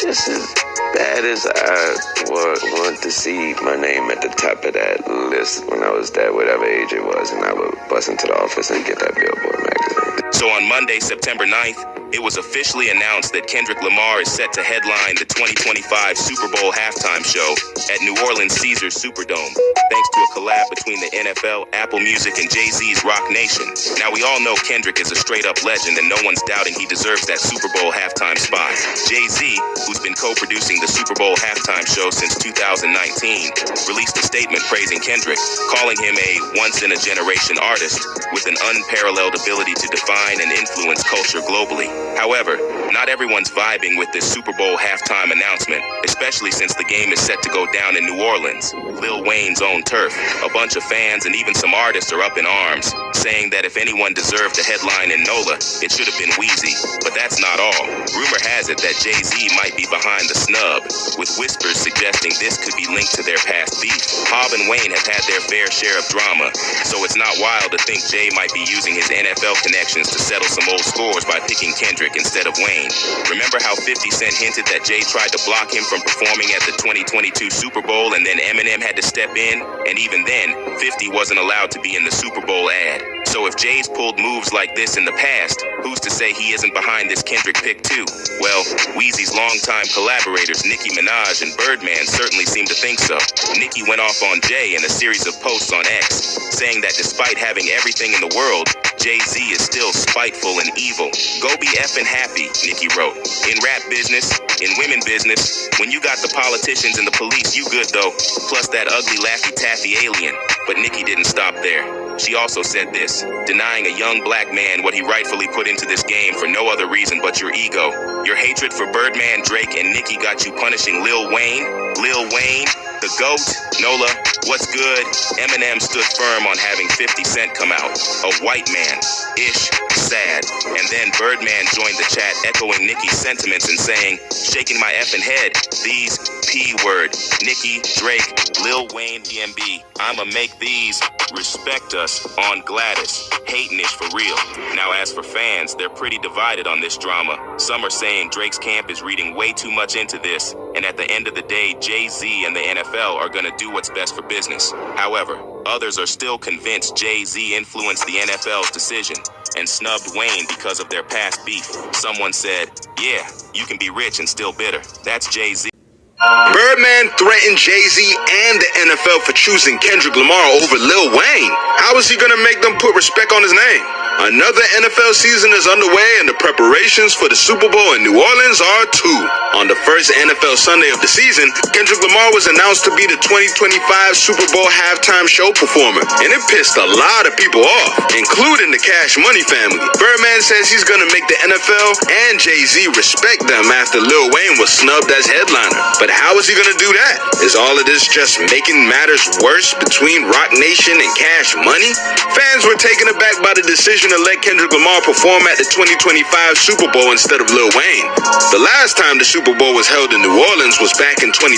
Just as bad as I want to see my name at the top of that list when I was there, whatever age it was, and I would bust into the office and get that Billboard magazine. So on Monday, September 9th, it was officially announced that Kendrick Lamar is set to headline the 2025 Super Bowl halftime show at New Orleans Caesars Superdome, thanks to a collab between the NFL, Apple Music, and Jay-Z's Rock Nation. Now, we all know Kendrick is a straight-up legend, and no one's doubting he deserves that Super Bowl halftime spot. Jay-Z, who's been co-producing the Super Bowl halftime show since 2019, released a statement praising Kendrick, calling him a once-in-a-generation artist with an unparalleled ability to define and influence culture globally. However, not everyone's vibing with this Super Bowl halftime announcement, especially since the game is set to go down in New Orleans, Lil Wayne's own turf. A bunch of fans and even some artists are up in arms, saying that if anyone deserved to headline in NOLA, it should have been Weezy. But that's not all. Rumor has it that Jay-Z might be behind the snub, with whispers suggesting this could be linked to their past beef. Hobb and Wayne have had their fair share of drama, so it's not wild to think Jay might be using his NFL connections to settle some old scores by picking Kendrick instead of Wayne. Remember how 50 Cent hinted that Jay tried to block him from performing at the 2022 Super Bowl and then Eminem had to step in? And even then, 50 wasn't allowed to be in the Super Bowl ad. So if Jay's pulled moves like this in the past, who's to say he isn't behind this Kendrick pick too? Well, Weezy's longtime collaborators Nicki Minaj and Birdman certainly seem to think so. Nicki went off on Jay in a series of posts on X, saying that despite having everything in the world, Jay-Z is still spiteful and evil. Go be effing happy, Nicki wrote. In rap business, in women business, when you got the politicians and the police, you good though. Plus that ugly Laffy Taffy alien. But Nicki didn't stop there. She also said this, denying a young black man what he rightfully put into this game for no other reason but your ego. Your hatred for Birdman, Drake, and Nicki got you punishing Lil Wayne? Lil Wayne? The GOAT? NOLA? What's good? Eminem stood firm on having 50 Cent come out. A white man. Ish. Sad. And then Birdman joined the chat echoing Nicki's sentiments and saying, shaking my effing head, these P-word. Nicki, Drake, Lil Wayne, DMB. I'ma make these respect us on Gladys. Hating-ish for real. Now as for fans, they're pretty divided on this drama. Some are saying Drake's camp is reading way too much into this, and at the end of the day, Jay-Z and the NFL are gonna do what's best for business. However, others are still convinced Jay-Z influenced the NFL's decision and snubbed Wayne because of their past beef. Someone said, yeah, you can be rich and still bitter. That's Jay-Z. Birdman threatened Jay-Z and the NFL for choosing Kendrick Lamar over Lil Wayne. How is he gonna make them put respect on his name? Another NFL season is underway and the preparations for the Super Bowl in New Orleans are too. On the first NFL Sunday of the season, Kendrick Lamar was announced to be the 2025 Super Bowl halftime show performer, and it pissed a lot of people off, including the Cash Money family. Birdman says he's gonna make the NFL and Jay-Z respect them after Lil Wayne was snubbed as headliner. But how is he gonna do that? Is all of this just making matters worse between Roc Nation and Cash Money? Fans were taken aback by the decision to let Kendrick Lamar perform at the 2025 Super Bowl instead of Lil Wayne. The last time the Super Bowl was held in New Orleans was back in 2013,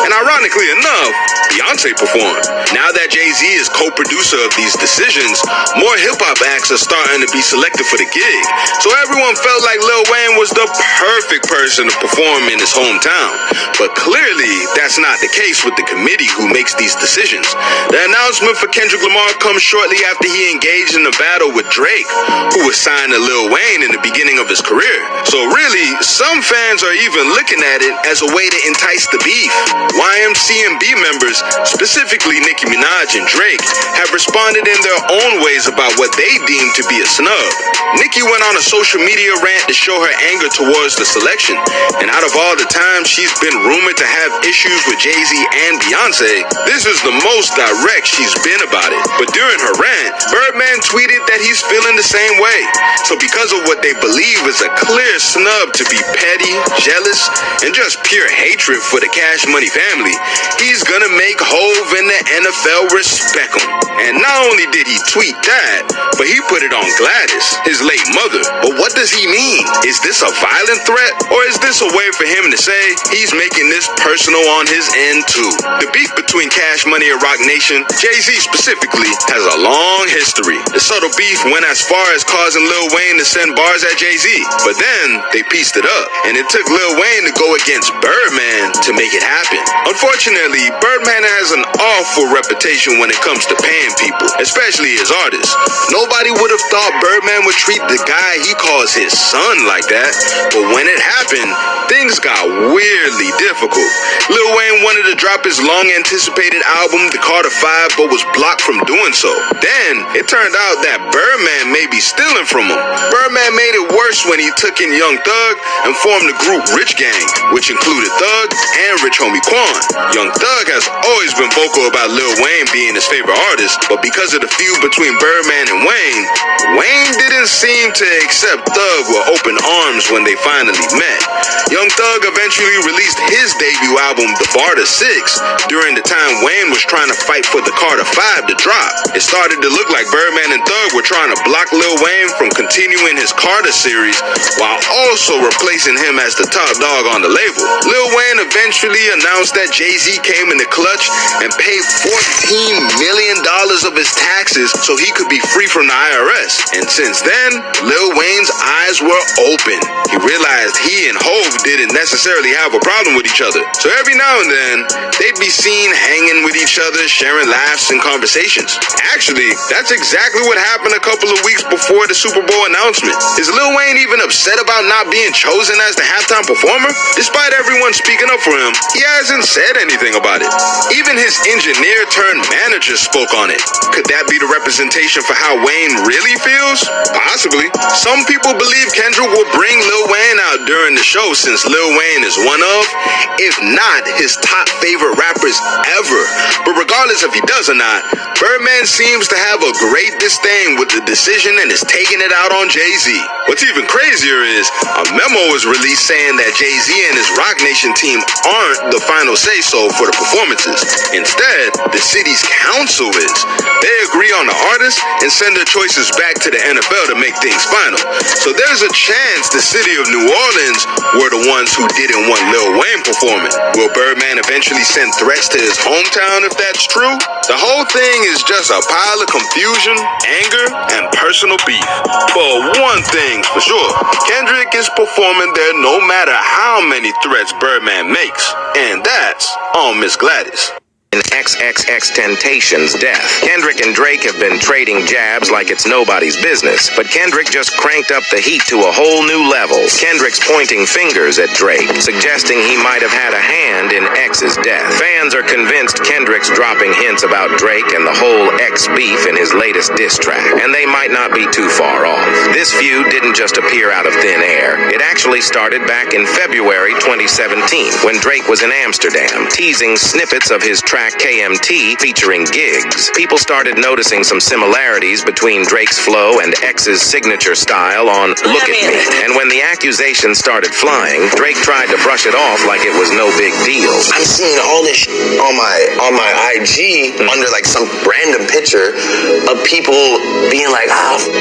and ironically enough, Beyonce performed. Now that Jay-Z is co-producer of these decisions, more hip-hop acts are starting to be selected for the gig, so everyone felt like Lil Wayne was the perfect person to perform in his hometown. But clearly, that's not the case with the committee who makes these decisions. The announcement for Kendrick Lamar comes shortly after he engaged in a battle with Drake, who was signed to Lil Wayne in the beginning of his career. So really, some fans are even looking at it as a way to entice the beef. YMCMB members, specifically Nicki Minaj and Drake, have responded in their own ways about what they deem to be a snub. Nicki went on a social media rant to show her anger towards the selection, and out of all the times she's been rumored to have issues with Jay-Z and Beyonce, this is the most direct she's been about it. But during her rant, Birdman tweeted that he's feeling the same way. So because of what they believe is a clear snub to be petty, jealous, and just pure hatred for the Cash Money family, he's gonna make Hov and the NFL respect him. And not only did he tweet that, but he put it on Gladys, his late mother. But what does he mean? Is this a violent threat, or is this a way for him to say he's making this personal on his end too? The beef between Cash Money and Roc Nation, Jay-Z specifically, has a long history. The subtle beef went as far as causing Lil Wayne to send bars at Jay-Z, but then they pieced it up, and it took Lil Wayne to go against Birdman to make it happen. Unfortunately, Birdman has an awful reputation when it comes to paying people, especially his artists. Nobody would have thought Birdman would treat the guy he calls his son like that, but when it happened, things got weirdly difficult. Lil Wayne wanted to drop his long-anticipated album, The Carter 5, but was blocked from doing so. Then, it turned out that Birdman may be stealing from him. Birdman made it worse when he took in Young Thug and formed the group Rich Gang, which included Thug and Rich Homie Quan. Young Thug has always been vocal about Lil Wayne being his favorite artist, but because of the feud between Birdman and Wayne, Wayne didn't seem to accept Thug with open arms when they finally met. Young Thug eventually released his debut album, The Barter 6, during the time Wayne was trying to fight for The Carter 5 to drop. It started to look like Birdman and Thug were trying to block Lil Wayne from continuing his Carter series while also replacing him as the top dog on the label. Lil Wayne eventually announced that Jay-Z came in the clutch and paid $14 million of his taxes so he could be free from the IRS. And since then, Lil Wayne's eyes were open. He realized he and Hov didn't necessarily have a problem with each other. So every now and then, they'd be seen hanging with each other, sharing laughs and conversations. Actually, that's exactly what happened a couple of weeks before the Super Bowl announcement. Is Lil Wayne even upset about not being chosen as the halftime performer? Despite everyone speaking up for him, he hasn't said anything about it. Even his engineer turned manager spoke on it. Could that be the representation for how Wayne really feels? Possibly. Some people believe Kendrick will bring Lil Wayne out during the show since Lil Wayne is one of, if not his top favorite rappers ever. But regardless if he does or not, Birdman seems to have a great disdain with the decision and is taking it out on Jay-Z. What's even crazier is a memo was released saying that Jay-Z and his Roc Nation team aren't the final say-so for the performances. Instead, the city's council is. They agree on the artists and send their choices back to the NFL to make things final. So there's a chance the city of New Orleans were the ones who didn't want Lil Wayne performing. Will Birdman eventually send threats to his hometown if that's true? The whole thing is just a pile of confusion, anger, and personal beef. But one thing for sure, Kendrick is performing there no matter how many threats Birdman makes. And that's on Miss Gladys. in XXXTentacion's death. Kendrick and Drake have been trading jabs like it's nobody's business, but Kendrick just cranked up the heat to a whole new level. Kendrick's pointing fingers at Drake, suggesting he might have had a hand in X's death. Fans are convinced Kendrick's dropping hints about Drake and the whole X beef in his latest diss track, and they might not be too far off. This feud didn't just appear out of thin air. It actually started back in February 2017, when Drake was in Amsterdam, teasing snippets of his track KMT featuring Giggs. People started noticing some similarities between Drake's flow and X's signature style on Look at Me. And when the accusations started flying, Drake tried to brush it off like it was no big deal. I'm seeing all this on my IG under like some random picture of people being like,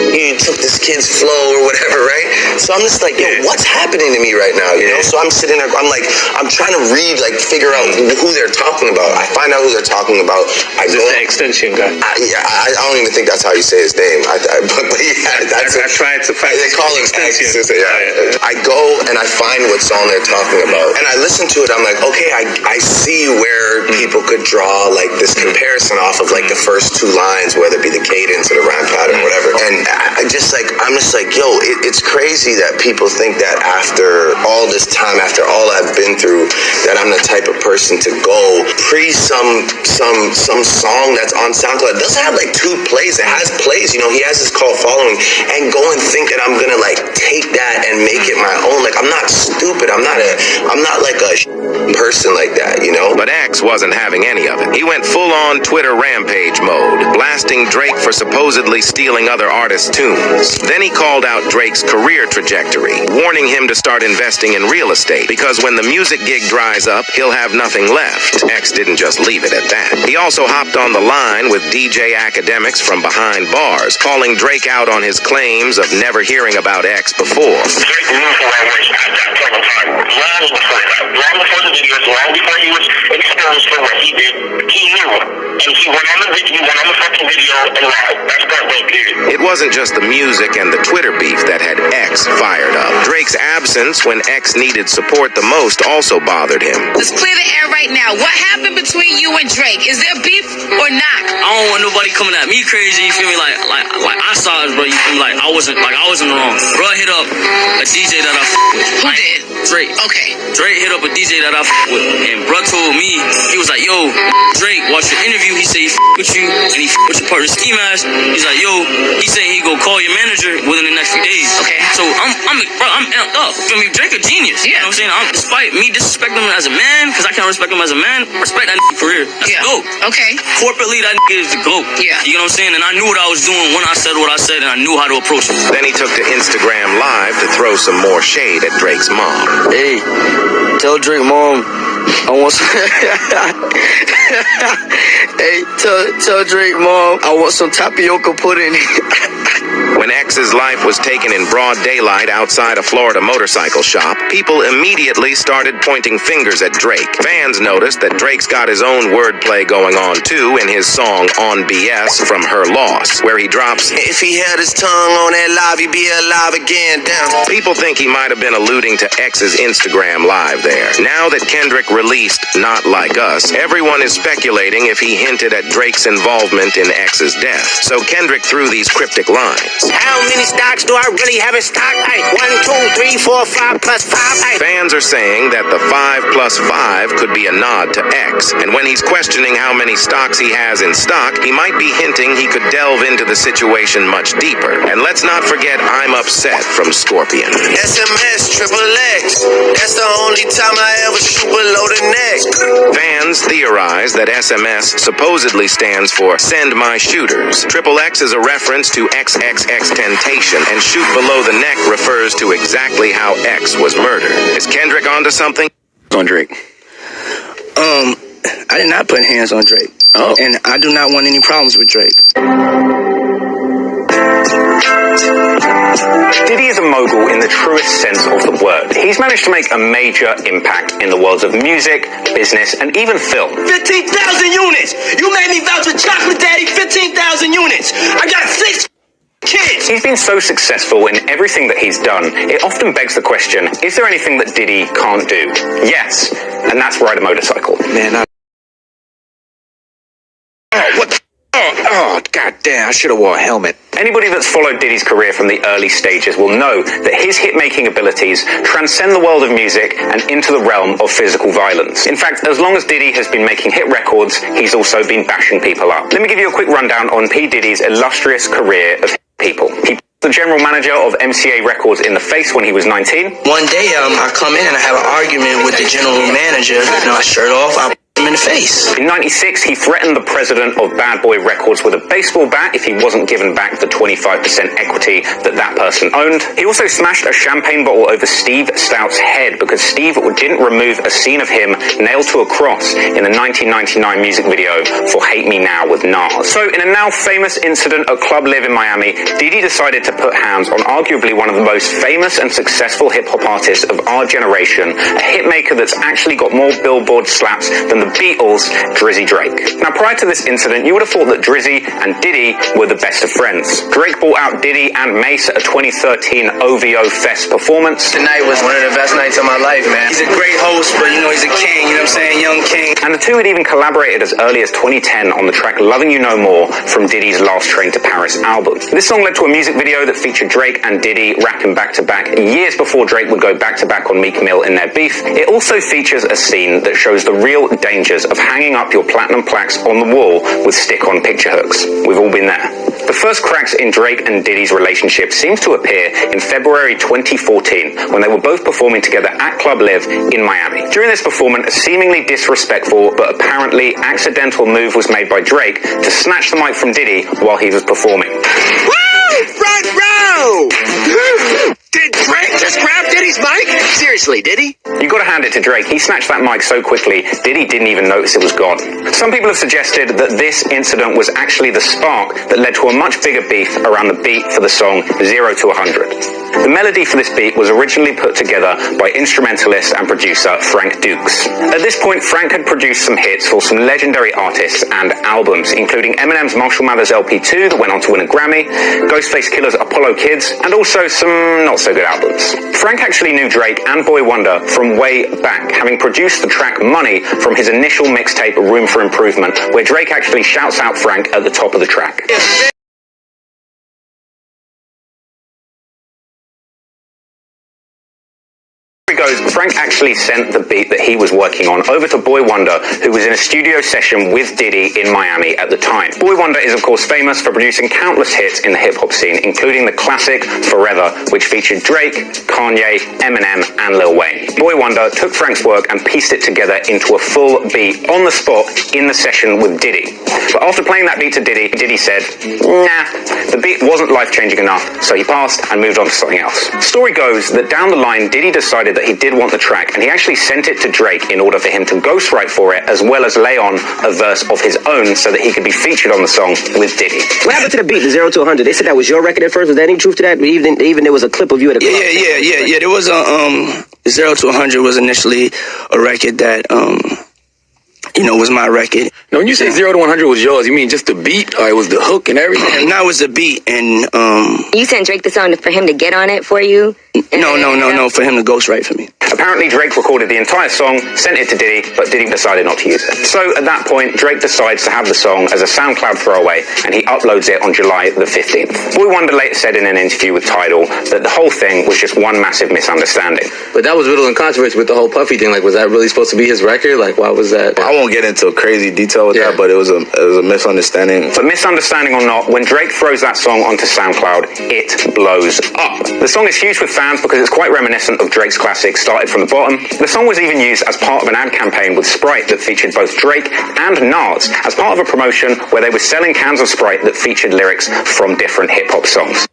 you took this kid's flow or whatever, right? So I'm just like, yo, what's happening to me right now? You know? So I'm sitting there, I'm trying to read, like figure out who they're talking about. I find out who they're talking about. Is this the extension guy? I don't even think that's how you say his name. But yeah, that's I tried to find. They call him extension. I go and I find what song they're talking about, and I listen to it. I'm like, okay, I see where people could draw like this comparison off of like the first two lines, whether it be the cadence or the rhyme pattern, whatever. And I'm just like, yo, it's crazy that people think that after all this time, after all I've been through, that I'm the type of person to go pre some song that's on SoundCloud. It doesn't have like 2 plays. It has plays. You know, he has his cult following, and go and think that I'm gonna like take that and make it my own. Like, I'm not stupid. I'm not like a person like that, you know? But X wasn't having any of it. He went full-on Twitter rampage mode, blasting Drake for supposedly stealing other artists' tunes. Then he called out Drake's career trajectory, warning him to start investing in real estate, because when the music gig dries up, he'll have nothing left. X didn't just leave it at that. He also hopped on the line with DJ Academics from Behind Bars, calling Drake out on his claims of never hearing about X before. Drake knew who I was at that point in time. Long before that. Long before the videos, long before he was exposed for what he did. He knew. And he went on the fucking video and lied. That's that way, period. It wasn't just the music and the Twitter beef that had X fired up. Drake's absence when X needed support the most also bothered him. Let's clear the air right now. What happened between you and Drake? Is there beef or not? I don't want nobody coming at me crazy, you feel me? Like I saw it, bro, you feel me? Like I wasn't wrong. Bro hit up a DJ that I with. Who did? Drake. Okay. Drake hit up a DJ that I with, and bro told me, he was like, yo, Drake, watch your interview. He said he with you, and he with your partner Ski Mask. He's like, yo, he said he go call your manager within the next few days. Okay. So I'm amped up. Feel me? Drake a genius. Yeah. You know what I'm saying? Despite me disrespecting him as a man, because I can't respect him as a man, respect that career. That's the GOAT. Okay. Corporately, that is the GOAT. Yeah. You know what I'm saying? And I knew what I was doing when I said what I said, and I knew how to approach it. Then he took to Instagram Live to throw some more shade at Drake's mom. Hey, tell Drake mom I want some hey, tell Drake mom I want some tapioca pudding. When X's life was taken in broad daylight outside a Florida motorcycle shop, people immediately started pointing fingers at Drake. Fans noticed that Drake's got his own wordplay going on too in his song On BS from Her Loss, where he drops, if he had his tongue on that live, he'd be alive again. Down. People think he might have been alluding to X's Instagram Live there. Now that Kendrick released Not Like Us, everyone is speculating if he hinted at Drake's involvement in X's death. So Kendrick threw these cryptic lines. How many stocks do I really have in stock? 1, 2, 3, 4, 5 plus 5. Fans are saying that the 5 plus 5 could be a nod to X, and when he's questioning how many stocks he has in stock, he might be hinting he could delve into the situation much deeper. And let's not forget I'm Upset from Scorpion. SMS XXX. That's the only time I ever shoot below the neck. Fans theorize that SMS supposedly stands for Send My Shooters. XXX is a reference to XXXTentacion, and Shoot Below the Neck refers to exactly how X was murdered. Is Kendrick onto something? On Drake. I did not put hands on Drake. Oh. And I do not want any problems with Drake. Diddy is a mogul in the truest sense of the word. He's managed to make a major impact in the worlds of music, business, and even film. 15,000 units! You made me vouch for Chocolate Daddy 15,000 units! I got 6 kids! He's been so successful in everything that he's done, it often begs the question, is there anything that Diddy can't do? Yes, and that's ride a motorcycle. Man, What the? Oh, goddamn, I should have wore a helmet. Anybody that's followed Diddy's career from the early stages will know that his hit-making abilities transcend the world of music and into the realm of physical violence. In fact, as long as Diddy has been making hit records, he's also been bashing people up. Let me give you a quick rundown on P. Diddy's illustrious career of people. He the general manager of MCA Records in the Face when he was 19. One day, I come in and I have an argument with the general manager. I shirt off, I him in the face. In 96, he threatened the president of Bad Boy Records with a baseball bat if he wasn't given back the 25% equity that person owned. He also smashed a champagne bottle over Steve Stout's head because Steve didn't remove a scene of him nailed to a cross in the 1999 music video for Hate Me Now with Nas. So in a now famous incident at Club Live in Miami, Diddy decided to put hands on arguably one of the most famous and successful hip-hop artists of our generation, a hitmaker that's actually got more Billboard slaps than the Beatles, Drizzy Drake. Now, prior to this incident, you would have thought that Drizzy and Diddy were the best of friends. Drake brought out Diddy and Mace at a 2013 OVO Fest performance. Tonight was one of the best nights of my life, man. He's a great host, but you know, he's a king, you know what I'm saying? Young king. And the two had even collaborated as early as 2010 on the track Loving You No More from Diddy's Last Train to Paris album. This song led to a music video that featured Drake and Diddy rapping back-to-back years before Drake would go back-to-back on Meek Mill in their beef. It also features a scene that shows the real dangers of hanging up your platinum plaques on the wall with stick-on picture hooks. We've all been there. The first cracks in Drake and Diddy's relationship seems to appear in February 2014 when they were both performing together at Club Live in Miami. During this performance, a seemingly disrespectful but apparently accidental move was made by Drake to snatch the mic from Diddy while he was performing. Woo! Front row! Did Drake just grab Diddy's mic? Seriously, did he? You gotta hand it to Drake. He snatched that mic so quickly, Diddy didn't even notice it was gone. Some people have suggested that this incident was actually the spark that led to a much bigger beef around the beat for the song 0 to 100. The melody for this beat was originally put together by instrumentalist and producer Frank Dukes. At this point, Frank had produced some hits for some legendary artists and albums, including Eminem's Marshall Mathers LP2 that went on to win a Grammy, Ghostface Killer's Apollo Kids, and also some not-so-good albums. Frank actually knew Drake and Boy Wonder from way back, having produced the track Money from his initial mixtape Room for Improvement, where Drake actually shouts out Frank at the top of the track. Frank actually sent the beat that he was working on over to Boy Wonder, who was in a studio session with Diddy in Miami at the time. Boy Wonder is of course famous for producing countless hits in the hip-hop scene, including the classic Forever, which featured Drake, Kanye, Eminem, and Lil Wayne. Boy Wonder took Frank's work and pieced it together into a full beat on the spot in the session with Diddy. But after playing that beat to Diddy, Diddy said, nah, the beat wasn't life-changing enough, so he passed and moved on to something else. Story goes that down the line, Diddy decided that he did want the track, and he actually sent it to Drake in order for him to ghostwrite for it, as well as lay on a verse of his own so that he could be featured on the song with Diddy. What happened to the beat, the 0 to 100? They said that was your record at first. Was there any truth to that? Even there was a clip of you at a club. Yeah. There was a 0 to 100 was initially a record that was my record. Now, when you say 0 to 100 was yours, you mean just the beat, or it was the hook and everything? No, it was the beat, and You sent Drake the song for him to get on it for you? No, for him to ghostwrite for me. Apparently, Drake recorded the entire song, sent it to Diddy, but Diddy decided not to use it. So at that point, Drake decides to have the song as a SoundCloud throwaway, and he uploads it on July the 15th. Boy Wonder later said in an interview with Tidal that the whole thing was just one massive misunderstanding. But that was riddled in controversy with the whole Puffy thing. Like, was that really supposed to be his record? Like, why was that? I won't get into crazy detail with that, but it was a misunderstanding. But misunderstanding or not, when Drake throws that song onto SoundCloud, it blows up. The song is huge with fans because it's quite reminiscent of Drake's classic Started From the Bottom. The song was even used as part of an ad campaign with Sprite that featured both Drake and Nas as part of a promotion where they were selling cans of Sprite that featured lyrics from different hip-hop songs.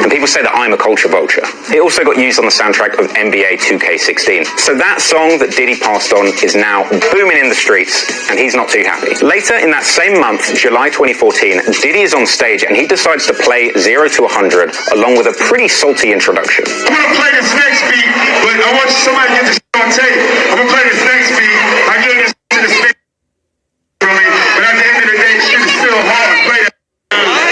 And people say that I'm a culture vulture. It also got used on the soundtrack of NBA 2K16. So that song that Diddy passed on is now booming in the streets, and he's not too happy. Later in that same month, July 2014, Diddy is on stage and he decides to play 0 to 100 along with a pretty salty introduction. I'm gonna play this next beat, but I want somebody to get this on tape. I'm gonna play this next beat. I gave this to this big, but at the end of the day, shit is still hard. Play that.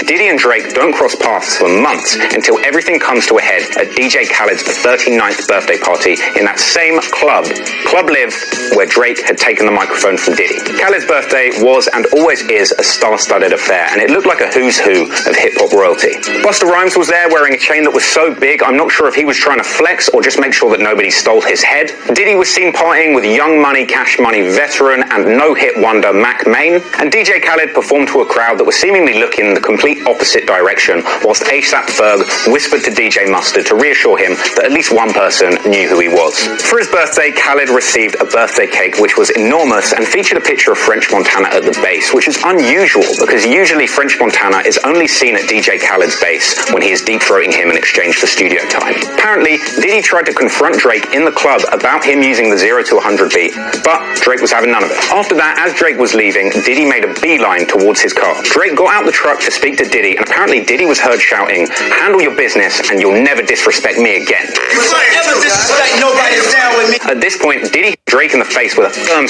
Diddy and and Drake don't cross paths for months until everything comes to a head at DJ Khaled's 39th birthday party in that same club, Club Live, where Drake had taken the microphone from Diddy. Khaled's birthday was and always is a star-studded affair, and it looked like a who's who of hip-hop royalty. Busta Rhymes was there wearing a chain that was so big, I'm not sure if he was trying to flex or just make sure that nobody stole his head. Diddy was seen partying with Young Money, Cash Money veteran and no-hit wonder Mac Main, and DJ Khaled performed to a crowd that was seemingly looking in the complete opposite direction, whilst ASAP Ferg whispered to DJ Mustard to reassure him that at least one person knew who he was. For his birthday, Khaled received a birthday cake which was enormous and featured a picture of French Montana at the base, which is unusual because usually French Montana is only seen at DJ Khaled's base when he is deep-throating him in exchange for studio time. Apparently, Diddy tried to confront Drake in the club about him using the 0 to 100 beat, but Drake was having none of it. After that, as Drake was leaving, Diddy made a beeline towards his car. Drake got out the truck to speak to Diddy, and apparently Diddy was heard shouting, "Handle your business and you'll never disrespect me again." At this point, Diddy hit Drake in the face with a firm.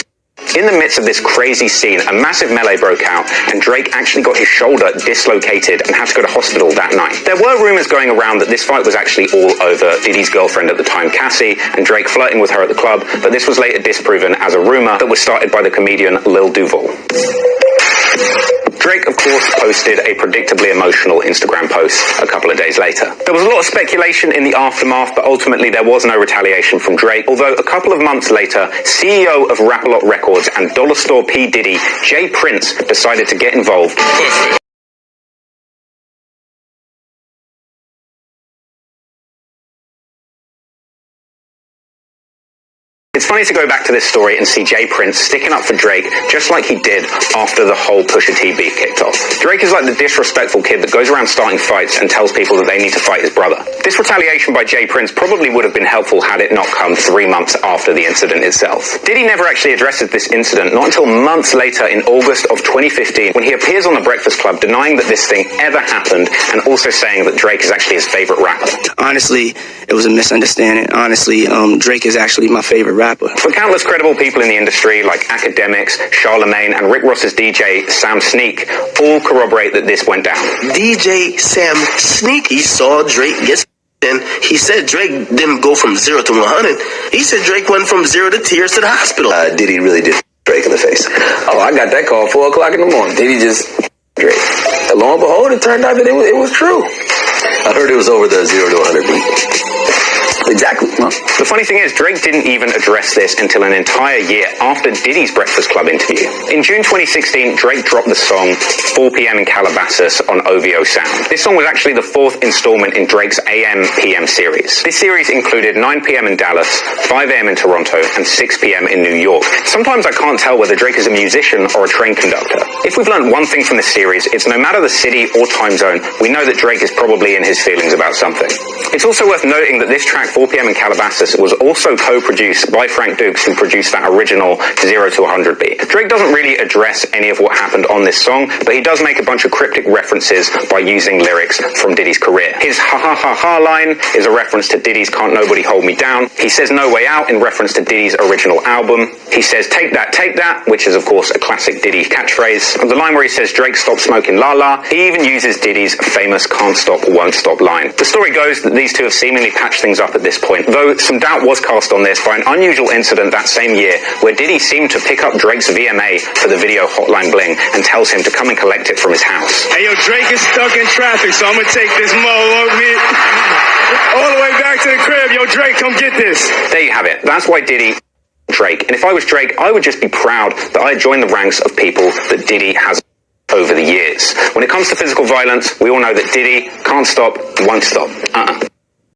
In the midst of this crazy scene, a massive melee broke out, and Drake actually got his shoulder dislocated and had to go to hospital that night. There were rumors going around that this fight was actually all over Diddy's girlfriend at the time, Cassie, and Drake flirting with her at the club, but this was later disproven as a rumor that was started by the comedian Lil Duval. Drake, of course, posted a predictably emotional Instagram post a couple of days later. There was a lot of speculation in the aftermath, but ultimately there was no retaliation from Drake, although a couple of months later, CEO of Rap-A-Lot Records and Dollar Store P. Diddy, Jay Prince, decided to get involved. It's funny to go back to this story and see Jay Prince sticking up for Drake just like he did after the whole Pusha T beef kicked off. Drake is like the disrespectful kid that goes around starting fights and tells people that they need to fight his brother. This retaliation by Jay Prince probably would have been helpful had it not come 3 months after the incident itself. Diddy never actually addresses this incident, not until months later in August of 2015 when he appears on The Breakfast Club denying that this thing ever happened and also saying that Drake is actually his favorite rapper. Honestly, it was a misunderstanding. Honestly, Drake is actually my favorite rapper. For countless credible people in the industry like Academics, Charlemagne, and Rick Ross's DJ Sam Sneak all corroborate that this went down. DJ Sam Sneak, he saw Drake get and he said Drake didn't go from 0 to 100. He said Drake went from 0 to tears to the hospital. Diddy really did Drake in the face. Oh, I got that call 4 o'clock in the morning. Diddy just Drake. And lo and behold, it turned out that it was true. I heard it was over the 0 to 100 beat. Exactly. Well, the funny thing is, Drake didn't even address this until an entire year after Diddy's Breakfast Club interview. In June 2016, Drake dropped the song 4 p.m. in Calabasas on OVO Sound. This song was actually the 4th installment in Drake's AM/PM series. This series included 9 p.m. in Dallas, 5 a.m. in Toronto, and 6 p.m. in New York. Sometimes I can't tell whether Drake is a musician or a train conductor. If we've learned one thing from this series, it's no matter the city or time zone, we know that Drake is probably in his feelings about something. It's also worth noting that this track 4 p.m. in Calabasas was also co-produced by Frank Dukes, who produced that original 0 to 100 beat. Drake doesn't really address any of what happened on this song, but he does make a bunch of cryptic references by using lyrics from Diddy's career. His ha ha ha ha line is a reference to Diddy's Can't Nobody Hold Me Down. He says No Way Out in reference to Diddy's original album. He says take that, which is of course a classic Diddy catchphrase. The line where he says Drake stop smoking la la, he even uses Diddy's famous can't stop, won't stop line. The story goes that these two have seemingly patched things up at this point, though some doubt was cast on this by an unusual incident that same year where Diddy seemed to pick up Drake's VMA for the video Hotline Bling and tells him to come and collect it from his house. Hey yo, Drake is stuck in traffic, so I'm gonna take this mo all the way back to the crib. Yo, Drake, come get this. There you have it. That's why Diddy Drake. And if I was Drake, I would just be proud that I joined the ranks of people that Diddy has over the years. When it comes to physical violence, we all know that Diddy can't stop, won't stop.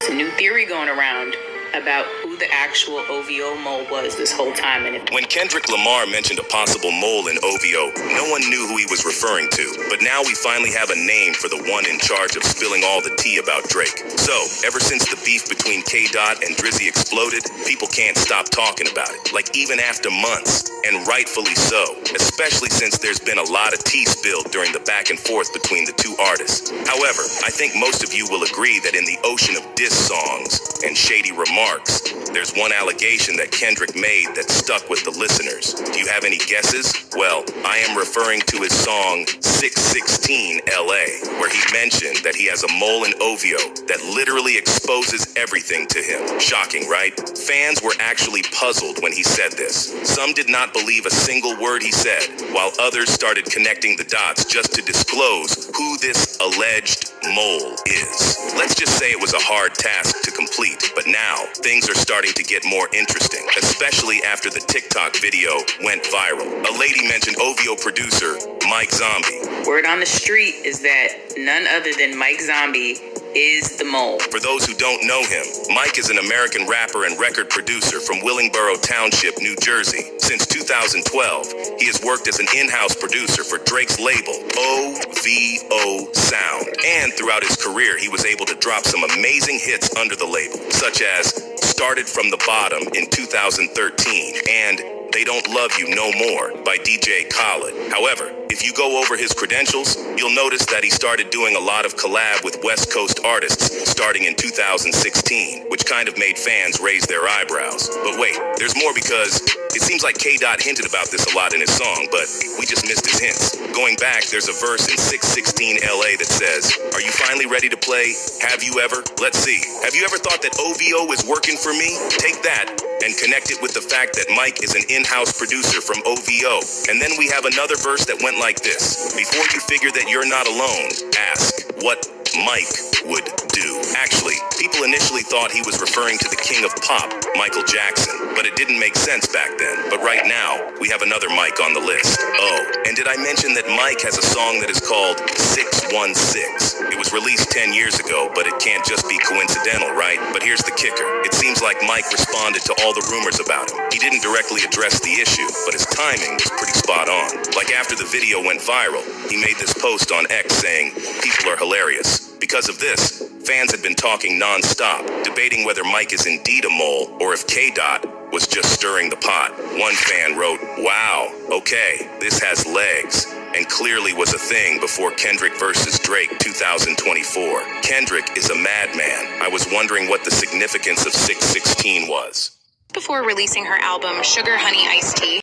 It's a new theory going around about who the actual OVO mole was this whole time. And when Kendrick Lamar mentioned a possible mole in OVO, no one knew who he was referring to. But now we finally have a name for the one in charge of spilling all the tea about Drake. So, ever since the beef between K-Dot and Drizzy exploded, people can't stop talking about it. Like even after months. And rightfully so. especially since there's been a lot of tea spilled during the back and forth between the two artists. However, I think most of you will agree that in the ocean of diss songs and shady remarks, there's one allegation that Kendrick made that stuck with the listeners. Do you have any guesses? Well, I am referring to his song 616 LA, where he mentioned that he has a mole in OVO that literally exposes everything to him. Shocking, right? Fans were actually puzzled when he said this. Some did not believe a single word he said, while others started connecting the dots just to disclose who this alleged mole is. Let's just say it was a hard task to complete, but now things are starting to get more interesting, especially after the TikTok video went viral. A lady mentioned OVO producer Mike Zombie. Word on the street is that none other than Mike Zombie is the mole. For those who don't know him, Mike is an American rapper and record producer from Willingboro Township, New Jersey. Since 2012, he has worked as an in-house producer for Drake's label, OVO Sound. And throughout his career, he was able to drop some amazing hits under the label, such as Started From the Bottom in 2013 and They Don't Love You No More by DJ Khaled. However, if you go over his credentials, you'll notice that he started doing a lot of collab with West Coast artists starting in 2016, which kind of made fans raise their eyebrows. But wait, there's more, because it seems like K-Dot hinted about this a lot in his song, but we just missed his hints. Going back, there's a verse in 616 LA that says, "Are you finally ready to play? Have you ever?" Let's see. Have you ever thought that OVO is working for me? Take that and connect it with the fact that Mike is an in-house producer from OVO. And then we have another verse that went like this. Before you figure that you're not alone, ask what Mike would do. Actually, people initially thought he was referring to the king of pop, Michael Jackson, but it didn't make sense back then. But right now, we have another Mike on the list. Oh, and did I mention that Mike has a song that is called 616? It was released 10 years ago, but it can't just be coincidental, right? But here's the kicker. It seems like Mike responded to all the rumors about him. He didn't directly address the issue, but his timing was pretty spot on. Like after the video went viral, he made this post on X saying, "People are hilarious." Because of this, fans had been talking non-stop, debating whether Mike is indeed a mole or if K-Dot was just stirring the pot. One fan wrote, "Wow, okay, this has legs," and clearly was a thing before Kendrick versus Drake 2024. Kendrick is a madman. I was wondering what the significance of 616 was. Before releasing her album Sugar Honey Iced Tea,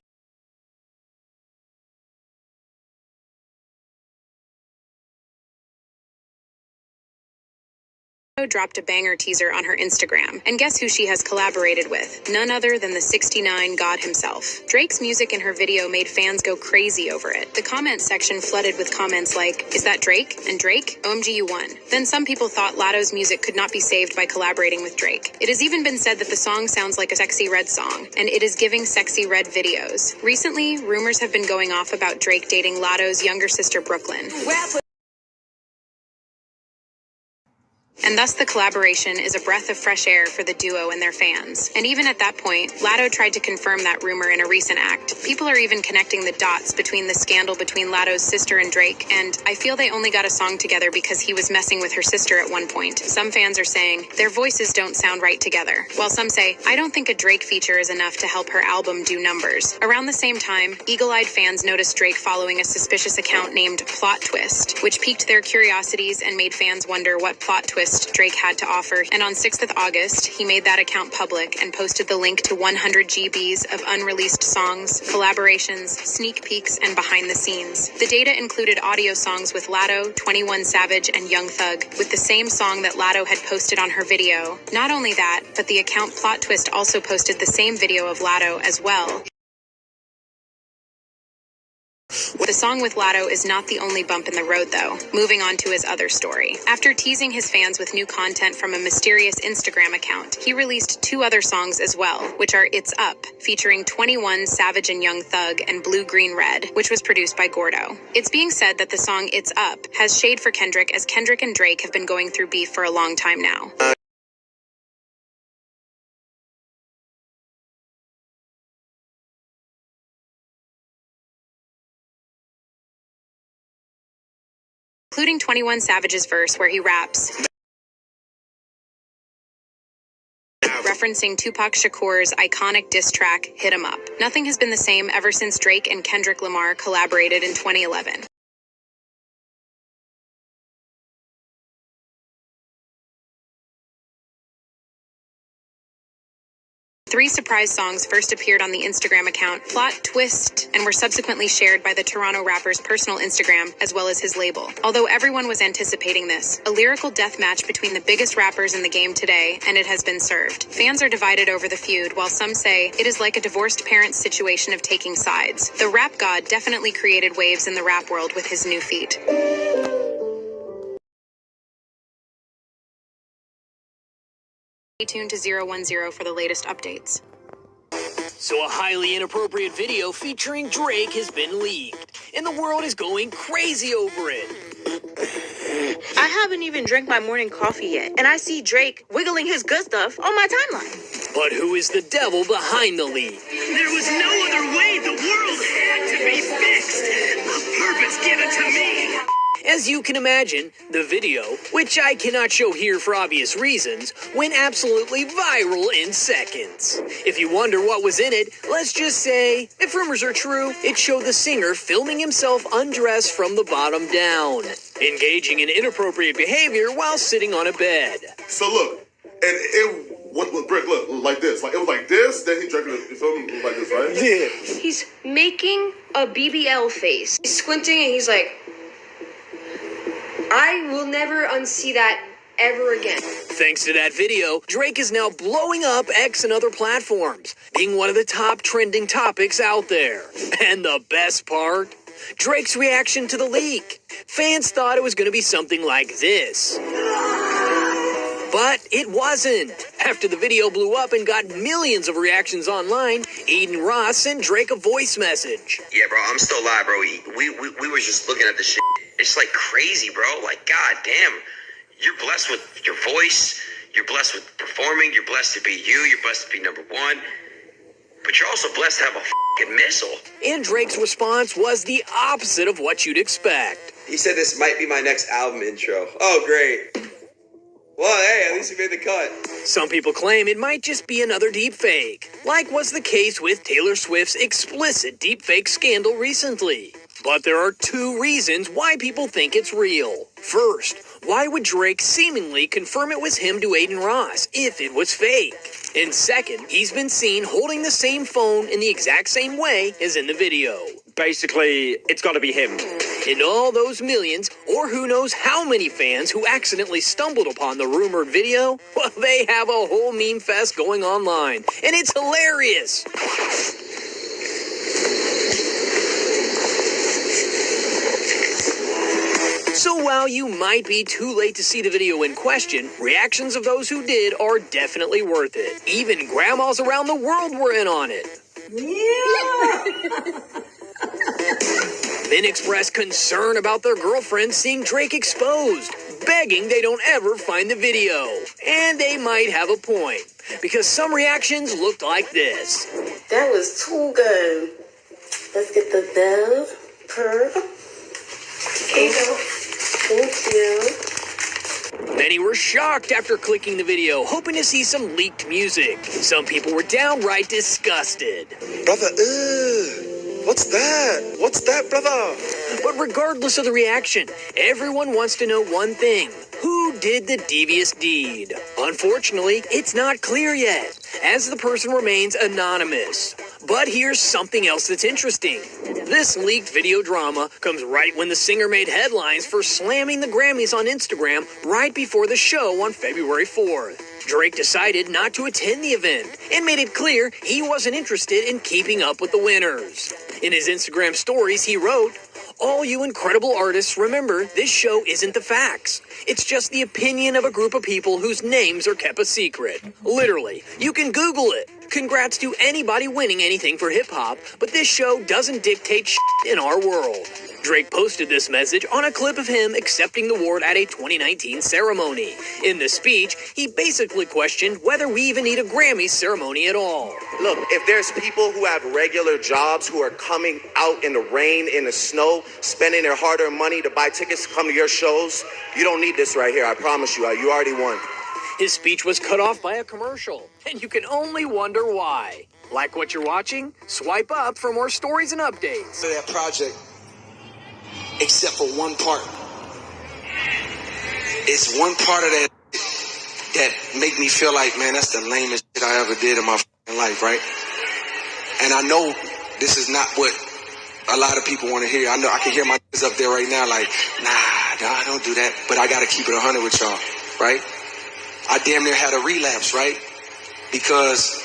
dropped a banger teaser on her Instagram. And guess who she has collaborated with? None other than the 69 God himself. Drake's music in her video made fans go crazy over it. The comment section flooded with comments like, "Is that Drake? And Drake? OMG, you won." Then some people thought Latto's music could not be saved by collaborating with Drake. It has even been said that the song sounds like a Sexy Red song, and it is giving Sexy Red videos. Recently, rumors have been going off about Drake dating Latto's younger sister, Brooklyn. And thus the collaboration is a breath of fresh air for the duo and their fans. And even at that point, Latto tried to confirm that rumor in a recent act. People are even connecting the dots between the scandal between Latto's sister and Drake, and I feel they only got a song together because he was messing with her sister at one point. Some fans are saying, their voices don't sound right together. While some say, I don't think a Drake feature is enough to help her album do numbers. Around the same time, eagle-eyed fans noticed Drake following a suspicious account named Plot Twist, which piqued their curiosities and made fans wonder what plot twist Drake had to offer. And on 6th of August, he made that account public and posted the link to 100 GBs of unreleased songs, collaborations, sneak peeks, and behind the scenes. The data included audio songs with Latto, 21 Savage, and Young Thug, with the same song that Latto had posted on her video. Not only that, but the account Plot Twist also posted the same video of Latto as well. The song with Latto is not the only bump in the road, though. Moving on to his other story. After teasing his fans with new content from a mysterious Instagram account, he released 2 other songs as well, which are It's Up, featuring 21 Savage and Young Thug, and Blue Green Red, which was produced by Gordo. It's being said that the song It's Up has shade for Kendrick, as Kendrick and Drake have been going through beef for a long time now. Including 21 Savage's verse where he raps, referencing Tupac Shakur's iconic diss track, Hit 'Em Up. Nothing has been the same ever since Drake and Kendrick Lamar collaborated in 2011. Three surprise songs first appeared on the Instagram account Plot Twist and were subsequently shared by the Toronto rapper's personal Instagram as well as his label. Although everyone was anticipating this, a lyrical death match between the biggest rappers in the game today, and it has been served. Fans are divided over the feud, while some say it is like a divorced parent's situation of taking sides. The rap god definitely created waves in the rap world with his new feat. Stay tuned to 010 for the latest updates. So a highly inappropriate video featuring Drake has been leaked, and the world is going crazy over it. I haven't even drank my morning coffee yet, and I see Drake wiggling his good stuff on my timeline. But who is the devil behind the leak? There was no other way. The world had to be fixed. A purpose given to me. As you can imagine, the video, which I cannot show here for obvious reasons, went absolutely viral in seconds. If you wonder what was in it, let's just say, if rumors are true, it showed the singer filming himself undressed from the bottom down, engaging in inappropriate behavior while sitting on a bed. So look, and what Brick look like this? Like it was like this. Then he drank it. You feel me? Like this, right? Yeah. He's making a BBL face. He's squinting and he's like, I will never unsee that ever again. Thanks to that video, Drake is now blowing up X and other platforms, being one of the top trending topics out there. And the best part? Drake's reaction to the leak. Fans thought it was going to be something like this. But it wasn't. After the video blew up and got millions of reactions online, Aiden Ross sent Drake a voice message. Yeah, bro, I'm still live, bro. We were just looking at the shit. It's like crazy, bro. Like, god damn. You're blessed with your voice. You're blessed with performing. You're blessed to be you. You're blessed to be number one. But you're also blessed to have a fucking missile. And Drake's response was the opposite of what you'd expect. He said this might be my next album intro. Oh, great. Well, hey, at least he made the cut. Some people claim it might just be another deepfake, like was the case with Taylor Swift's explicit deepfake scandal recently. But there are two reasons why people think it's real. First, why would Drake seemingly confirm it was him to Aiden Ross if it was fake? And second, he's been seen holding the same phone in the exact same way as in the video. Basically, it's got to be him. And all those millions, or who knows how many fans who accidentally stumbled upon the rumored video, well, they have a whole meme fest going online. And it's hilarious. So while you might be too late to see the video in question, reactions of those who did are definitely worth it. Even grandmas around the world were in on it. Men expressed concern about their girlfriends seeing Drake exposed, begging they don't ever find the video. And they might have a point, because some reactions looked like this. That was too good. Let's get the Dove Pearl. Here you go. Thank you. Many were shocked after clicking the video, hoping to see some leaked music. Some people were downright disgusted. Brother, what's that? What's that, brother? But regardless of the reaction, everyone wants to know one thing. Who did the devious deed? Unfortunately, it's not clear yet, as the person remains anonymous. But here's something else that's interesting. This leaked video drama comes right when the singer made headlines for slamming the Grammys on Instagram right before the show on February 4th. Drake decided not to attend the event and made it clear he wasn't interested in keeping up with the winners. In his Instagram stories, he wrote, "All you incredible artists, remember, this show isn't the facts. It's just the opinion of a group of people whose names are kept a secret. Literally, you can Google it. Congrats to anybody winning anything for hip-hop, but this show doesn't dictate shit in our world." Drake posted this message on a clip of him accepting the award at a 2019 ceremony. In the speech, he basically questioned whether we even need a Grammy ceremony at all. Look, if there's people who have regular jobs who are coming out in the rain, in the snow, spending their hard-earned money to buy tickets to come to your shows, you don't need this right here. I promise you. You already won. His speech was cut off by a commercial, and you can only wonder why. Like what you're watching? Swipe up for more stories and updates. That project, except for one part. It's one part of that that make me feel like, man, that's the lamest shit I ever did in my life, right? And I know this is not what a lot of people want to hear. I know I can hear my niggas up there right now like, nah, don't do that. But I got to keep it 100 with y'all, right? I damn near had a relapse, right? Because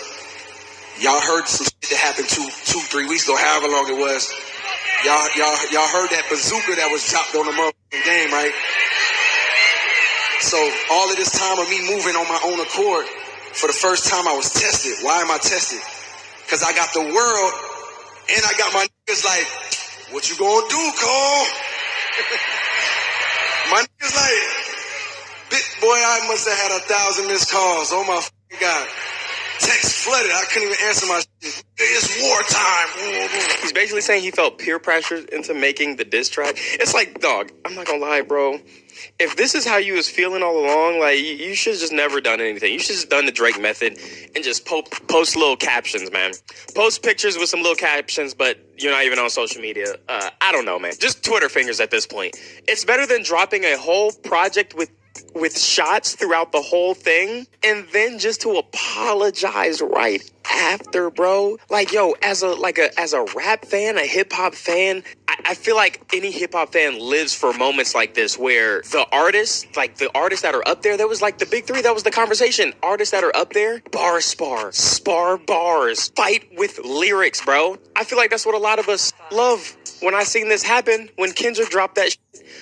y'all heard some shit that happened 2-3 weeks ago, however long it was. Y'all heard that bazooka that was dropped on the motherfucking game, right? So all of this time of me moving on my own accord, for the first time I was tested. Why am I tested? Because I got the world and I got my niggas like, what you gonna do, Cole? My niggas like, boy, I must have had 1,000 missed calls. Oh my fucking God. Text flooded. I couldn't even answer my shit. It's wartime. He's basically saying he felt peer pressure into making the diss track. It's like, dog, I'm not gonna lie, bro. If this is how you was feeling all along, like, you should have just never done anything. You should have just done the Drake method and just post little captions, man. Post pictures with some little captions, but you're not even on social media. I don't know, man. Just Twitter fingers at this point. It's better than dropping a whole project with shots throughout the whole thing and then just to apologize right after, bro. Like, yo, as a rap fan, a hip-hop fan, I feel like any hip-hop fan lives for moments like this where the artists that are up there, that was like the big three, that was the conversation. Artists that are up there, spar bars, fight with lyrics, bro. I feel like that's what a lot of us love. When I seen this happen, when Kendrick dropped that shit,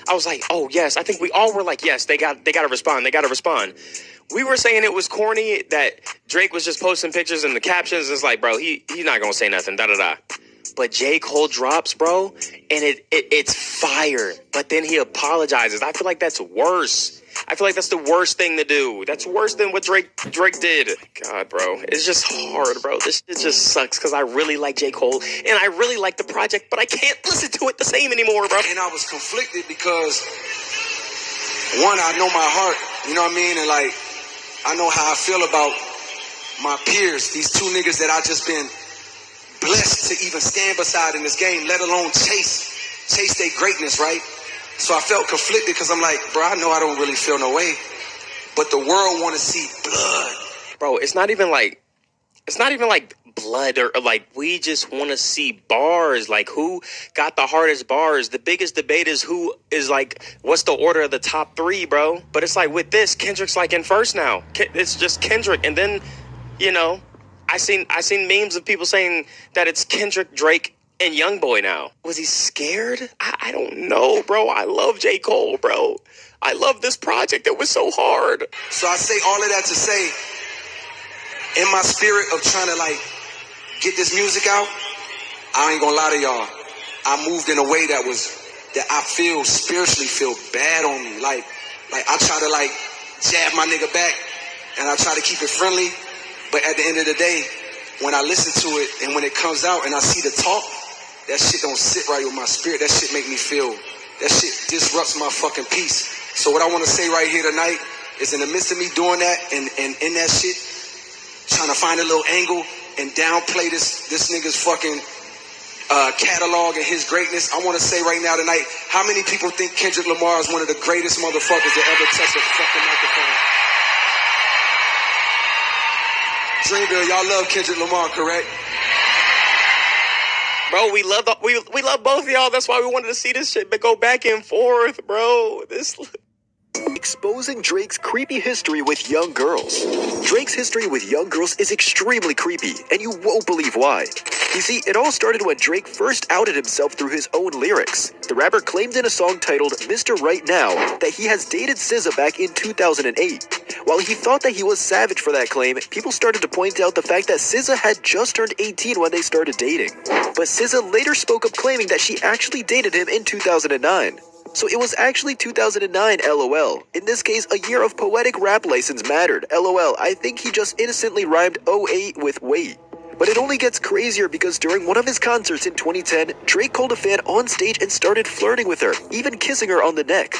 I was like, oh, yes. I think we all were like, yes, they got to respond. They got to respond. We were saying it was corny that Drake was just posting pictures and the captions. It's like, bro, he's not going to say nothing, da-da-da. But J. Cole drops, bro, and it's fire. But then he apologizes. I feel like that's worse. I feel like that's the worst thing to do. That's worse than what Drake did. God, bro. It's just hard, bro. This shit just sucks because I really like J. Cole and I really like the project, but I can't listen to it the same anymore, bro. And I was conflicted because, one, I know my heart, you know what I mean? And, like, I know how I feel about my peers, these two niggas that I just been blessed to even stand beside in this game, let alone chase their greatness, right? So I felt conflicted because I'm like, bro, I know I don't really feel no way, but the world want to see blood. Bro, it's not even like blood or like, we just want to see bars. Like, who got the hardest bars? The biggest debate is who is like, what's the order of the top three, bro? But it's like with this, Kendrick's like in first now. It's just Kendrick. And then, you know, I seen memes of people saying that it's Kendrick, Drake, and YoungBoy now. Was he scared? I don't know, bro. I love J. Cole, bro. I love this project. It was so hard. So I say all of that to say, in my spirit of trying to like get this music out, I ain't gonna lie to y'all. I moved in a way that I feel spiritually feel bad on me. Like I try to like jab my nigga back and I try to keep it friendly. But at the end of the day, when I listen to it and when it comes out and I see the talk, that shit don't sit right with my spirit. That shit make me feel, that shit disrupts my fucking peace. So what I want to say right here tonight is in the midst of me doing that and in that shit, trying to find a little angle and downplay this nigga's fucking catalog and his greatness, I want to say right now tonight, how many people think Kendrick Lamar is one of the greatest motherfuckers to ever touch a fucking microphone? Dreamville, y'all love Kendrick Lamar, correct? Bro, we love both of y'all. That's why we wanted to see this shit but go back and forth, bro. Exposing Drake's creepy history with young girls. Drake's history with young girls is extremely creepy, and you won't believe why. You see, it all started when Drake first outed himself through his own lyrics. The rapper claimed in a song titled Mr. Right Now that he has dated SZA back in 2008. While he thought that he was savage for that claim, people started to point out the fact that SZA had just turned 18 when they started dating. But SZA later spoke up claiming that she actually dated him in 2009. So it was actually 2009, LOL. In this case, a year of poetic rap license mattered. LOL, I think he just innocently rhymed 08 with wait. But it only gets crazier because during one of his concerts in 2010, Drake called a fan on stage and started flirting with her, even kissing her on the neck.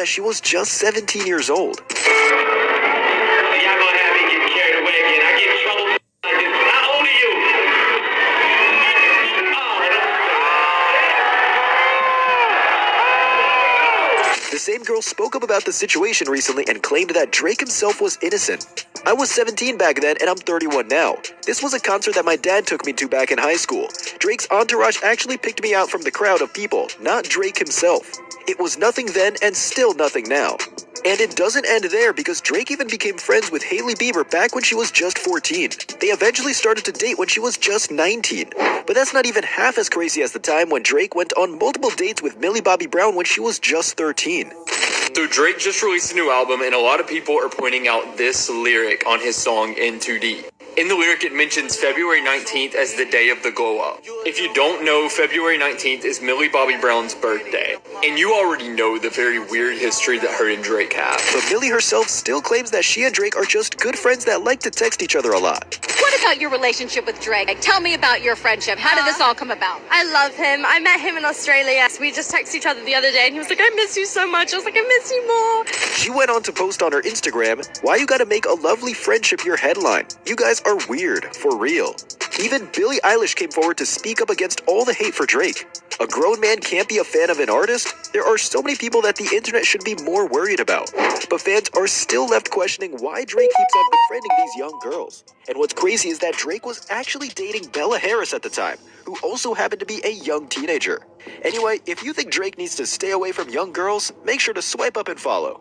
that she was just 17 years old. Y'all gonna have me getting carried away again. I get in trouble like this. How old are you? The same girl spoke up about the situation recently and claimed that Drake himself was innocent. I was 17 back then and I'm 31 now. This was a concert that my dad took me to back in high school. Drake's entourage actually picked me out from the crowd of people, not Drake himself. It was nothing then and still nothing now. And it doesn't end there because Drake even became friends with Hailey Bieber back when she was just 14. They eventually started to date when she was just 19. But that's not even half as crazy as the time when Drake went on multiple dates with Millie Bobby Brown when she was just 13. So Drake just released a new album and a lot of people are pointing out this lyric on his song In Too Deep. In the lyric, it mentions February 19th as the day of the glow-up. If you don't know, February 19th is Millie Bobby Brown's birthday. And you already know the very weird history that her and Drake have. But Millie herself still claims that she and Drake are just good friends that like to text each other a lot. What about your relationship with Drake? Tell me about your friendship. How did this all come about? I love him. I met him in Australia. We just texted each other the other day and he was like, I miss you so much. I was like, I miss you more. She went on to post on her Instagram, "Why you gotta make a lovely friendship your headline? You guys are weird, for real." Even Billie Eilish came forward to speak up against all the hate for Drake. A grown man can't be a fan of an artist? There are so many people that the internet should be more worried about. But fans are still left questioning why Drake keeps on befriending these young girls. And what's crazy is that Drake was actually dating Bella Harris at the time, who also happened to be a young teenager. Anyway, if you think Drake needs to stay away from young girls, make sure to swipe up and follow.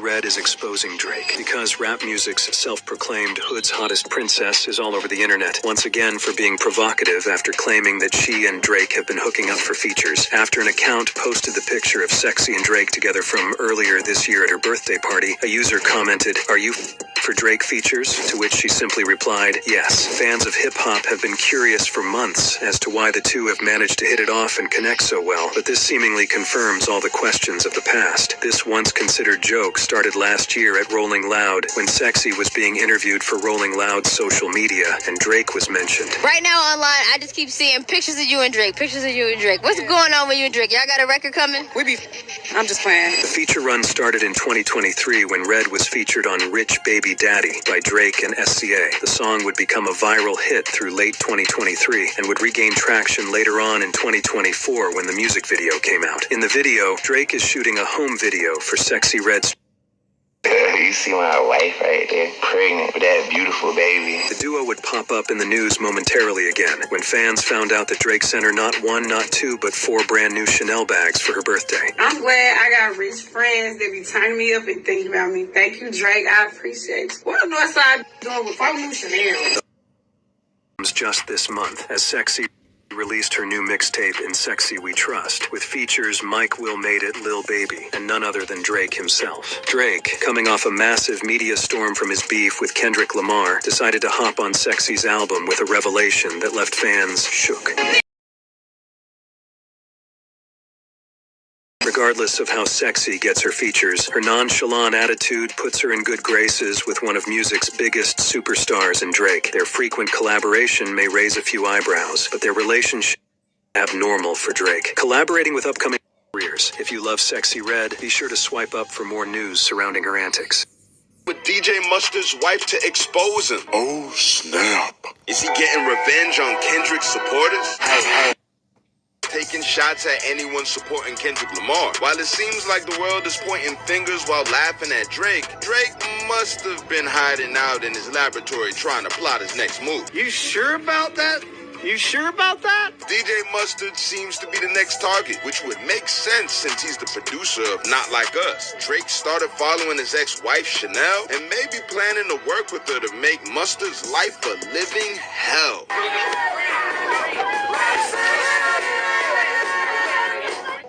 Red is exposing Drake because rap music's self-proclaimed hood's hottest princess is all over the internet, once again for being provocative after claiming that she and Drake have been hooking up for features. After an account posted the picture of Sexy and Drake together from earlier this year at her birthday party, a user commented, "Are you for Drake features?" To which she simply replied, "Yes." Fans of hip-hop have been curious for months as to why the two have managed to hit it off and connect so well, but this seemingly confirms all the questions of the past. This once considered joke started last year at Rolling Loud when Sexy was being interviewed for Rolling Loud's social media and Drake was mentioned. Right now online, I just keep seeing pictures of you and Drake, pictures of you and Drake. What's going on with you and Drake? Y'all got a record coming? I'm just playing. The feature run started in 2023 when Red was featured on Rich Baby Daddy by Drake and SCA. The song would become a viral hit through late 2023 and would regain traction later on in 2024 when the music video came out. In the video, Drake is shooting a home video for Sexy Red's. You see my wife right there, pregnant with that beautiful baby. The duo would pop up in the news momentarily again when fans found out that Drake sent her not one, not two, but 4 brand new Chanel bags for her birthday. I'm glad I got rich friends that be turning me up and thinking about me. Thank you, Drake. I appreciate you. What the Northside doing with 4 new Chanel? Just this month, as Sexy released her new mixtape In Sexy We Trust, with features Mike Will Made It, Lil Baby, and none other than Drake himself. Drake, coming off a massive media storm from his beef with Kendrick Lamar, decided to hop on Sexy's album with a revelation that left fans shook. Regardless of how Sexy gets her features, her nonchalant attitude puts her in good graces with one of music's biggest superstars in Drake. Their frequent collaboration may raise a few eyebrows, but their relationship is abnormal for Drake. Collaborating with upcoming careers. If you love Sexy Red, be sure to swipe up for more news surrounding her antics. With DJ Mustard's wife to expose him. Oh, snap. Is he getting revenge on Kendrick's supporters? Taking shots at anyone supporting Kendrick Lamar. While it seems like the world is pointing fingers while laughing at Drake, Drake must have been hiding out in his laboratory trying to plot his next move. You sure about that? You sure about that? DJ Mustard seems to be the next target, which would make sense since he's the producer of Not Like Us. Drake started following his ex-wife Chanel and may be planning to work with her to make Mustard's life a living hell.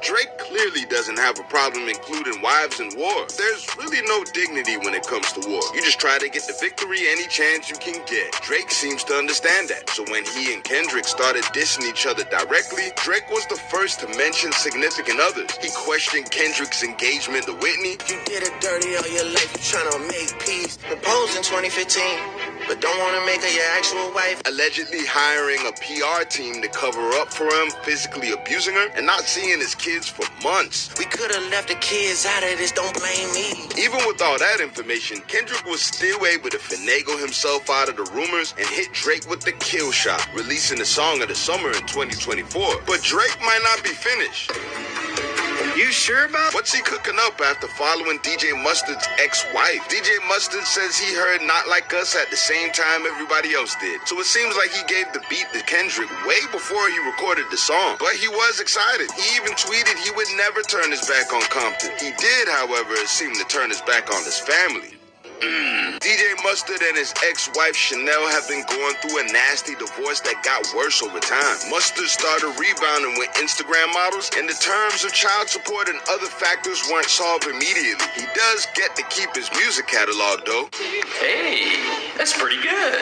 Drake clearly doesn't have a problem including wives in war. There's really no dignity when it comes to war. You just try to get the victory any chance you can get. Drake seems to understand that. So when he and Kendrick started dissing each other directly, Drake was the first to mention significant others. He questioned Kendrick's engagement to Whitney. You did it dirty all your life, you tryna make peace. Proposed in 2015. but don't wanna make her your actual wife. Allegedly hiring a PR team to cover up for him, physically abusing her, and not seeing his kids for months. We could've left the kids out of this, don't blame me. Even with all that information, Kendrick was still able to finagle himself out of the rumors and hit Drake with the kill shot, releasing the song of the summer in 2024. But Drake might not be finished. You sure about? What's he cooking up after following DJ Mustard's ex-wife? DJ Mustard says he heard Not Like Us at the same time everybody else did. So it seems like he gave the beat to Kendrick way before he recorded the song. But he was excited. He even tweeted he would never turn his back on Compton. He did, however, seem to turn his back on his family. DJ Mustard and his ex-wife Chanel have been going through a nasty divorce that got worse over time. Mustard started rebounding with Instagram models, and the terms of child support and other factors weren't solved immediately. He does get to keep his music catalog though. Hey, that's pretty good.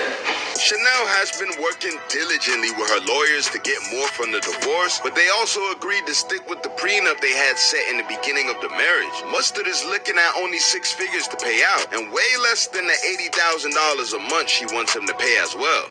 Chanel has been working diligently with her lawyers to get more from the divorce, but they also agreed to stick with the prenup they had set in the beginning of the marriage. Mustard is looking at only 6 figures to pay out, and way less than the $80,000 a month she wants him to pay as well.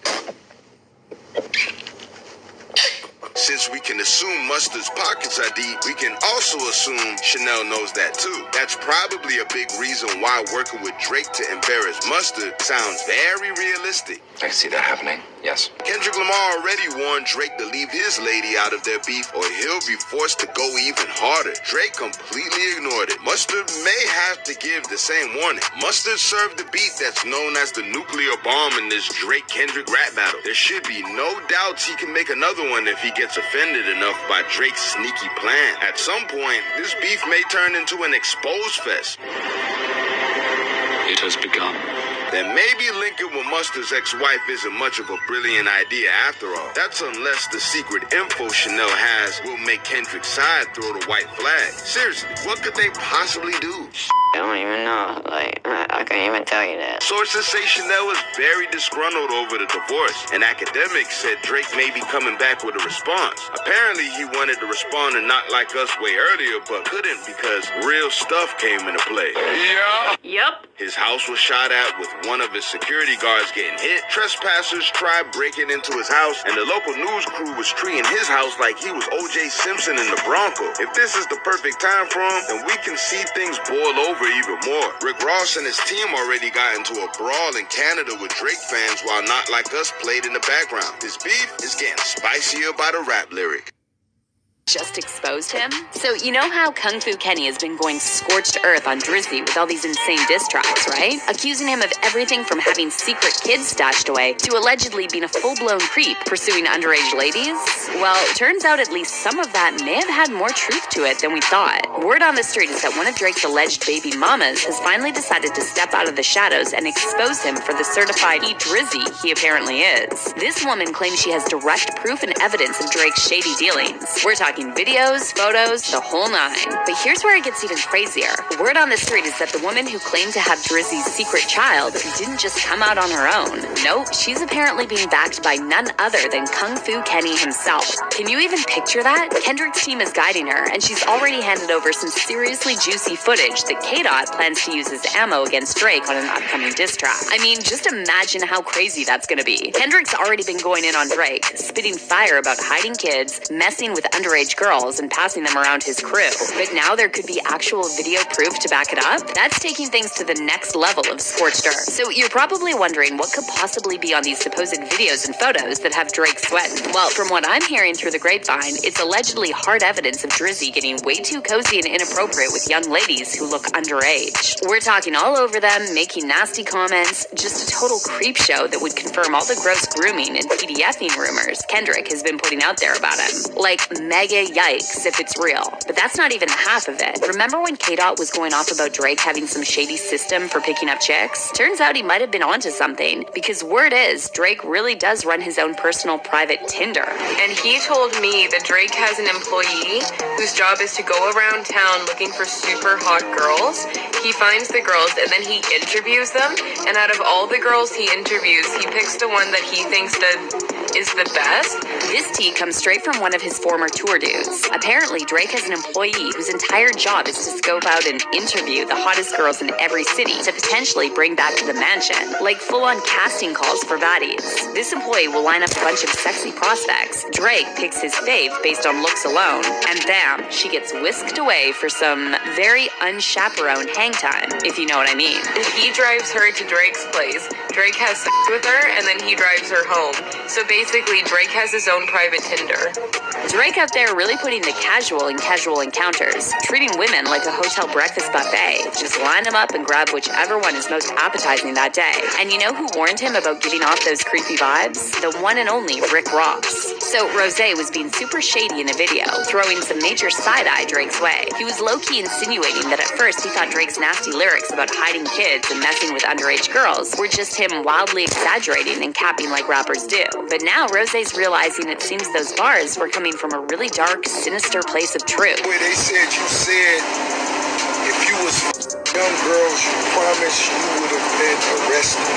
Since we can assume Mustard's pockets are deep, we can also assume Chanel knows that too. That's probably a big reason why working with Drake to embarrass Mustard sounds very realistic. I can see that happening, yes. Kendrick Lamar already warned Drake to leave his lady out of their beef or he'll be forced to go even harder. Drake completely ignored it. Mustard may have to give the same warning. Mustard served the beat that's known as the nuclear bomb in this Drake-Kendrick rap battle. There should be no doubts he can make another one if he gets offended enough by Drake's sneaky plan. At some point, this beef may turn into an expose fest. It has begun. Then maybe linking with Mustard's ex-wife isn't much of a brilliant idea after all. That's unless the secret info Chanel has will make Kendrick's side throw the white flag. Seriously, what could they possibly do? I don't even know. I can't even tell you that. Sources say Chanel is very disgruntled over the divorce, and academics said Drake may be coming back with a response. Apparently, he wanted to respond to Not Like Us way earlier, but couldn't because real stuff came into play. Yeah. Yep. His house was shot at with one of his security guards getting hit. Trespassers tried breaking into his house, and the local news crew was treating his house like he was O.J. Simpson in the Bronco. If this is the perfect time for him, then we can see things boil over even more. Rick Ross and his team already got into a brawl in Canada with Drake fans while Not Like Us played in the background. This beef is getting spicier by the rap lyric. Just exposed him? So you know how Kung Fu Kenny has been going scorched earth on Drizzy with all these insane diss tracks, right? Accusing him of everything from having secret kids stashed away to allegedly being a full-blown creep pursuing underage ladies? Well, turns out at least some of that may have had more truth to it than we thought. Word on the street is that one of Drake's alleged baby mamas has finally decided to step out of the shadows and expose him for the certified Drizzy he apparently is. This woman claims she has direct proof and evidence of Drake's shady dealings. We're talking videos, photos, the whole nine. But here's where it gets even crazier. Word on the street is that the woman who claimed to have Drizzy's secret child didn't just come out on her own. Nope, she's apparently being backed by none other than Kung Fu Kenny himself. Can you even picture that? Kendrick's team is guiding her, and she's already handed over some seriously juicy footage that K-Dot plans to use as ammo against Drake on an upcoming diss track. I mean, just imagine how crazy that's gonna be. Kendrick's already been going in on Drake, spitting fire about hiding kids, messing with underage girls, and passing them around his crew. But now there could be actual video proof to back it up? That's taking things to the next level of scorched earth. So you're probably wondering what could possibly be on these supposed videos and photos that have Drake sweating. Well, from what I'm hearing through the grapevine, it's allegedly hard evidence of Drizzy getting way too cozy and inappropriate with young ladies who look underage. We're talking all over them, making nasty comments, just a total creep show that would confirm all the gross grooming and PDFing rumors Kendrick has been putting out there about him. Like, mega yikes if it's real. But that's not even half of it. Remember when K-Dot was going off about Drake having some shady system for picking up chicks? Turns out he might have been onto something, because word is Drake really does run his own personal private Tinder. And he told me that Drake has an employee whose job is to go around town looking for super hot girls. He finds the girls and then he interviews them, and out of all the girls he interviews, he picks the one that he thinks that is the best. This tea comes straight from one of his former tour dudes. Apparently, Drake has an employee whose entire job is to scope out and interview the hottest girls in every city to potentially bring back to the mansion, like full-on casting calls for baddies. This employee will line up a bunch of sexy prospects. Drake picks his fave based on looks alone, and bam, she gets whisked away for some very unchaperoned hang time, if you know what I mean. He drives her to Drake's place. Drake has sex with her, and then he drives her home. So basically, Drake has his own private Tinder. Drake out there really putting the casual in casual encounters, treating women like a hotel breakfast buffet. Just line them up and grab whichever one is most appetizing that day. And you know who warned him about giving off those creepy vibes? The one and only Rick Ross. So Rosé was being super shady in a video, throwing some major side-eye Drake's way. He was low-key insinuating that at first he thought Drake's nasty lyrics about hiding kids and messing with underage girls were just him wildly exaggerating and capping like rappers do. But now Rosé's realizing it seems those bars were coming from a really dark, sinister place of truth. Where they said you said if you was young girls, you promised you would have been arrested.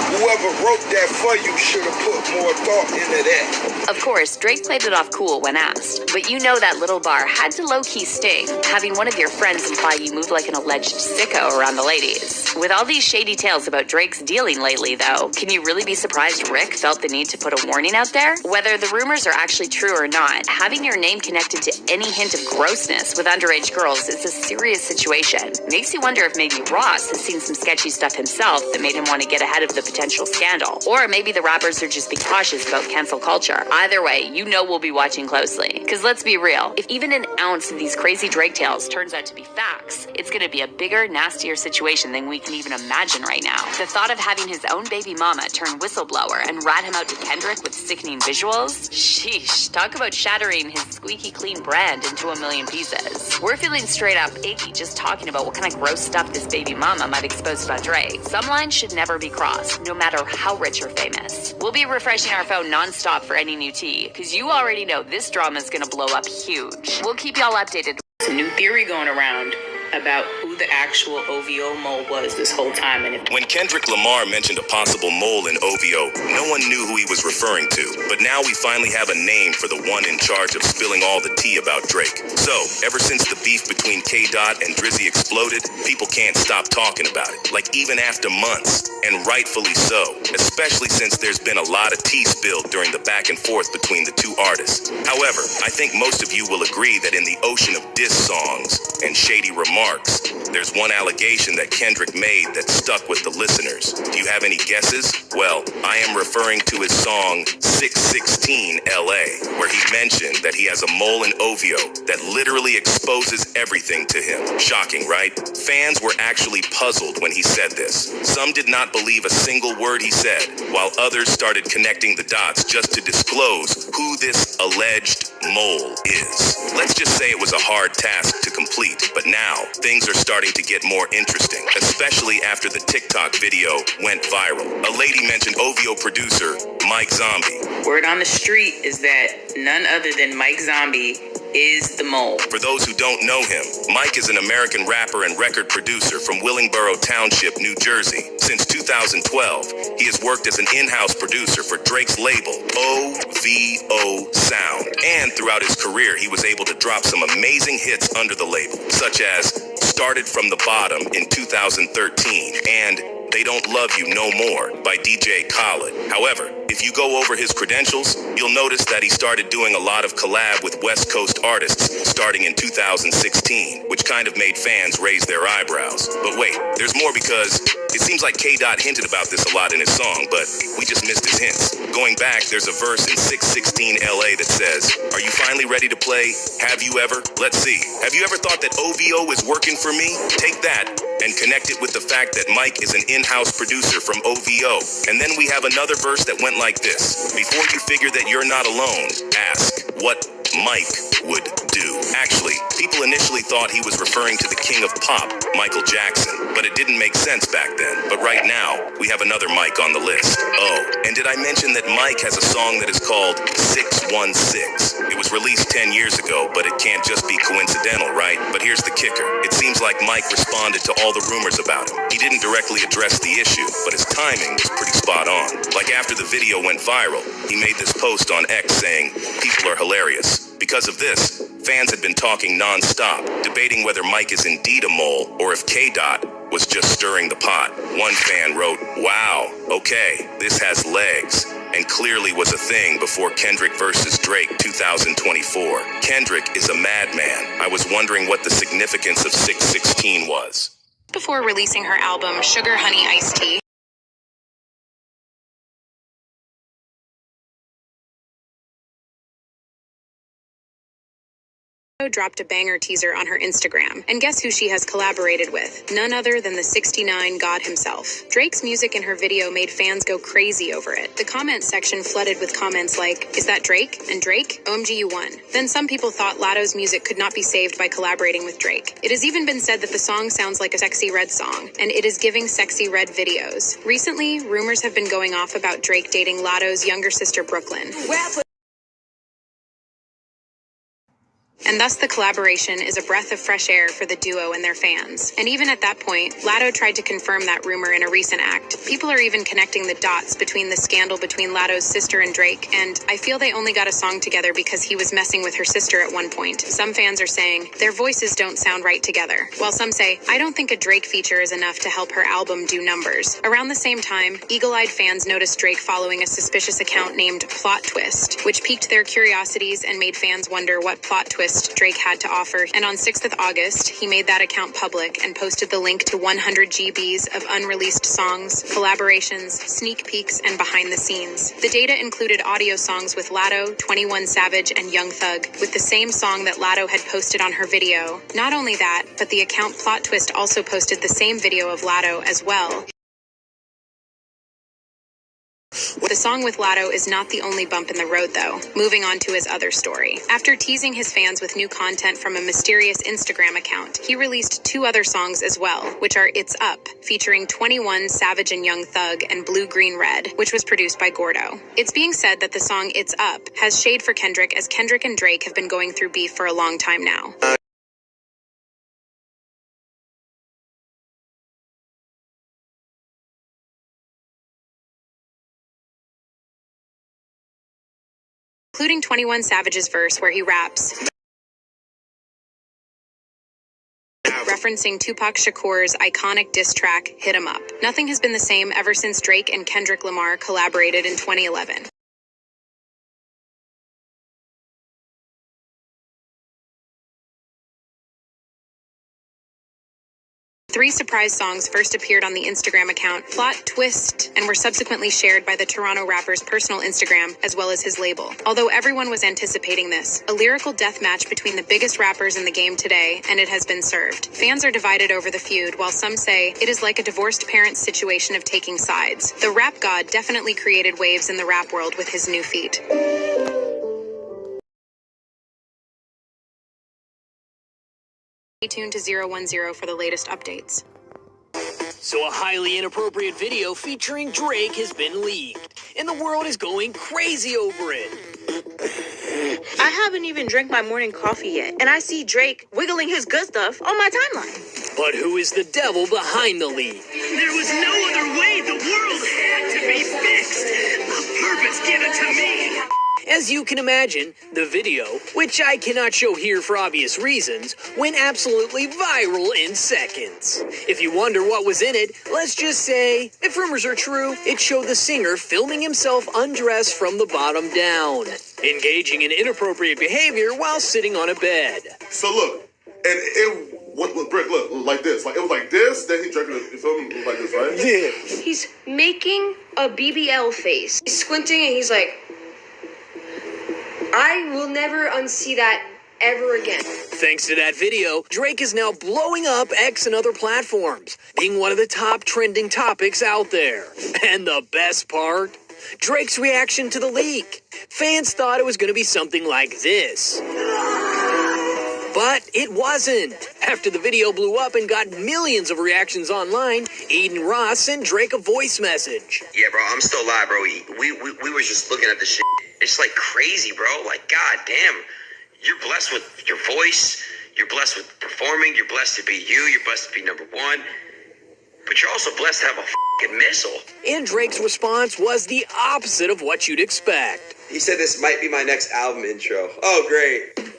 Whoever wrote that for you should have put more thought into that. Of course, Drake played it off cool when asked, but you know that little bar had to low-key sting, having one of your friends imply you move like an alleged sicko around the ladies. With all these shady tales about Drake's dealing lately, though, can you really be surprised Rick felt the need to put a warning out there? Whether the rumors are actually true or not, having your name connected to any hint of grossness with underage girls is a serious situation. Makes you wonder if maybe Ross has seen some sketchy stuff himself that made him want to get ahead of the potential scandal. Or maybe the rappers are just being cautious about cancel culture. Either way, you know we'll be watching closely. Because let's be real, if even an ounce of these crazy Drake tales turns out to be facts, it's gonna be a bigger, nastier situation than we can even imagine right now. The thought of having his own baby mama turn whistleblower and rat him out to Kendrick with sickening visuals? Sheesh, talk about shattering his squeaky clean brand into a million pieces. We're feeling straight up icky just talking about what kind of gross stuff this baby mama might expose about Drake. Some lines should never be crossed, no matter how rich or famous. We'll be refreshing our phone non-stop for any new tea, because you already know this drama is gonna blow up huge. We'll keep y'all updated. There's a new theory going around about who the actual OVO mole was this whole time. And when Kendrick Lamar mentioned a possible mole in OVO, no one knew who he was referring to. But now we finally have a name for the one in charge of spilling all the tea about Drake. So, ever since the beef between K-Dot and Drizzy exploded, people can't stop talking about it. Like even after months, and rightfully so. Especially since there's been a lot of tea spilled during the back and forth between the two artists. However, I think most of you will agree that in the ocean of diss songs and shady remarks, there's one allegation that Kendrick made that stuck with the listeners. Do you have any guesses? Well, I am referring to his song 616 LA, where he mentioned that he has a mole in OVO that literally exposes everything to him. Shocking, right? Fans were actually puzzled when he said this. Some did not believe a single word he said, while others started connecting the dots just to disclose who this alleged mole is. Let's just say it was a hard task to complete, but now things are starting to get more interesting, especially after the TikTok video went viral. A lady mentioned OVO producer Mike Zombie. Word on the street is that none other than Mike Zombie is the mole. For those who don't know him, Mike is an American rapper and record producer from Willingboro Township, New Jersey. Since 2012, he has worked as an in-house producer for Drake's label, OVO Sound. And throughout his career, he was able to drop some amazing hits under the label, such as Started From the Bottom in 2013 and They Don't Love You No More by DJ Khaled. However, if you go over his credentials, you'll notice that he started doing a lot of collab with West Coast artists starting in 2016, which kind of made fans raise their eyebrows. But wait, there's more, because it seems like K-Dot hinted about this a lot in his song, but we just missed his hints. Going back, there's a verse in 616 LA that says, "Are you finally ready to play? Have you ever?" Let's see. Have you ever thought that OVO is working for me? Take that and connect it with the fact that Mike is an in-house producer from OVO. And then we have another verse that went like this. Before you figure that you're not alone, ask what Mike would do. Actually, people initially thought he was referring to the king of pop, Michael Jackson, but it didn't make sense back then. But right now, we have another Mike on the list. Oh, and did I mention that Mike has a song that is called 616? It was released 10 years ago, but it can't just be coincidental, right? But here's the kicker. It seems like like Mike responded to all the rumors about him. He didn't directly address the issue, but his timing was pretty spot on. Like after the video went viral, he made this post on X saying, "People are hilarious." Because of this, fans had been talking non-stop, debating whether Mike is indeed a mole or if K-Dot was just stirring the pot. One fan wrote, "Wow, okay, this has legs," and clearly was a thing before Kendrick versus Drake 2024. Kendrick is a madman. I was wondering what the significance of 616 was. Before releasing her album Sugar Honey Iced Tea, dropped a banger teaser on her Instagram. And guess who she has collaborated with? None other than the 69 God himself. Drake's music in her video made fans go crazy over it. The comment section flooded with comments like, "Is that Drake? And Drake? OMG, you won." Then some people thought Latto's music could not be saved by collaborating with Drake. It has even been said that the song sounds like a Sexy Red song, and it is giving Sexy Red videos. Recently, rumors have been going off about Drake dating Latto's younger sister Brooklyn. And thus the collaboration is a breath of fresh air for the duo and their fans. And even at that point, Latto tried to confirm that rumor in a recent act. People are even connecting the dots between the scandal between Latto's sister and Drake, and I feel they only got a song together because he was messing with her sister at one point. Some fans are saying, their voices don't sound right together. While some say, I don't think a Drake feature is enough to help her album do numbers. Around the same time, eagle-eyed fans noticed Drake following a suspicious account named Plot Twist, which piqued their curiosities and made fans wonder what plot twist Drake had to offer. And on 6th of August, he made that account public and posted the link to 100 GBs of unreleased songs, collaborations, sneak peeks, and behind the scenes. The data included audio songs with Latto, 21 Savage, and Young Thug, with the same song that Latto had posted on her video. Not only that, but the account Plot Twist also posted the same video of Latto as well. The song with Latto is not the only bump in the road, though. Moving on to his other story. After teasing his fans with new content from a mysterious Instagram account, he released 2 other songs as well, which are It's Up, featuring 21 Savage and Young Thug, and Blue Green Red, which was produced by Gordo. It's being said that the song It's Up has shade for Kendrick, as Kendrick and Drake have been going through beef for a long time now. Including 21 Savage's verse where he raps, referencing Tupac Shakur's iconic diss track, Hit 'Em Up. Nothing has been the same ever since Drake and Kendrick Lamar collaborated in 2011. 3 surprise songs first appeared on the Instagram account Plot Twist and were subsequently shared by the Toronto rapper's personal Instagram as well as his label. Although everyone was anticipating this, a lyrical death match between the biggest rappers in the game today, and it has been served. Fans are divided over the feud, while some say it is like a divorced parent's situation of taking sides. The rap god definitely created waves in the rap world with his new feat. Stay tuned to 010 for the latest updates. So a highly inappropriate video featuring Drake has been leaked, and the world is going crazy over it. I haven't even drank my morning coffee yet, and I see Drake wiggling his good stuff on my timeline. But who is the devil behind the leak? There was no other way. The world had to be fixed. A purpose given to me. As you can imagine, the video, which I cannot show here for obvious reasons, went absolutely viral in seconds. If you wonder what was in it, let's just say, if rumors are true, it showed the singer filming himself undressed from the bottom down, engaging in inappropriate behavior while sitting on a bed. So look, and what Brick look like this, like it was like this, then he drank it, you feel me? It was like this, right? Yeah. He's making a BBL face. He's squinting and he's like, I will never unsee that ever again. Thanks to that video, Drake is now blowing up X and other platforms, being one of the top trending topics out there. And the best part? Drake's reaction to the leak. Fans thought it was going to be something like this. But it wasn't. After the video blew up and got millions of reactions online, Aiden Ross sent Drake a voice message. Yeah, bro, I'm still live, bro. We were just looking at the shit. It's like crazy, bro. Like, god damn, you're blessed with your voice. You're blessed with performing. You're blessed to be you. You're blessed to be number one. But you're also blessed to have a fucking missile. And Drake's response was the opposite of what you'd expect. He said this might be my next album intro. Oh, great.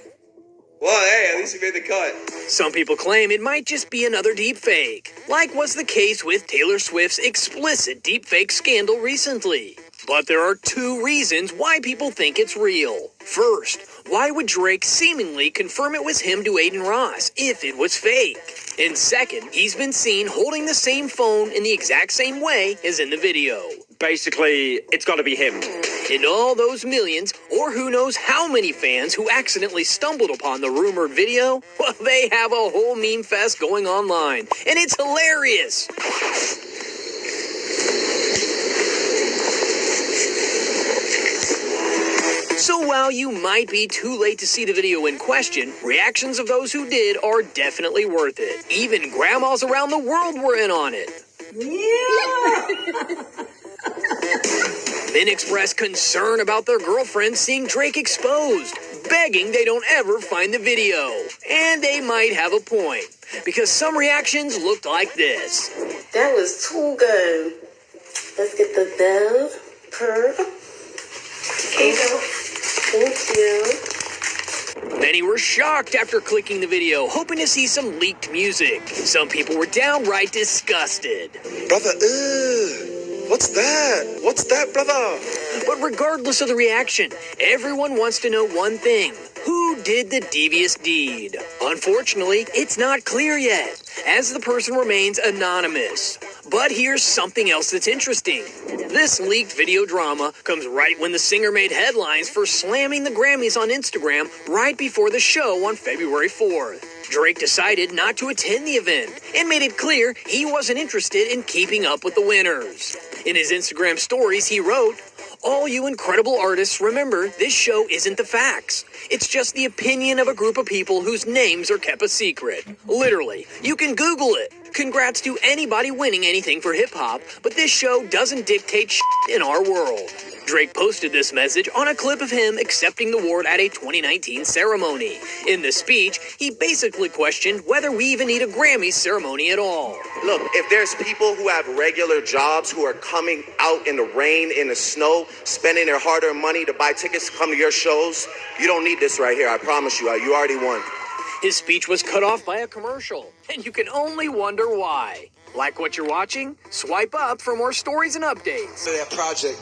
Well, hey, at least he made the cut. Some people claim it might just be another deepfake, like was the case with Taylor Swift's explicit deepfake scandal recently. But there are two reasons why people think it's real. First, why would Drake seemingly confirm it was him to Aiden Ross if it was fake? And second, he's been seen holding the same phone in the exact same way as in the video. Basically, it's got to be him. And all those millions, or who knows how many fans who accidentally stumbled upon the rumored video, well, they have a whole meme fest going online. And it's hilarious. So while you might be too late to see the video in question, reactions of those who did are definitely worth it. Even grandmas around the world were in on it. Then expressed concern about their girlfriends seeing Drake exposed, begging they don't ever find the video. And they might have a point, because some reactions looked like this. That was too good. Let's get the Dove Pearl. Thank you. Many were shocked after clicking the video, hoping to see some leaked music. Some people were downright disgusted. Brother, what's that? What's that, brother? But regardless of the reaction, everyone wants to know one thing. Who did the devious deed? Unfortunately, it's not clear yet, as the person remains anonymous. But here's something else that's interesting. This leaked video drama comes right when the singer made headlines for slamming the Grammys on Instagram right before the show on February 4th. Drake decided not to attend the event and made it clear he wasn't interested in keeping up with the winners. In his Instagram stories, he wrote, "All you incredible artists, remember, this show isn't the facts. It's just the opinion of a group of people whose names are kept a secret. Literally, you can Google it. Congrats to anybody winning anything for hip-hop, but this show doesn't dictate shit in our world." Drake posted this message on a clip of him accepting the award at a 2019 ceremony. In the speech, he basically questioned whether we even need a Grammy ceremony at all. Look, if there's people who have regular jobs who are coming out in the rain, in the snow, spending their hard-earned money to buy tickets to come to your shows, you don't need this right here. I promise you. You already won. His speech was cut off by a commercial, and you can only wonder why. Like what you're watching? Swipe up for more stories and updates. That project,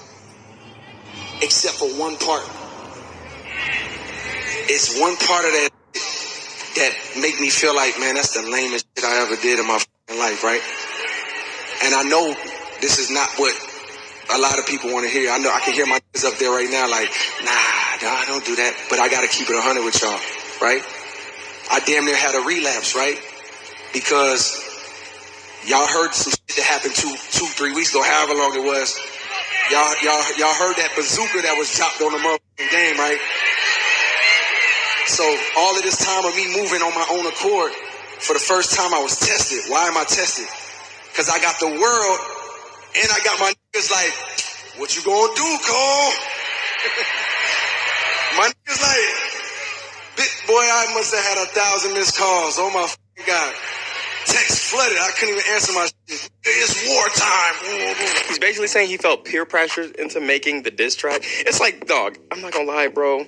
except for one part. It's one part of that make me feel like, man, that's the lamest shit I ever did in my life, right? And I know this is not what a lot of people want to hear. I know I can hear my kids up there right now like, nah, don't do that. But I got to keep it 100 with y'all, right? I damn near had a relapse, right? Because y'all heard some shit that happened 2-3 weeks ago, however long it was. Y'all heard that bazooka that was dropped on the motherfucking game, right? So all of this time of me moving on my own accord, for the first time I was tested. Why am I tested? Because I got the world and I got my niggas like, what you gonna do, Cole? My niggas like, boy, I must have had 1,000 missed calls. Oh my God. Text flooded. I couldn't even answer my shit. It's wartime. He's basically saying he felt peer pressured into making the diss track. It's like, dog, I'm not gonna lie, bro.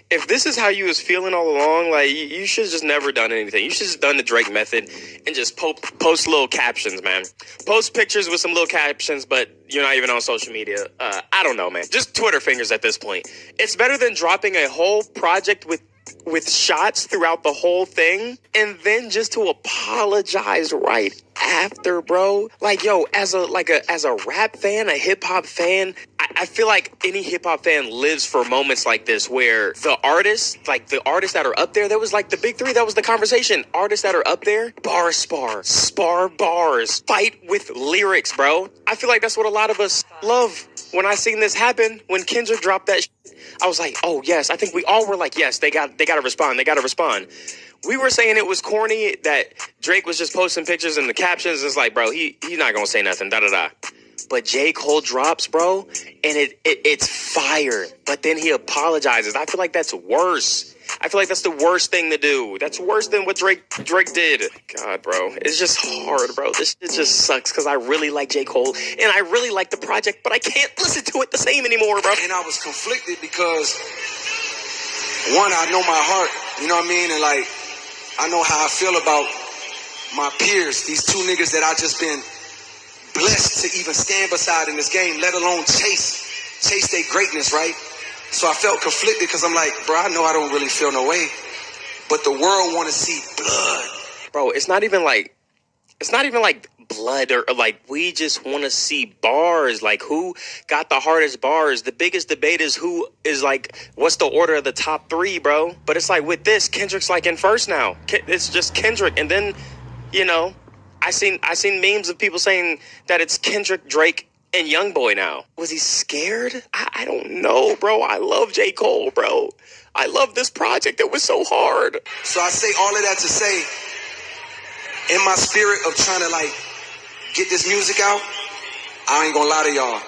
If this is how you was feeling all along, like, you should have just never done anything. You should have just done the Drake method and just post little captions, man. Post pictures with some little captions, but you're not even on social media. I don't know, man. Just Twitter fingers at this point. It's better than dropping a whole project with shots throughout the whole thing and then just to apologize right after, bro. Like, yo, as a rap fan, a hip hop fan, I feel like any hip hop fan lives for moments like this where the artists that are up there, that was like the big three, that was the conversation. Artists that are up there, spar bars, fight with lyrics, bro. I feel like that's what a lot of us love. When I seen this happen, when Kendrick dropped that shit, I was like, oh yes, I think we all were like, yes, they got to respond. We were saying it was corny that Drake was just posting pictures in the captions. It's like, bro, he's not gonna say nothing, da-da-da. But J. Cole drops, bro, and it's fire. But then he apologizes. I feel like that's worse. I feel like that's the worst thing to do. That's worse than what Drake did. God, bro. It's just hard, bro. This shit just sucks because I really like J. Cole and I really like the project, but I can't listen to it the same anymore, bro. And I was conflicted because, one, I know my heart, you know what I mean? And like, I know how I feel about my peers, these two niggas that I just been blessed to even stand beside in this game, let alone chase their greatness, right? So I felt conflicted because I'm like, bro, I know I don't really feel no way, but the world want to see blood. Bro, it's not even like blood or like, we just want to see bars. Like, who got the hardest bars? The biggest debate is who is like, what's the order of the top 3, bro? But it's like with this, Kendrick's like in first now. It's just Kendrick. And then, you know, I seen memes of people saying that it's Kendrick, Drake, and Youngboy now. Was he scared? I don't know, bro. I love J. Cole, bro. I love this project. It was so hard. So I say all of that to say, in my spirit of trying to like get this music out, I ain't gonna lie to y'all,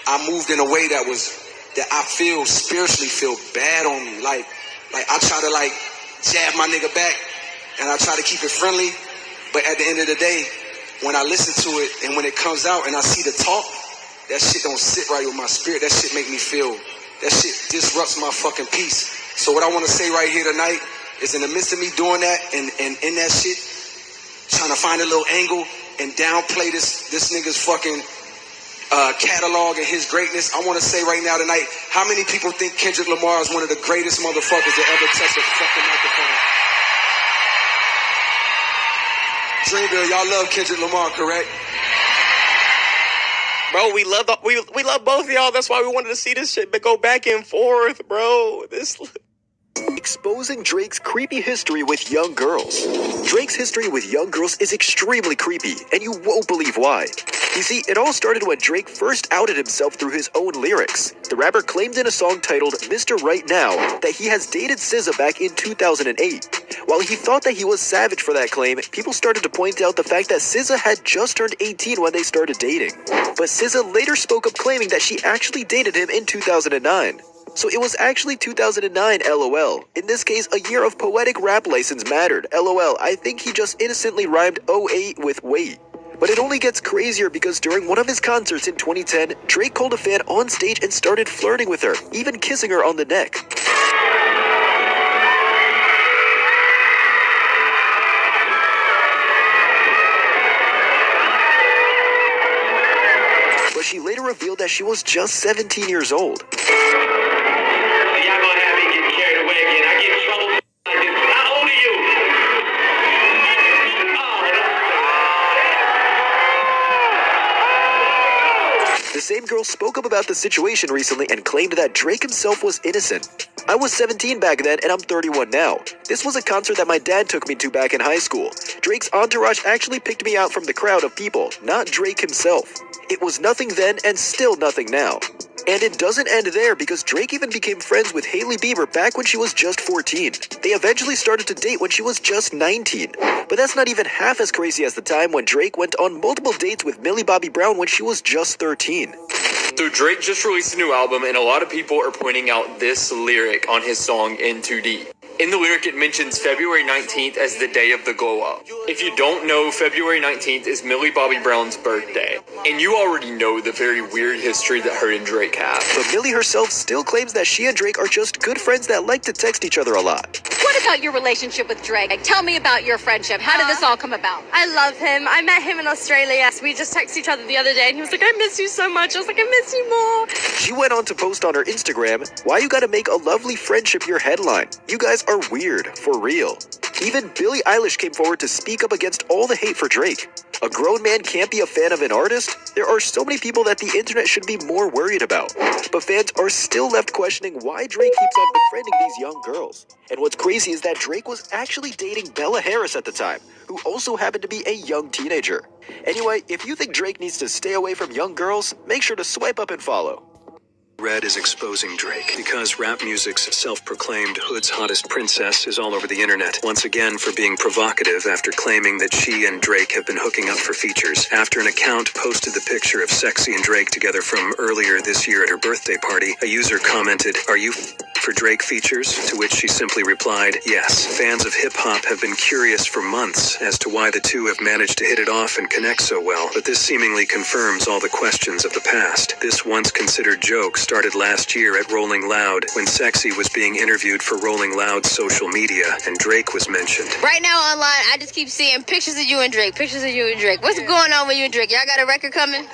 I moved in a way that I feel spiritually feel bad on me. Like I try to like jab my nigga back and I try to keep it friendly, but at the end of the day, when I listen to it and when it comes out and I see the talk, that shit don't sit right with my spirit. That shit make me feel, that shit disrupts my fucking peace. So what I want to say right here tonight is, in the midst of me doing that and in that shit, trying to find a little angle and downplay this nigga's fucking catalog and his greatness, I want to say right now tonight, how many people think Kendrick Lamar is one of the greatest motherfuckers that ever touched a fucking microphone? Dreamville, y'all love Kendrick Lamar, correct? Bro, we love both of y'all. That's why we wanted to see this shit, but go back and forth, bro. Exposing Drake's creepy history with young girls. Drake's history with young girls is extremely creepy, and you won't believe why. You see, it all started when Drake first outed himself through his own lyrics. The rapper claimed in a song titled Mr. Right Now that he has dated SZA back in 2008. While he thought that he was savage for that claim, people started to point out the fact that SZA had just turned 18 when they started dating. But SZA later spoke up claiming that she actually dated him in 2009. So it was actually 2009, LOL. In this case, a year of poetic rap license mattered. LOL, I think he just innocently rhymed 08 with wait. But it only gets crazier because during one of his concerts in 2010, Drake called a fan on stage and started flirting with her, even kissing her on the neck. But she later revealed that she was just 17 years old. The same girl spoke up about the situation recently and claimed that Drake himself was innocent. I was 17 back then and I'm 31 now. This was a concert that my dad took me to back in high school. Drake's entourage actually picked me out from the crowd of people, not Drake himself. It was nothing then and still nothing now. And it doesn't end there because Drake even became friends with Hailey Bieber back when she was just 14. They eventually started to date when she was just 19. But that's not even half as crazy as the time when Drake went on multiple dates with Millie Bobby Brown when she was just 13. So Drake just released a new album, and a lot of people are pointing out this lyric on his song In Too Deep. In the lyric, it mentions February 19th as the day of the glow up. If you don't know, February 19th is Millie Bobby Brown's birthday. And you already know the very weird history that her and Drake have. But Millie herself still claims that she and Drake are just good friends that like to text each other a lot. What about your relationship with Drake? Tell me about your friendship. How did this all come about? I love him. I met him in Australia. We just texted each other the other day and he was like, I miss you so much. I was like, I miss you more. She went on to post on her Instagram, "Why you gotta make a lovely friendship your headline? You guys are weird, for real." Even Billie Eilish came forward to speak up against all the hate for Drake. A grown man can't be a fan of an artist? There are so many people that the internet should be more worried about. But fans are still left questioning why Drake keeps on befriending these young girls. And what's crazy is that Drake was actually dating Bella Harris at the time, who also happened to be a young teenager. Anyway, if you think Drake needs to stay away from young girls, make sure to swipe up and follow. Red is exposing Drake because rap music's self-proclaimed hood's hottest princess is all over the internet, once again for being provocative after claiming that she and Drake have been hooking up for features. After an account posted the picture of Sexy and Drake together from earlier this year at her birthday party, a user commented, "Are you for Drake features?" To which she simply replied, "Yes." Fans of hip-hop have been curious for months as to why the two have managed to hit it off and connect so well, but this seemingly confirms all the questions of the past. This once considered joke started last year at Rolling Loud when Sexy was being interviewed for Rolling Loud's social media and Drake was mentioned. Right now online, I just keep seeing pictures of you and Drake, pictures of you and Drake. What's going on with you and Drake? Y'all got a record coming?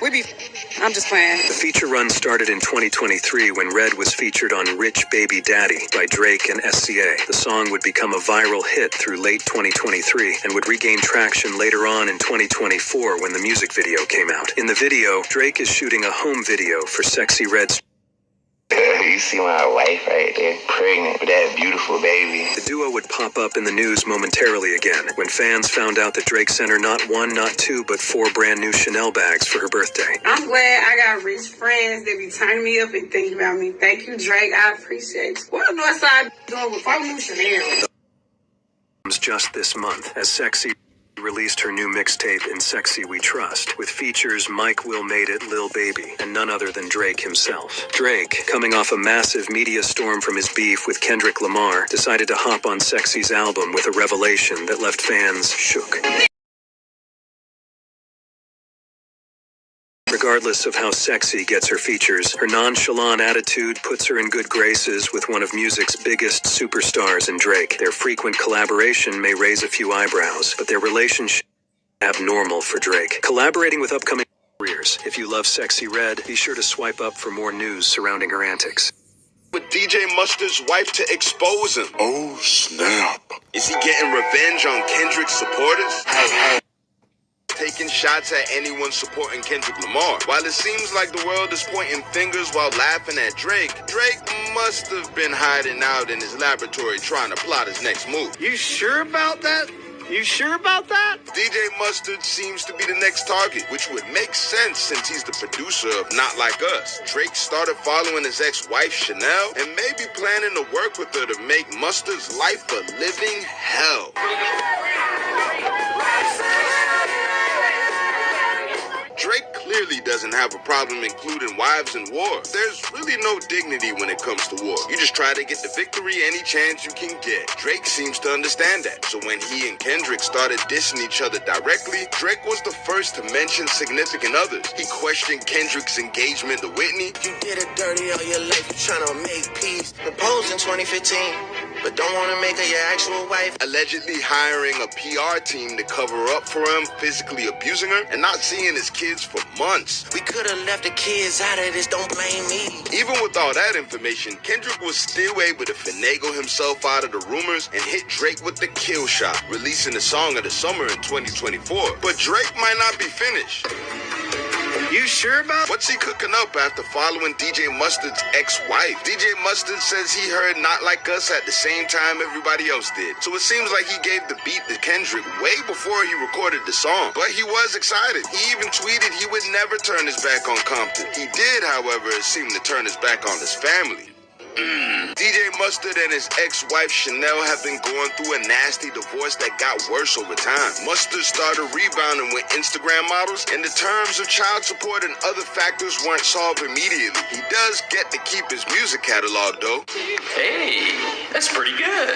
I'm just playing. The feature run started in 2023 when Red was featured on Rich Baby Daddy by Drake and SCA. The song would become a viral hit through late 2023 and would regain traction later on in 2024 when the music video came out. In the video, Drake is shooting a home video for Sexy Red's. You see my wife right there, pregnant with that beautiful baby. The duo would pop up in the news momentarily again when fans found out that Drake sent her not one, not two, but 4 brand new Chanel bags for her birthday. I'm glad I got rich friends that be turning me up and thinking about me. Thank you, Drake. I appreciate you. What the Northside doing with 4 new Chanel? Just this month, as Sexy released her new mixtape In Sexy We Trust, with features Mike Will Made It, Lil Baby, and none other than Drake himself. Drake, coming off a massive media storm from his beef with Kendrick Lamar, decided to hop on Sexy's album with a revelation that left fans shook. Regardless of how Sexy gets her features, her nonchalant attitude puts her in good graces with one of music's biggest superstars in Drake. Their frequent collaboration may raise a few eyebrows, but their relationship is abnormal for Drake. Collaborating with upcoming careers. If you love Sexy Red, be sure to swipe up for more news surrounding her antics. With DJ Mustard's wife to expose him. Oh, snap. Is he getting revenge on Kendrick's supporters? Taking shots at anyone supporting Kendrick Lamar. While it seems like the world is pointing fingers while laughing at Drake, Drake must have been hiding out in his laboratory trying to plot his next move. You sure about that? You sure about that? DJ Mustard seems to be the next target, which would make sense since he's the producer of Not Like Us. Drake started following his ex-wife Chanel and may be planning to work with her to make Mustard's life a living hell. Drake clearly doesn't have a problem including wives in war. There's really no dignity when it comes to war. You just try to get the victory any chance you can get. Drake seems to understand that. So when he and Kendrick started dissing each other directly, Drake was the first to mention significant others. He questioned Kendrick's engagement to Whitney. You did it dirty all your life, you trying to make peace. Proposed in 2015. But don't want to make her your actual wife. Allegedly hiring a PR team to cover up for him, physically abusing her, and not seeing his kids for months. We could have left the kids out of this, don't blame me. Even with all that information, Kendrick was still able to finagle himself out of the rumors and hit Drake with the kill shot, releasing the song of the summer in 2024. But Drake might not be finished. You sure about what's he cooking up after following DJ Mustard's ex-wife? DJ Mustard says he heard Not Like Us at the same time everybody else did. So it seems like he gave the beat to Kendrick way before he recorded the song. But he was excited. He even tweeted he would never turn his back on Compton. He did, however, seem to turn his back on his family. DJ Mustard and his ex-wife Chanel have been going through a nasty divorce that got worse over time. Mustard started rebounding with Instagram models, and the terms of child support and other factors weren't solved immediately. He does get to keep his music catalog, though. Hey, that's pretty good.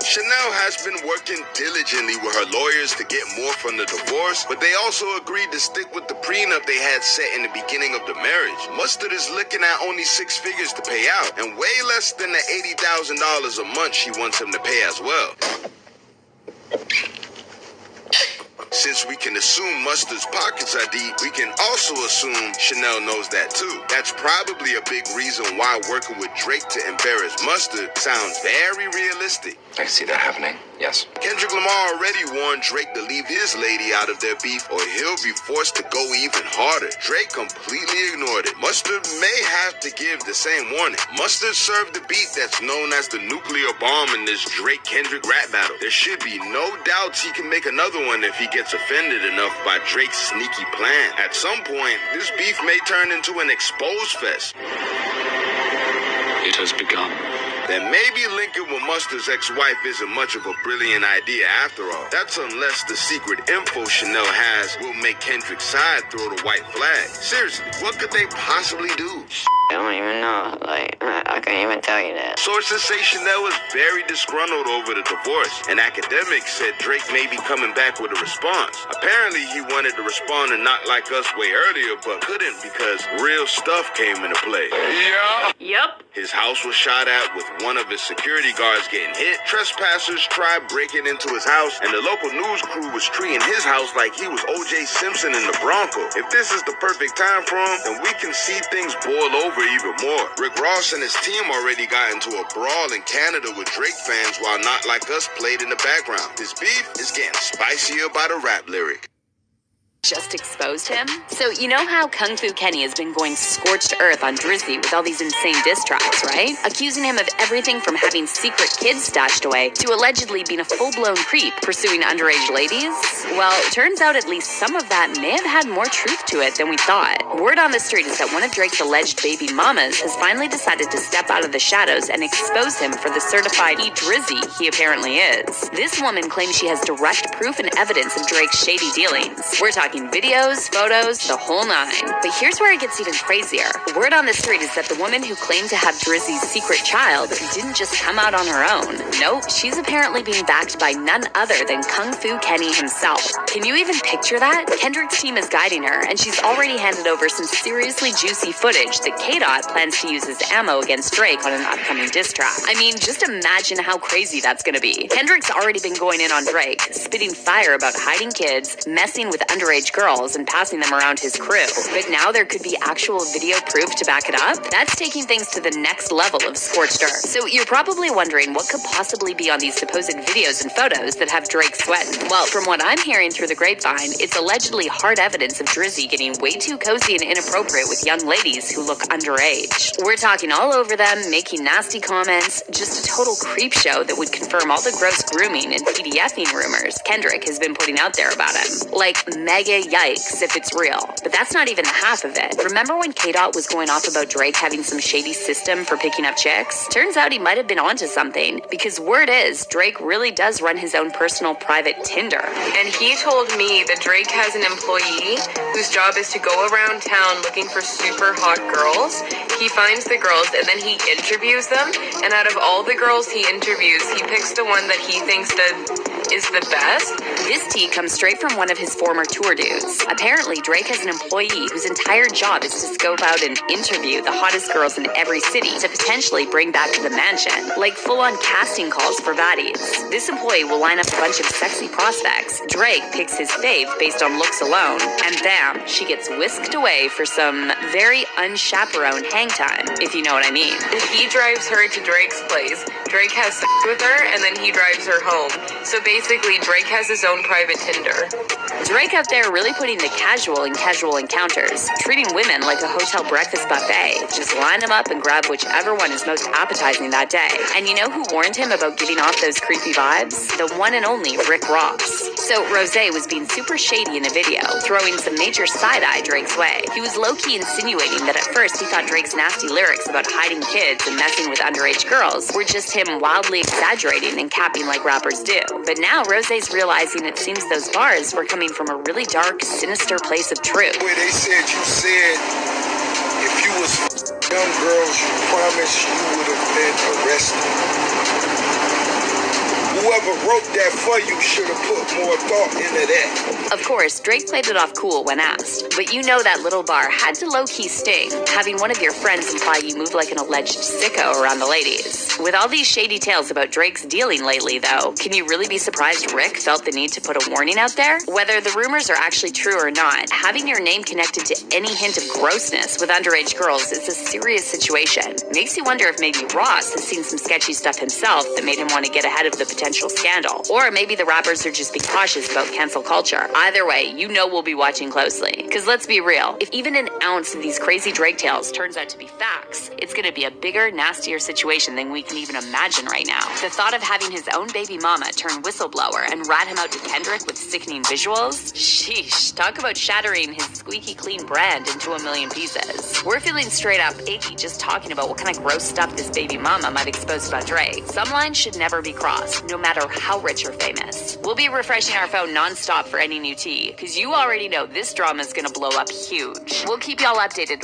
Chanel has been working diligently with her lawyers to get more from the divorce, but they also agreed to stick with the prenup they had set in the beginning of the marriage. Mustard is looking at only 6 figures to pay out, and way less than the $80,000 a month she wants him to pay as well. Since we can assume Mustard's pockets are deep, we can also assume Chanel knows that too. That's probably a big reason why working with Drake to embarrass Mustard sounds very realistic. I can see that happening, yes. Kendrick Lamar already warned Drake to leave his lady out of their beef or he'll be forced to go even harder. Drake completely ignored it. Mustard may have to give the same warning. Mustard served the beat that's known as the nuclear bomb in this Drake-Kendrick rap battle. There should be no doubts he can make another one if he gets offended enough by Drake's sneaky plan. At some point, this beef may turn into an expose fest. it has begun. Then maybe linking with Mustard's ex-wife isn't much of a brilliant idea after all. That's unless the secret info Chanel has will make Kendrick's side throw the white flag. Seriously, what could they possibly do? I don't even know. I can't even tell you that. Sources say Chanel is very disgruntled over the divorce, and academics said Drake may be coming back with a response. Apparently, he wanted to respond to Not Like Us way earlier, but couldn't because real stuff came into play. Yeah. Yep. His house was shot at with one of his security guards getting hit. Trespassers tried breaking into his house, and the local news crew was treating his house like he was O.J. Simpson in the Bronco. If this is the perfect time for him, then we can see things boil over even more. Rick Ross and his team already got into a brawl in Canada with Drake fans while Not Like Us played in the background. This beef is getting spicier by the rap lyric. Just exposed him? So you know how Kung Fu Kenny has been going scorched earth on Drizzy with all these insane diss tracks, right? Accusing him of everything from having secret kids stashed away to allegedly being a full-blown creep pursuing underage ladies? Well, turns out at least some of that may have had more truth to it than we thought. Word on the street is that one of Drake's alleged baby mamas has finally decided to step out of the shadows and expose him for the certified Drizzy he apparently is. This woman claims she has direct proof and evidence of Drake's shady dealings. We're talking videos, photos, the whole nine. But here's where it gets even crazier. Word on the street is that the woman who claimed to have Drizzy's secret child didn't just come out on her own. Nope, she's apparently being backed by none other than Kung Fu Kenny himself. Can you even picture that? Kendrick's team is guiding her, and she's already handed over some seriously juicy footage that K-Dot plans to use as ammo against Drake on an upcoming diss track. I mean, just imagine how crazy that's gonna be. Kendrick's already been going in on Drake, spitting fire about hiding kids, messing with underage girls, and passing them around his crew. But now there could be actual video proof to back it up? That's taking things to the next level of scorched earth. So you're probably wondering what could possibly be on these supposed videos and photos that have Drake sweating. Well, from what I'm hearing through the grapevine, it's allegedly hard evidence of Drizzy getting way too cozy and inappropriate with young ladies who look underage. We're talking all over them, making nasty comments, just a total creep show that would confirm all the gross grooming and PDFing rumors Kendrick has been putting out there about him. Like, mega yikes if it's real. But that's not even the half of it. Remember when K-Dot was going off about Drake having some shady system for picking up chicks? Turns out he might have been onto something, because word is Drake really does run his own personal private Tinder. And he told me that Drake has an employee whose job is to go around town looking for super hot girls. He finds the girls and then he interviews them, and out of all the girls he interviews, he picks the one that he thinks that is the best. This tea comes straight from one of his former tour dudes. Apparently, Drake has an employee whose entire job is to scope out and interview the hottest girls in every city to potentially bring back to the mansion, like full-on casting calls for baddies. This employee will line up a bunch of sexy prospects. Drake picks his fave based on looks alone, and bam, she gets whisked away for some very unchaperoned hang time, if you know what I mean. He drives her to Drake's place. Drake has sex with her, and then he drives her home. So basically, Drake has his own private Tinder. Drake out there really putting the casual in casual encounters, treating women like a hotel breakfast buffet. Just line them up and grab whichever one is most appetizing that day. And you know who warned him about giving off those creepy vibes? The one and only Rick Ross. So Rosé was being super shady in the video, throwing some major side-eye Drake's way. He was low-key insinuating that at first he thought Drake's nasty lyrics about hiding kids and messing with underage girls were just him wildly exaggerating and capping like rappers do. But now Rosé's realizing it seems those bars were coming from a really dark, sinister place of truth. Where they said you said if you was young girls, you promised you would have been arrested. Whoever wrote that for you should have put more thought into that. Of course, Drake played it off cool when asked, but you know that little bar had to low-key sting, having one of your friends imply you move like an alleged sicko around the ladies. With all these shady tales about Drake's dealing lately, though, can you really be surprised Rick felt the need to put a warning out there? Whether the rumors are actually true or not, having your name connected to any hint of grossness with underage girls is a serious situation. Makes you wonder if maybe Ross has seen some sketchy stuff himself that made him want to get ahead of the potential potential scandal. Or maybe the rappers are just being cautious about cancel culture. Either way, you know we'll be watching closely. Because let's be real, if even an ounce of these crazy Drake tales turns out to be facts, it's gonna be a bigger, nastier situation than we can even imagine right now. The thought of having his own baby mama turn whistleblower and rat him out to Kendrick with sickening visuals? Sheesh, talk about shattering his squeaky clean brand into a million pieces. We're feeling straight up icky just talking about what kind of gross stuff this baby mama might expose about Drake. Some lines should never be crossed, no matter how rich or famous. We'll be refreshing our phone nonstop for any new tea, because you already know this drama is gonna blow up huge. We'll keep y'all updated.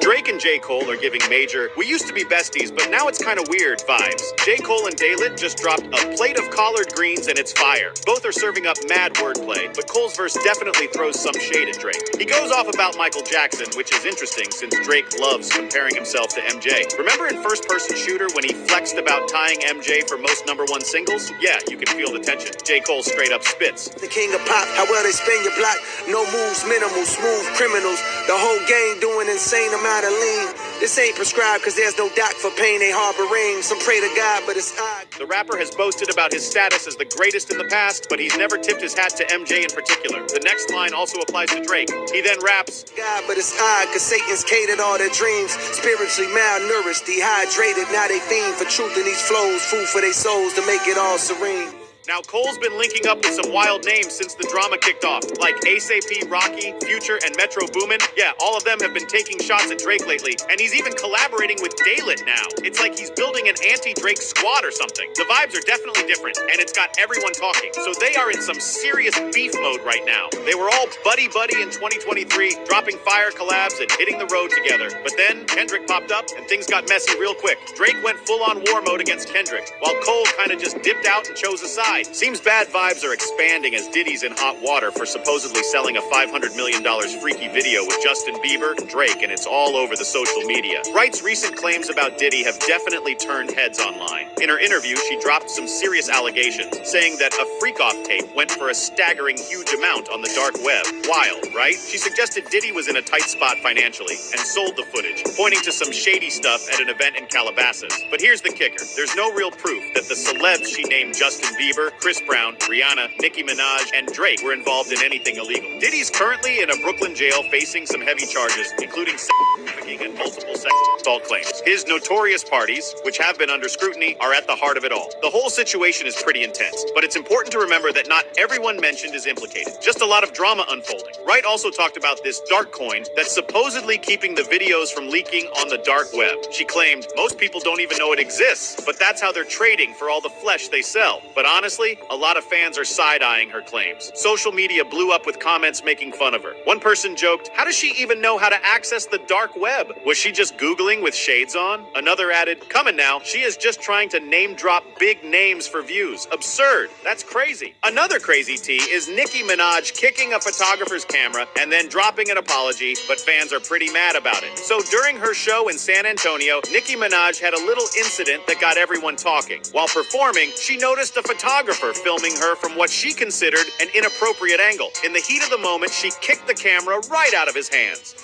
Drake and J. Cole are giving major, we used to be besties, but now it's kind of weird vibes. J. Cole and Daylit just dropped a plate of collard greens and it's fire. Both are serving up mad wordplay, but Cole's verse definitely throws some shade at Drake. He goes off about Michael Jackson, which is interesting since Drake loves comparing himself to MJ. Remember in First Person Shooter when he flexed about tying MJ for most #1 singles? Yeah, you can feel the tension. J. Cole straight up spits. The king of pop, how well they spin your block. No moves, minimal, smooth criminals. The whole gang doing insane amount of lean. This ain't prescribed cause there's no doc for pain they harboring. Some pray to God, but it's odd. The rapper has boasted about his status as the greatest in the past, but he's never tipped his hat to MJ in particular. The next line also applies to Drake. He then raps, God, but it's odd cause Satan's catered all their dreams. Spiritually malnourished, dehydrated. Now they fiend for truth in these flows. Food for their souls to make it all serene. Now, Cole's been linking up with some wild names since the drama kicked off, like ASAP Rocky, Future, and Metro Boomin. Yeah, all of them have been taking shots at Drake lately, and he's even collaborating with Daylit now. It's like he's building an anti-Drake squad or something. The vibes are definitely different, and it's got everyone talking. So they are in some serious beef mode right now. They were all buddy-buddy in 2023, dropping fire collabs and hitting the road together. But then Kendrick popped up, and things got messy real quick. Drake went full-on war mode against Kendrick, while Cole kind of just dipped out and chose a side. Seems bad vibes are expanding as Diddy's in hot water for supposedly selling a $500 million freaky video with Justin Bieber and Drake, and it's all over the social media. Wright's recent claims about Diddy have definitely turned heads online. In her interview, she dropped some serious allegations, saying that a freak-off tape went for a staggering huge amount on the dark web. Wild, right? She suggested Diddy was in a tight spot financially and sold the footage, pointing to some shady stuff at an event in Calabasas. But here's the kicker. There's no real proof that the celebs she named Justin Bieber, Chris Brown, Rihanna, Nicki Minaj, and Drake were involved in anything illegal. Diddy's currently in a Brooklyn jail facing some heavy charges, including sex trafficking and multiple sex assault claims. His notorious parties, which have been under scrutiny, are at the heart of it all. The whole situation is pretty intense, but it's important to remember that not everyone mentioned is implicated. Just a lot of drama unfolding. Wright also talked about this dark coin that's supposedly keeping the videos from leaking on the dark web. She claimed most people don't even know it exists, but that's how they're trading for all the flesh they sell. But honestly, a lot of fans are side-eyeing her claims. Social media blew up with comments making fun of her. One person joked, how does she even know how to access the dark web? Was she just Googling with shades on? Another added, coming now, she is just trying to name drop big names for views. Absurd. That's crazy. Another crazy tea is Nicki Minaj kicking a photographer's camera and then dropping an apology, but fans are pretty mad about it. So during her show in San Antonio, Nicki Minaj had a little incident that got everyone talking. While performing, she noticed a photographer filming her from what she considered an inappropriate angle. In the heat of the moment, she kicked the camera right out of his hands.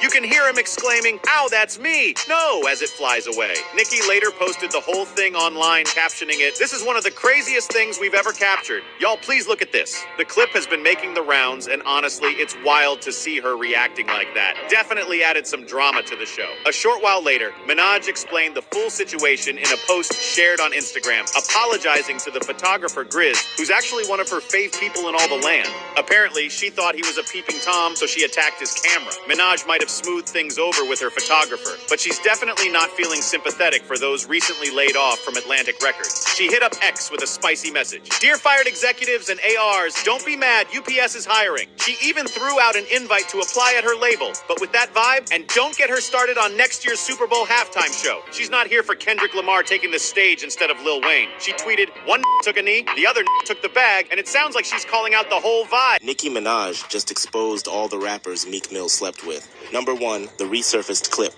You can hear him exclaiming, ow, that's me! No, as it flies away. Nicki later posted the whole thing online, captioning it, this is one of the craziest things we've ever captured. Y'all, please look at this. The clip has been making the rounds, and honestly, it's wild to see her reacting like that. Definitely added some drama to the show. A short while later, Minaj explained the full situation in a post shared on Instagram, apologizing to the photographer Grizz, who's actually one of her fave people in all the land. Apparently, she thought he was a peeping Tom, so she attacked his camera. Minaj might have smoothed things over with her photographer, but she's definitely not feeling sympathetic for those recently laid off from Atlantic Records. She hit up X with a spicy message. Dear fired executives and ARs, don't be mad, UPS is hiring. She even threw out an invite to apply at her label, but with that vibe, and don't get her started on next year's Super Bowl halftime show. She's not here for Kendrick Lamar taking the stage instead of Lil Wayne. She tweeted, one took a knee, the other took the bag, and it sounds like she's calling out the whole vibe. Nicki Minaj just exposed all the rappers Meek Mill slept with. Number one, the resurfaced clip.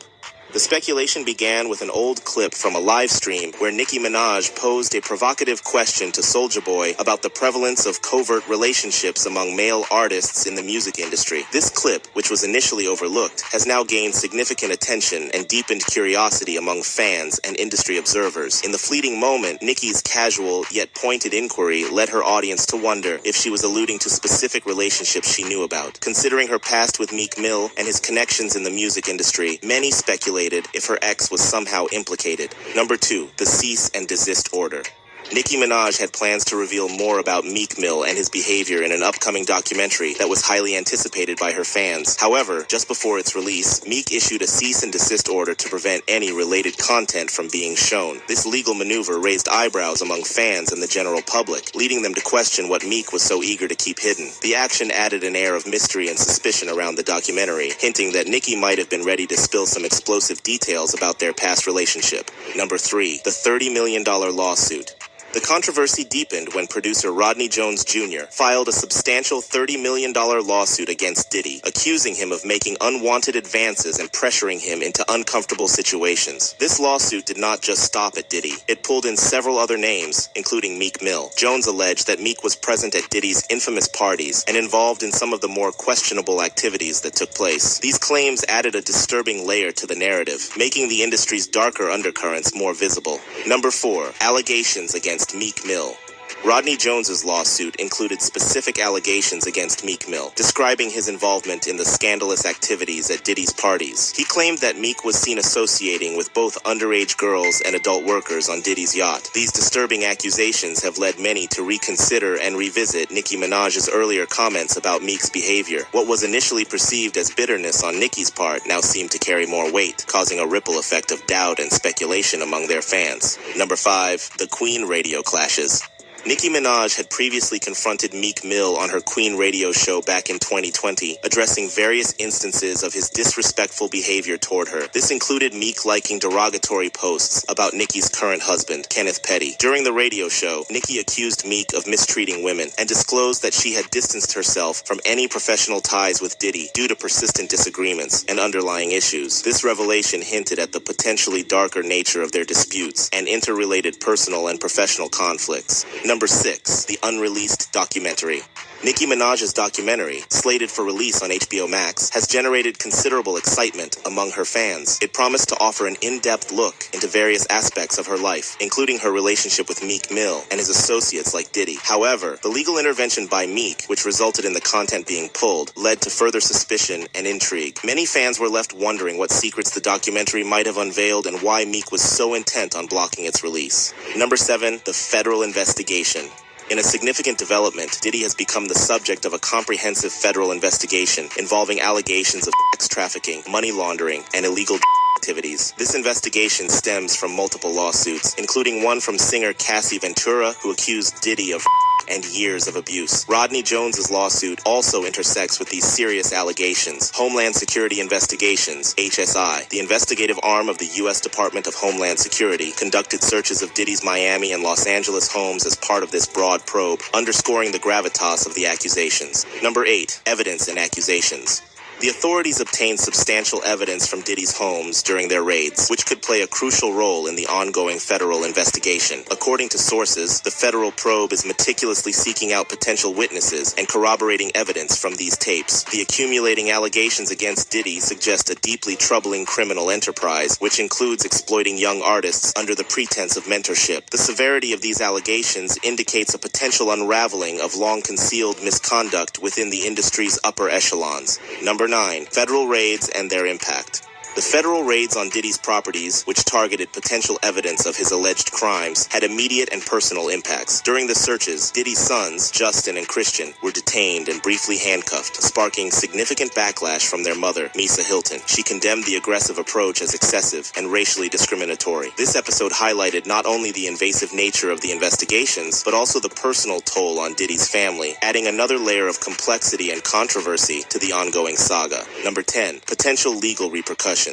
The speculation began with an old clip from a live stream where Nicki Minaj posed a provocative question to Soulja Boy about the prevalence of covert relationships among male artists in the music industry. This clip, which was initially overlooked, has now gained significant attention and deepened curiosity among fans and industry observers. In the fleeting moment, Nicki's casual yet pointed inquiry led her audience to wonder if she was alluding to specific relationships she knew about. Considering her past with Meek Mill and his connections in the music industry, many speculated if her ex was somehow implicated. Number 2, the cease and desist order. Nicki Minaj had plans to reveal more about Meek Mill and his behavior in an upcoming documentary that was highly anticipated by her fans. However, just before its release, Meek issued a cease and desist order to prevent any related content from being shown. This legal maneuver raised eyebrows among fans and the general public, leading them to question what Meek was so eager to keep hidden. The action added an air of mystery and suspicion around the documentary, hinting that Nicki might have been ready to spill some explosive details about their past relationship. Number 3, the $30 million lawsuit. The controversy deepened when producer Rodney Jones Jr. filed a substantial $30 million lawsuit against Diddy, accusing him of making unwanted advances and pressuring him into uncomfortable situations. This lawsuit did not just stop at Diddy. It pulled in several other names, including Meek Mill. Jones alleged that Meek was present at Diddy's infamous parties and involved in some of the more questionable activities that took place. These claims added a disturbing layer to the narrative, making the industry's darker undercurrents more visible. Number 4, allegations against Meek Mill. Rodney Jones's lawsuit included specific allegations against Meek Mill, describing his involvement in the scandalous activities at Diddy's parties. He claimed that Meek was seen associating with both underage girls and adult workers on Diddy's yacht. These disturbing accusations have led many to reconsider and revisit Nicki Minaj's earlier comments about Meek's behavior. What was initially perceived as bitterness on Nicki's part now seemed to carry more weight, causing a ripple effect of doubt and speculation among their fans. Number 5, the Queen radio clashes. Nicki Minaj had previously confronted Meek Mill on her Queen radio show back in 2020, addressing various instances of his disrespectful behavior toward her. This included Meek liking derogatory posts about Nicki's current husband, Kenneth Petty. During the radio show, Nicki accused Meek of mistreating women and disclosed that she had distanced herself from any professional ties with Diddy due to persistent disagreements and underlying issues. This revelation hinted at the potentially darker nature of their disputes and interrelated personal and professional conflicts. Number 6, the unreleased documentary. Nicki Minaj's documentary, slated for release on HBO Max, has generated considerable excitement among her fans. It promised to offer an in-depth look into various aspects of her life, including her relationship with Meek Mill and his associates like Diddy. However, the legal intervention by Meek, which resulted in the content being pulled, led to further suspicion and intrigue. Many fans were left wondering what secrets the documentary might have unveiled and why Meek was so intent on blocking its release. Number 7, the federal investigation. In a significant development, Diddy has become the subject of a comprehensive federal investigation involving allegations of sex trafficking, money laundering, and illegal activities. This investigation stems from multiple lawsuits, including one from singer Cassie Ventura, who accused Diddy of and years of abuse. Rodney Jones's lawsuit also intersects with these serious allegations. Homeland Security Investigations, HSI, the investigative arm of the U.S. Department of Homeland Security, conducted searches of Diddy's Miami and Los Angeles homes as part of this broad probe, underscoring the gravitas of the accusations. Number 8, evidence and accusations. The authorities obtained substantial evidence from Diddy's homes during their raids, which could play a crucial role in the ongoing federal investigation. According to sources, the federal probe is meticulously seeking out potential witnesses and corroborating evidence from these tapes. The accumulating allegations against Diddy suggest a deeply troubling criminal enterprise, which includes exploiting young artists under the pretense of mentorship. The severity of these allegations indicates a potential unraveling of long-concealed misconduct within the industry's upper echelons. Number 9, federal raids and their impact. The federal raids on Diddy's properties, which targeted potential evidence of his alleged crimes, had immediate and personal impacts. During the searches, Diddy's sons, Justin and Christian, were detained and briefly handcuffed, sparking significant backlash from their mother, Misa Hilton. She condemned the aggressive approach as excessive and racially discriminatory. This episode highlighted not only the invasive nature of the investigations, but also the personal toll on Diddy's family, adding another layer of complexity and controversy to the ongoing saga. Number 10, potential legal repercussions.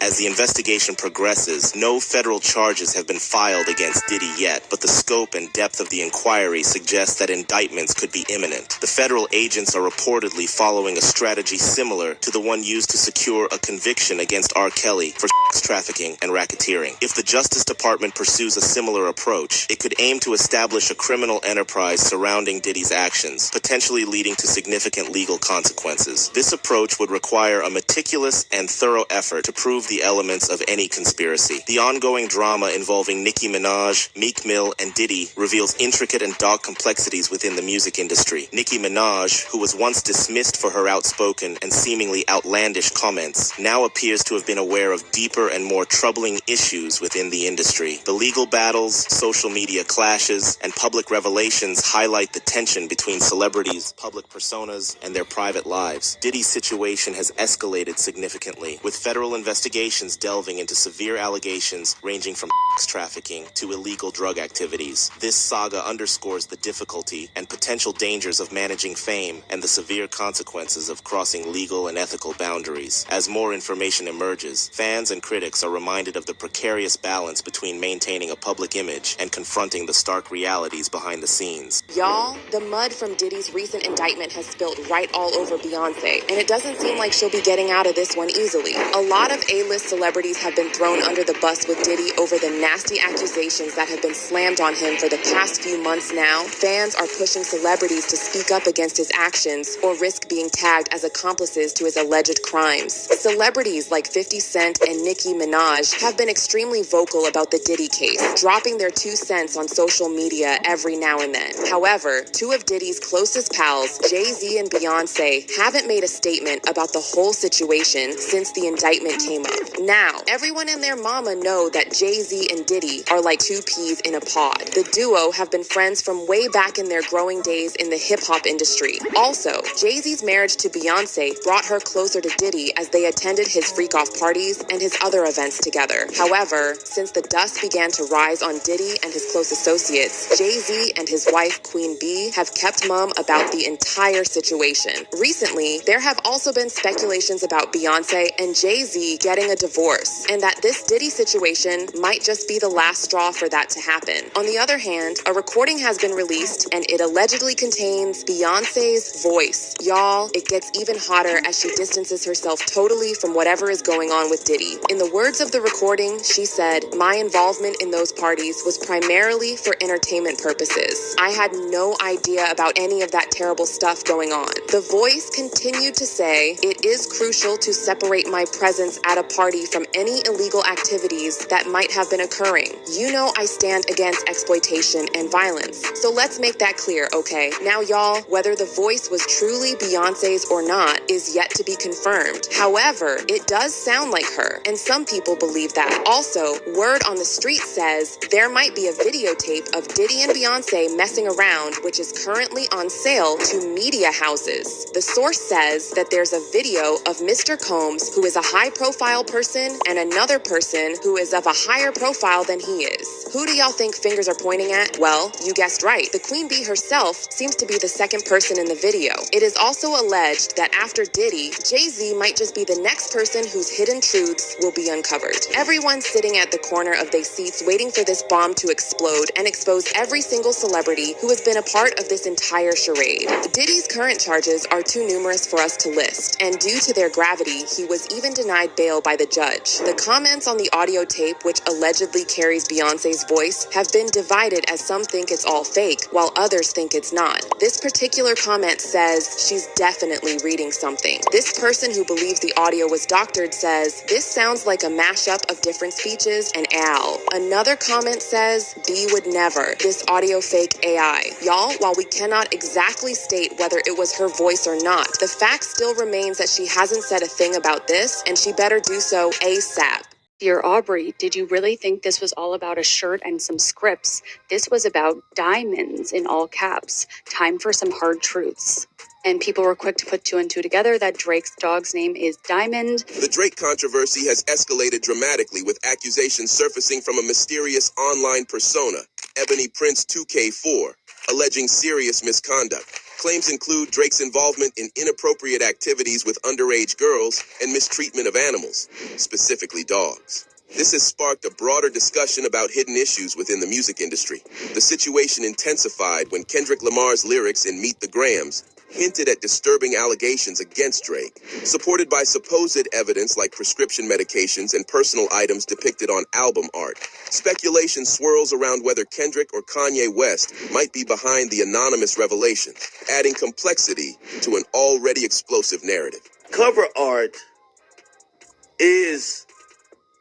As the investigation progresses, no federal charges have been filed against Diddy yet, but the scope and depth of the inquiry suggests that indictments could be imminent. The federal agents are reportedly following a strategy similar to the one used to secure a conviction against R. Kelly for sex trafficking and racketeering. If the Justice Department pursues a similar approach, it could aim to establish a criminal enterprise surrounding Diddy's actions, potentially leading to significant legal consequences. This approach would require a meticulous and thorough effort to prove the elements of any conspiracy. The ongoing drama involving Nicki Minaj, Meek Mill, and Diddy reveals intricate and dark complexities within the music industry. Nicki Minaj, who was once dismissed for her outspoken and seemingly outlandish comments, now appears to have been aware of deeper and more troubling issues within the industry. The legal battles, social media clashes, and public revelations highlight the tension between celebrities, public personas, and their private lives. Diddy's situation has escalated significantly, with federal investigations delving into severe allegations ranging from sex trafficking to illegal drug activities. This saga underscores the difficulty and potential dangers of managing fame and the severe consequences of crossing legal and ethical boundaries. As more information emerges, fans and critics are reminded of the precarious balance between maintaining a public image and confronting the stark realities behind the scenes. Y'all, the mud from Diddy's recent indictment has spilled right all over Beyonce, and it doesn't seem like she'll be getting out of this one easily. A lot of A-list celebrities have been thrown under the bus with Diddy over the nasty accusations that have been slammed on him for the past few months now. Fans are pushing celebrities to speak up against his actions or risk being tagged as accomplices to his alleged crimes. Celebrities like 50 Cent and Nicki Minaj have been extremely vocal about the Diddy case, dropping their 2 cents on social media every now and then. However, 2 of Diddy's closest pals, Jay-Z and Beyonce, haven't made a statement about the whole situation since the indictment came up. Now, everyone and their mama know that Jay-Z and Diddy are like 2 peas in a pod. The duo have been friends from way back in their growing days in the hip-hop industry. Also, Jay-Z's marriage to Beyonce brought her closer to Diddy as they attended his freak-off parties and his other events together. However, since the dust began to rise on Diddy and his close associates, Jay-Z and his wife, Queen Bee, have kept mum about the entire situation. Recently, there have also been speculations about Beyonce and Jay-Z getting a divorce, and that this Diddy situation might just be the last straw for that to happen. On the other hand, a recording has been released, and it allegedly contains Beyonce's voice. Y'all, it gets even hotter as she distances herself totally from whatever is going on with Diddy. In the words of the recording, she said, "My involvement in those parties was primarily for entertainment purposes. I had no idea about any of that terrible stuff going on." The voice continued to say, "It is crucial to separate my presence at a party from any illegal activities that might have been occurring. You know I stand against exploitation and violence. So let's make that clear, okay? Now y'all, whether the voice was truly Beyonce's or not is yet to be confirmed. However, it does sound like her, and some people believe that. Also, word on the street says there might be a videotape of Diddy and Beyonce messing around, which is currently on sale to media houses. The source says that there's a video of Mr. Combs, who is a high-profile person, and another person who is of a higher profile than he is. Who do y'all think fingers are pointing at? Well, you guessed right. The Queen Bee herself seems to be the second person in the video. It is also alleged that after Diddy, Jay-Z might just be the next person whose hidden truths will be uncovered. Everyone's sitting at the corner of their seats waiting for this bomb to explode and expose every single celebrity who has been a part of this entire charade. Diddy's current charges are too numerous for us to list, and due to their gravity, he was even denied bail by the judge. The comments on the audio tape, which allegedly carries Beyonce's voice, have been divided as some think it's all fake, while others think it's not. This particular comment says she's definitely reading something. This person who believes the audio was doctored says, "This sounds like a mashup of different speeches and Al." Another comment says, "B would never. This audio fake AI." Y'all, while we cannot exactly state whether it was her voice or not, the fact still remains that she hasn't said a thing about this, and she better do so ASAP. Dear Aubrey, did you really think this was all about a shirt and some scripts? This was about diamonds in all caps. Time for some hard truths. And people were quick to put 2 and 2 together that Drake's dog's name is Diamond. The Drake controversy has escalated dramatically with accusations surfacing from a mysterious online persona, Ebony Prince 2K4, alleging serious misconduct. Claims include Drake's involvement in inappropriate activities with underage girls and mistreatment of animals, specifically dogs. This has sparked a broader discussion about hidden issues within the music industry. The situation intensified when Kendrick Lamar's lyrics in Meet the Grams hinted at disturbing allegations against Drake, supported by supposed evidence like prescription medications and personal items depicted on album art. Speculation swirls around whether Kendrick or Kanye West might be behind the anonymous revelations, adding complexity to an already explosive narrative. Cover art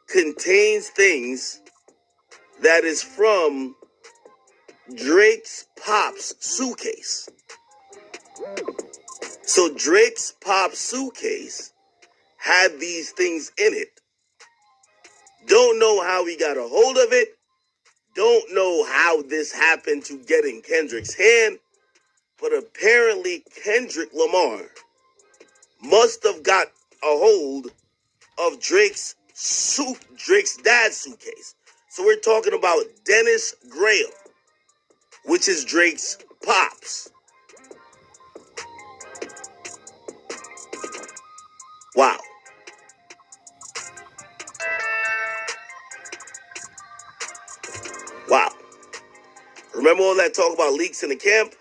contains things that is from Drake's Pop's suitcase. So Drake's Pop's suitcase had these things in it. Don't know how he got a hold of it. Don't know how this happened to get in Kendrick's hand. But apparently Kendrick Lamar must have got a hold of Drake's dad's suitcase. So we're talking about Dennis Graham, which is Drake's pops. Wow. Wow. Remember all that talk about leaks in the camp?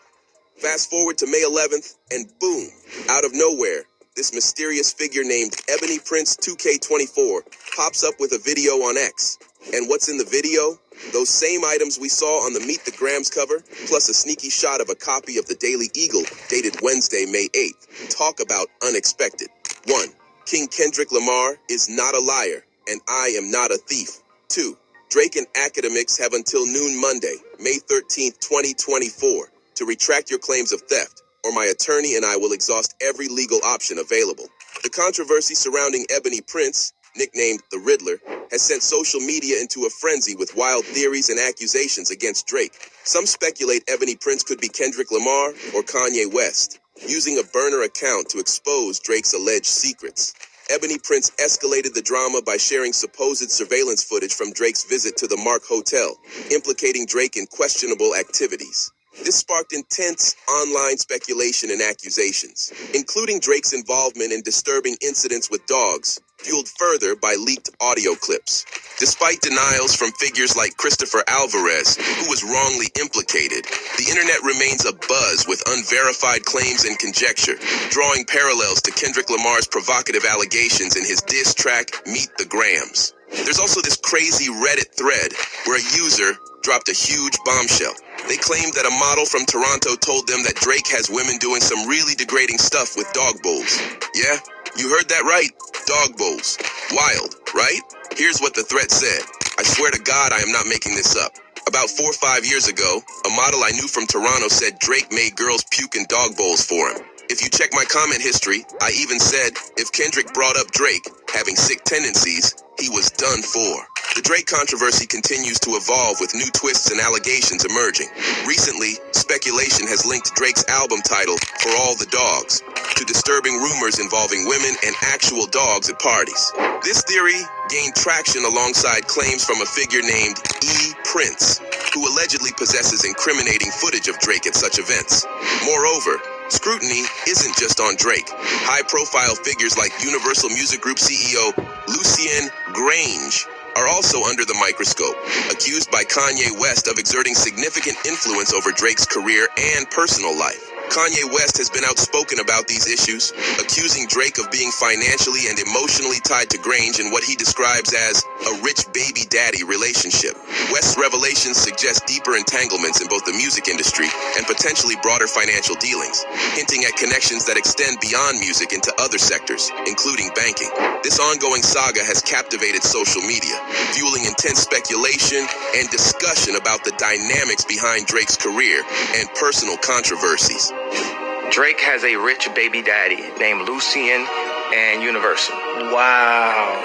Fast forward to May 11th, and boom, out of nowhere, this mysterious figure named Ebony Prince 2K24 pops up with a video on X. And what's in the video? Those same items we saw on the Meet the Grams cover, plus a sneaky shot of a copy of the Daily Eagle dated Wednesday, May 8th. Talk about unexpected. 1. King Kendrick Lamar is not a liar, and I am not a thief. 2. Drake and academics have until noon Monday, May 13th, 2024, to retract your claims of theft, or my attorney and I will exhaust every legal option available. The controversy surrounding Ebony Prince, nicknamed the Riddler, has sent social media into a frenzy with wild theories and accusations against Drake. Some speculate Ebony Prince could be Kendrick Lamar or Kanye West, using a burner account to expose Drake's alleged secrets. Ebony Prince escalated the drama by sharing supposed surveillance footage from Drake's visit to the Mark Hotel, implicating Drake in questionable activities. This sparked intense online speculation and accusations, including Drake's involvement in disturbing incidents with dogs, fueled further by leaked audio clips. Despite denials from figures like Christopher Alvarez, who was wrongly implicated, the internet remains abuzz with unverified claims and conjecture, drawing parallels to Kendrick Lamar's provocative allegations in his diss track, Meet the Grams. There's also this crazy Reddit thread where a user dropped a huge bombshell. They claimed that a model from Toronto told them that Drake has women doing some really degrading stuff with dog bowls. Yeah, you heard that right. Dog bowls. Wild, right? Here's what the thread said. I swear to God I am not making this up. About 4 or 5 years ago, a model I knew from Toronto said Drake made girls puke in dog bowls for him. If you check my comment history, I even said if Kendrick brought up Drake having sick tendencies, he was done for. The Drake controversy continues to evolve with new twists and allegations emerging. Recently, speculation has linked Drake's album title, For All the Dogs, to disturbing rumors involving women and actual dogs at parties. This theory gained traction alongside claims from a figure named E. Prince, who allegedly possesses incriminating footage of Drake at such events. Moreover, scrutiny isn't just on Drake. High-profile figures like Universal Music Group CEO Lucien Grange are also under the microscope, accused by Kanye West of exerting significant influence over Drake's career and personal life. Kanye West has been outspoken about these issues, accusing Drake of being financially and emotionally tied to Grange in what he describes as a rich baby daddy relationship. West's revelations suggest deeper entanglements in both the music industry and potentially broader financial dealings, hinting at connections that extend beyond music into other sectors, including banking. This ongoing saga has captivated social media, fueling intense speculation and discussion about the dynamics behind Drake's career and personal controversies. Drake has a rich baby daddy named Lucien and Universal. Wow.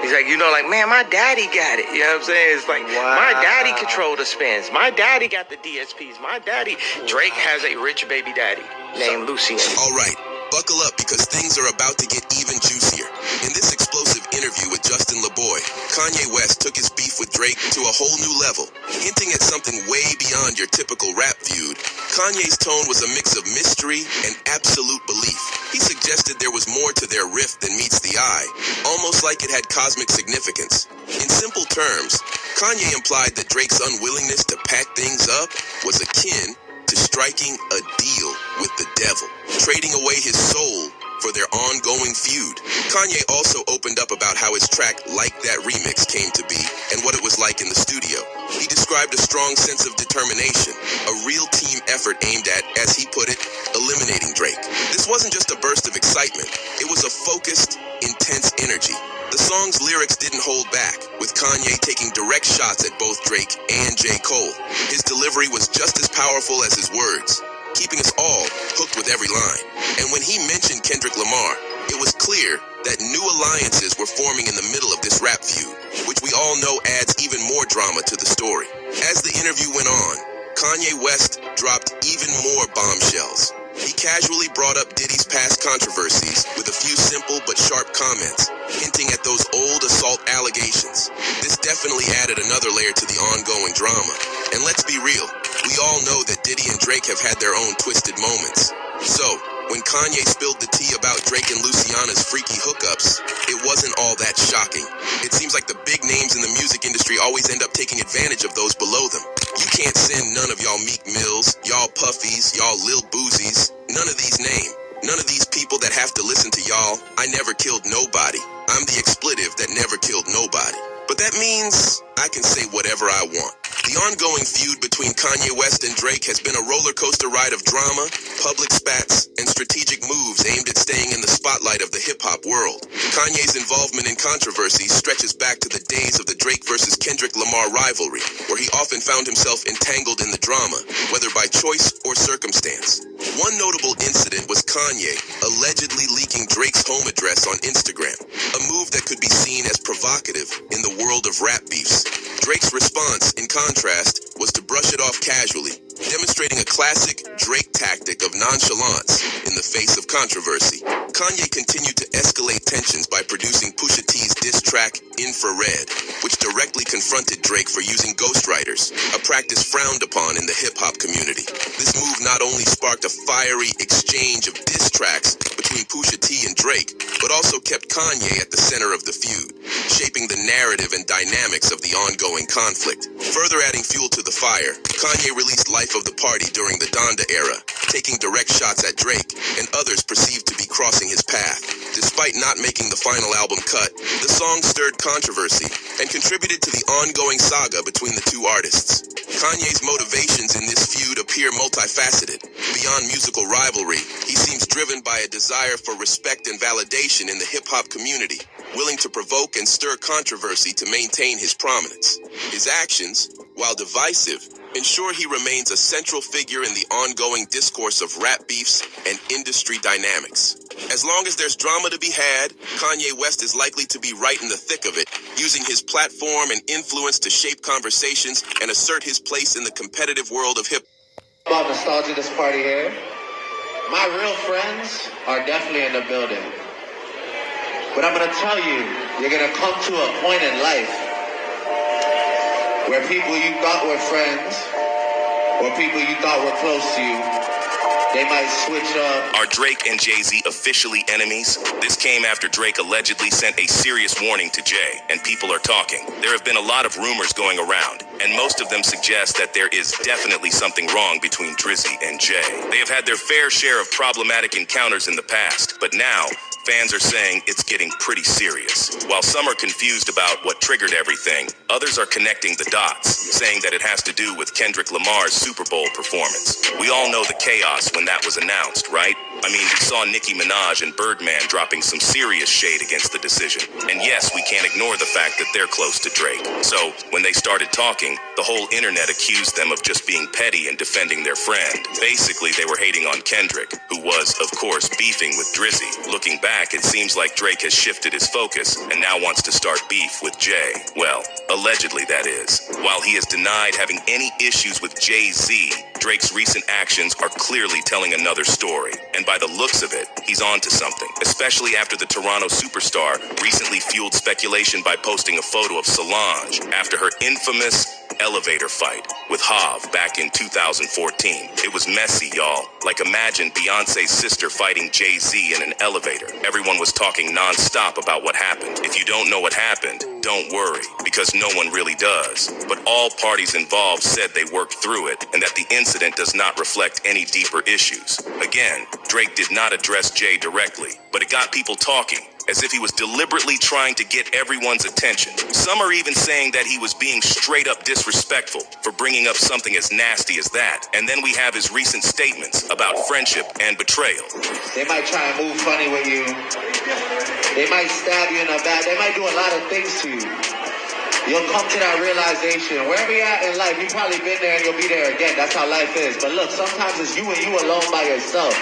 He's like, like, man, my daddy got it. You know what I'm saying? It's like, my daddy controlled the spins. My daddy got the DSPs. My daddy. Drake has a rich baby daddy named Lucien. All right, buckle up because things are about to get even juicier. In this explosive interview with Justin LeBoy, Kanye West took his beef with Drake to a whole new level. Hinting at something way beyond your typical rap feud, Kanye's tone was a mix of mystery and absolute belief. He suggested there was more to their rift than meets the eye, almost like it had cosmic significance. In simple terms, Kanye implied that Drake's unwillingness to pack things up was akin to striking a deal with the devil, trading away his soul for their ongoing feud. Kanye also opened up about how his track Like That Remix came to be and what it was like in the studio. He described a strong sense of determination, a real team effort aimed at, as he put it, eliminating Drake. This wasn't just a burst of excitement, it was a focused, intense energy. The song's lyrics didn't hold back, with Kanye taking direct shots at both Drake and J. Cole. His delivery was just as powerful as his words, keeping us all hooked with every line. And when he mentioned Kendrick Lamar, it was clear that new alliances were forming in the middle of this rap feud, which we all know adds even more drama to the story. As the interview went on, Kanye West dropped even more bombshells. He casually brought up Diddy's past controversies with a few simple but sharp comments, hinting at those old assault allegations. This definitely added another layer to the ongoing drama. And let's be real, we all know that Diddy and Drake have had their own twisted moments. So, when Kanye spilled the tea about Drake and Luciana's freaky hookups, it wasn't all that shocking. It seems like the big names in the music industry always end up taking advantage of those below them. You can't send none of y'all Meek Mills, y'all Puffies, y'all Lil Boozies, none of these name. None of these people that have to listen to y'all, I never killed nobody. I'm the expletive that never killed nobody. But that means I can say whatever I want. The ongoing feud between Kanye West and Drake has been a roller coaster ride of drama, public spats, and strategic moves aimed at staying in the spotlight of the hip-hop world. Kanye's involvement in controversy stretches back to the days of the Drake versus Kendrick Lamar rivalry, where he often found himself entangled in the drama, whether by choice or circumstance. One notable incident was Kanye allegedly leaking Drake's home address on Instagram, a move that could be seen as provocative in the world of rap beefs. Drake's response, in contrast, was to brush it off casually, demonstrating a classic Drake tactic of nonchalance in the face of controversy. Kanye continued to escalate tensions by producing Pusha T's diss track, Infrared, which directly confronted Drake for using ghostwriters, a practice frowned upon in the hip-hop community. This move not only sparked a fiery exchange of diss tracks between Pusha T and Drake, but also kept Kanye at the center of the feud, shaping the narrative and dynamics of the ongoing conflict. Further adding fuel to the fire, Kanye released Life of the Party during the Donda era, taking direct shots at Drake and others perceived to be crossing his path. Despite not making the final album cut, the song stirred controversy and contributed to the ongoing saga between the two artists. Kanye's motivations in this feud appear multifaceted. Beyond musical rivalry, he seems driven by a desire for respect and validation in the hip-hop community, willing to provoke and stir controversy to maintain his prominence. His actions, while divisive, ensure he remains a central figure in the ongoing discourse of rap beefs and industry dynamics. As long as there's drama to be had, Kanye West is likely to be right in the thick of it, using his platform and influence to shape conversations and assert his place in the competitive world of hip. About nostalgia this party here. My real friends are definitely in the building. But I'm gonna tell you, you're gonna come to a point in life where people you thought were friends or people you thought were close to you, they might switch up. Are Drake and Jay-Z officially enemies? This came after Drake allegedly sent a serious warning to Jay, and people are talking. There have been a lot of rumors going around, and most of them suggest that there is definitely something wrong between Drizzy and Jay. They have had their fair share of problematic encounters in the past, but now fans are saying it's getting pretty serious. While some are confused about what triggered everything, others are connecting the dots, saying that it has to do with Kendrick Lamar's Super Bowl performance. We all know the chaos when that was announced, right? I mean, we saw Nicki Minaj and Birdman dropping some serious shade against the decision. And yes, we can't ignore the fact that they're close to Drake. So, when they started talking, the whole internet accused them of just being petty and defending their friend. Basically, they were hating on Kendrick, who was, of course, beefing with Drizzy. Looking back, it seems like Drake has shifted his focus and now wants to start beef with Jay. Well, allegedly that is. While he has denied having any issues with Jay-Z, Drake's recent actions are clearly telling another story, and by the looks of it, he's onto something, especially after the Toronto superstar recently fueled speculation by posting a photo of Solange after her infamous elevator fight with Hav back in 2014. It was messy, y'all. Like, imagine Beyonce's sister fighting Jay-Z in an elevator. Everyone was talking non-stop about what happened. If you don't know what happened, don't worry, because no one really does. But all parties involved said they worked through it, and that the incident does not reflect any deeper issues. Again, Drake did not address Jay directly, but it got people talking, as if he was deliberately trying to get everyone's attention. Some are even saying that he was being straight up disrespectful for bringing up something as nasty as that. And then we have his recent statements about friendship and betrayal. They might try and move funny with you. They might stab you in the back. They might do a lot of things to you. You'll come to that realization. Wherever you're at in life, you've probably been there and you'll be there again. That's how life is. But look, sometimes it's you and you alone by yourself.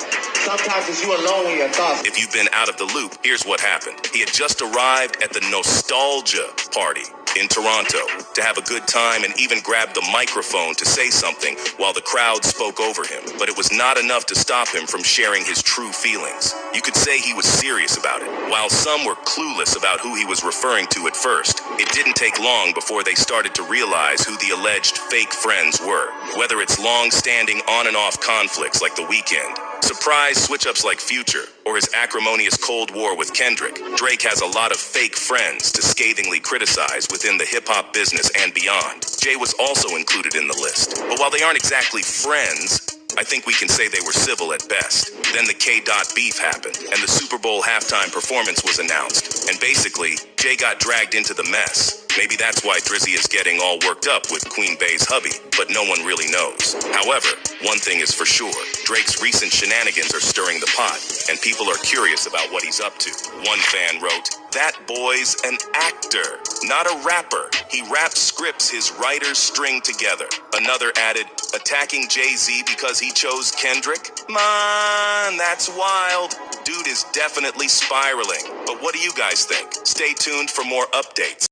Sometimes it's you alone with your thoughts. If you've been out of the loop, here's what happened. He had just arrived at the Nostalgia Party in Toronto to have a good time and even grabbed the microphone to say something while the crowd spoke over him. But it was not enough to stop him from sharing his true feelings. You could say he was serious about it. While some were clueless about who he was referring to at first, it didn't take long before they started to realize who the alleged fake friends were. Whether it's long-standing on and off conflicts like The Weeknd, surprise switch-ups like Future, or his acrimonious Cold War with Kendrick, Drake has a lot of fake friends to scathingly criticize within the hip-hop business and beyond. Jay was also included in the list. But while they aren't exactly friends, I think we can say they were civil at best. Then the K-Dot beef happened, and the Super Bowl halftime performance was announced. And basically, Jay got dragged into the mess. Maybe that's why Drizzy is getting all worked up with Queen Bey's hubby, but no one really knows. However, one thing is for sure, Drake's recent shenanigans are stirring the pot, and people are curious about what he's up to. One fan wrote, "That boy's an actor, not a rapper. He rap scripts his writers string together." Another added, "Attacking Jay-Z because he chose Kendrick? Man, that's wild. Dude is definitely spiraling." But what do you guys think? Stay tuned for more updates.